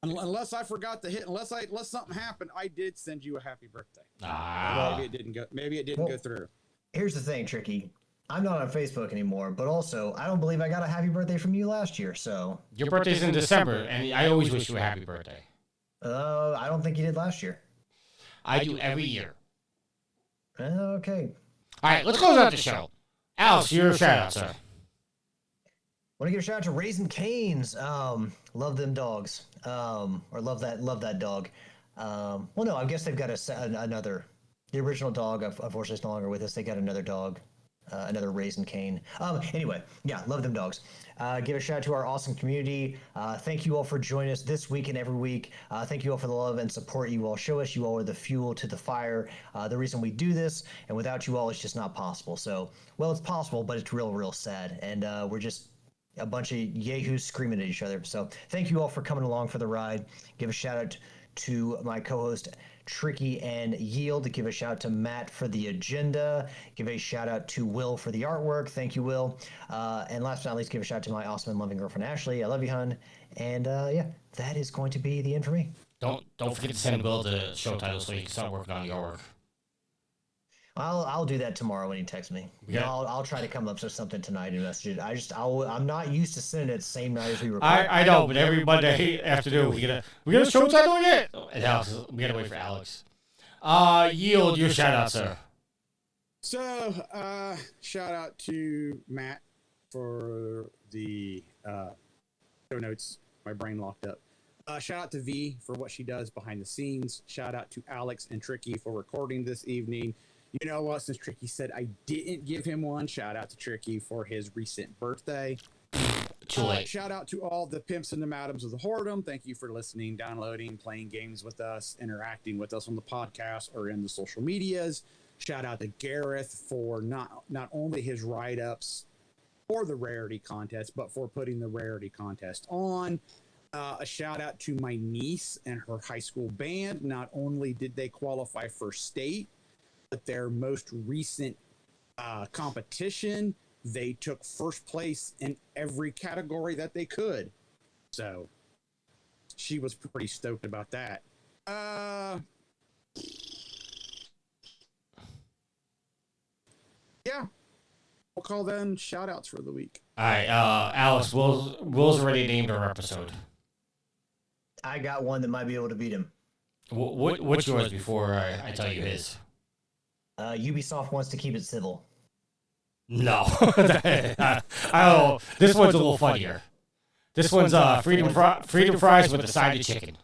Unless I forgot to hit, unless something happened, I did send you a happy birthday. Maybe it didn't go. Maybe it didn't go through. Here's the thing, Tricky. I'm not on Facebook anymore, but also I don't believe I got a happy birthday from you last year. So your birthday's in December, and I always wish you a happy birthday. I don't think you did last year. I do every year. Okay. All right, let's close out the show. Alex, your shout out, sir. Want to give a shout out to Raising Canes. Love them dogs. Or love that dog. Well, no, I guess they've got another. The original dog, unfortunately, is no longer with us. They got another dog, another Raisin Cane. Anyway, yeah, love them dogs. Give a shout out to our awesome community. Thank you all for joining us this week and every week. Thank you all for the love and support you all show us. You all are the fuel to the fire. The reason we do this, and without you all, it's just not possible. So, well, it's possible, but it's real sad. And we're just a bunch of yahoos screaming at each other. So thank you all for coming along for the ride. Give a shout out to my co-host Tricky and Yield. Give a shout out to Matt for the agenda. Give a shout out to Will for the artwork. Thank you, Will. And last but not least, give a shout out to my awesome and loving girlfriend Ashley. I love you, hun. And yeah, that is going to be the end for me. Don't forget to send Will the show title so you can start working on your work. I'll do that tomorrow when he texts me. Yeah. I'll try to come up with something tonight and message it. I'm not used to sending it the same night as we record. I know, but every Monday afternoon we get a show title yet? And Alex, we gotta wait for Alex. Yield your shout out, sir. So, shout out to Matt for the show notes. My brain locked up. Shout out to V for what she does behind the scenes. Shout out to Alex and Tricky for recording this evening. You know what? Since Tricky said I didn't give him one, shout out to Tricky for his recent birthday. Too late. Shout out to all the pimps and the madams of the whoredom. Thank you for listening, downloading, playing games with us, interacting with us on the podcast or in the social medias. Shout out to Gareth for not only his write-ups for the rarity contest, but for putting the rarity contest on. A shout out to my niece and her high school band. Not only did they qualify for state, but their most recent competition, they took first place in every category that they could. So she was pretty stoked about that. Yeah. We'll call them shout outs for the week. All right, Alex, Will's already named our episode. I got one that might be able to beat him. What's yours before I tell you his? Ubisoft wants to keep it civil. No. Oh, this one's a little funnier. This one's freedom fries with a side of chicken.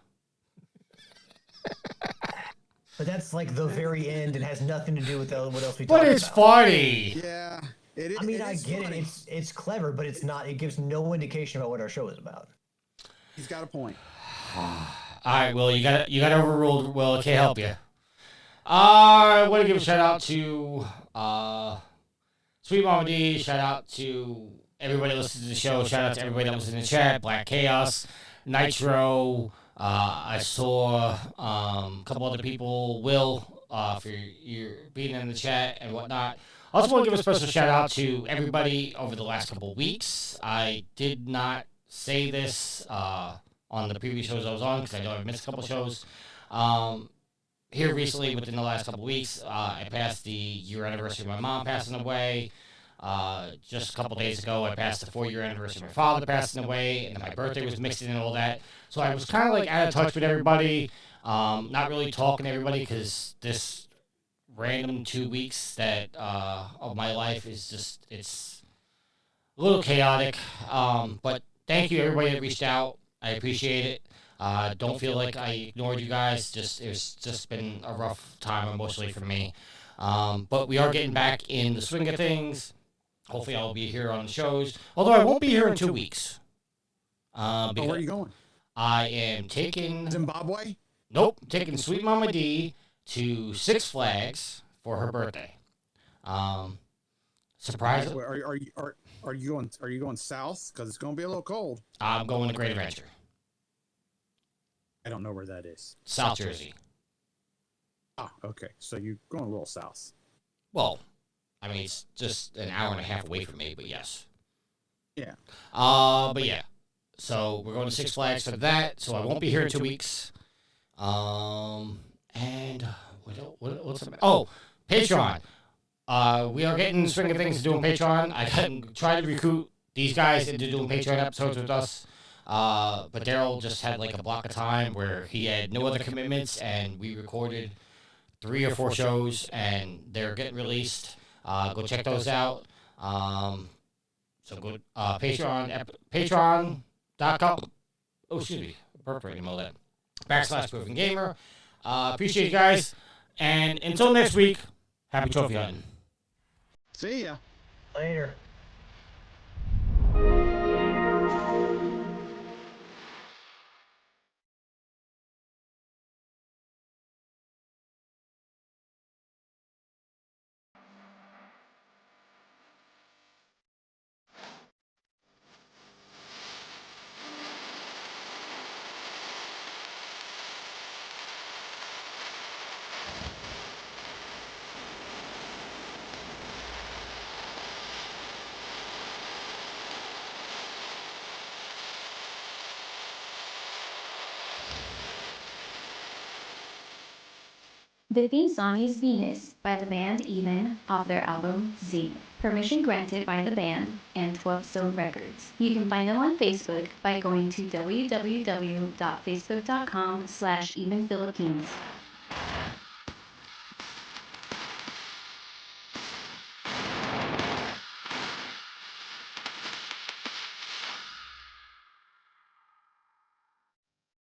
But that's like the very end and has nothing to do with what else we talked about. But it's funny. Yeah. I mean, I get it. It's clever, but it's not. It gives no indication about what our show is about. He's got a point. All right, Will, you got overruled. Will, I can't help you. I want to give a shout out to Sweet Mama D. Shout out to everybody listening to the show. Shout out to everybody that was in the chat. Black Chaos, Nitro. I saw a couple other people. Will, for your being in the chat and whatnot. I also want to give a special shout out to everybody over the last couple of weeks. I did not say this on the previous shows I was on because I know I've missed a couple shows. Here recently, within the last couple of weeks, I passed the year anniversary of my mom passing away. Just a couple days ago, I passed the 4-year anniversary of my father passing away, and then my birthday was mixed in and all that. So I was kind of like out of touch with everybody, not really talking to everybody because this random 2 weeks that of my life is just, it's a little chaotic. But thank you everybody that reached out. I appreciate it. Don't feel like I ignored you guys. It's just been a rough time emotionally for me. But we are getting back in the swing of things. Hopefully I'll be here on the shows. Although I won't be here in 2 weeks. Oh, where are Because you going? I am taking Zimbabwe? Nope, taking Sweet Mama D to Six Flags for her birthday. Surprise! Where are you going? Are you going south? Because it's going to be a little cold. I'm going to Great Adventure, I don't know where that is. South Jersey. Ah, okay. So you're going a little south. Well, I mean it's just an hour and a half away from me, but yes. Yeah. But yeah. So we're going to Six Flags for that. So I won't be here in 2 weeks. And what's the, oh, Patreon. We are getting swing of things to doing Patreon. I tried to recruit these guys into doing Patreon episodes with us. But Daryl just had like a block of time where he had no other commitments, and we recorded 3 or 4 shows, and they're getting released. Go check those out. So go Patreon.com. Oh, excuse me. Appropriate email that. /Proven Gamer. Appreciate you guys. And until next week, happy trophy hunting. See ya. Later. The theme song is Venus by the band Even off their album Z. Permission granted by the band and 12 Stone Records. You can find them on Facebook by going to www.facebook.com/evenphilippines.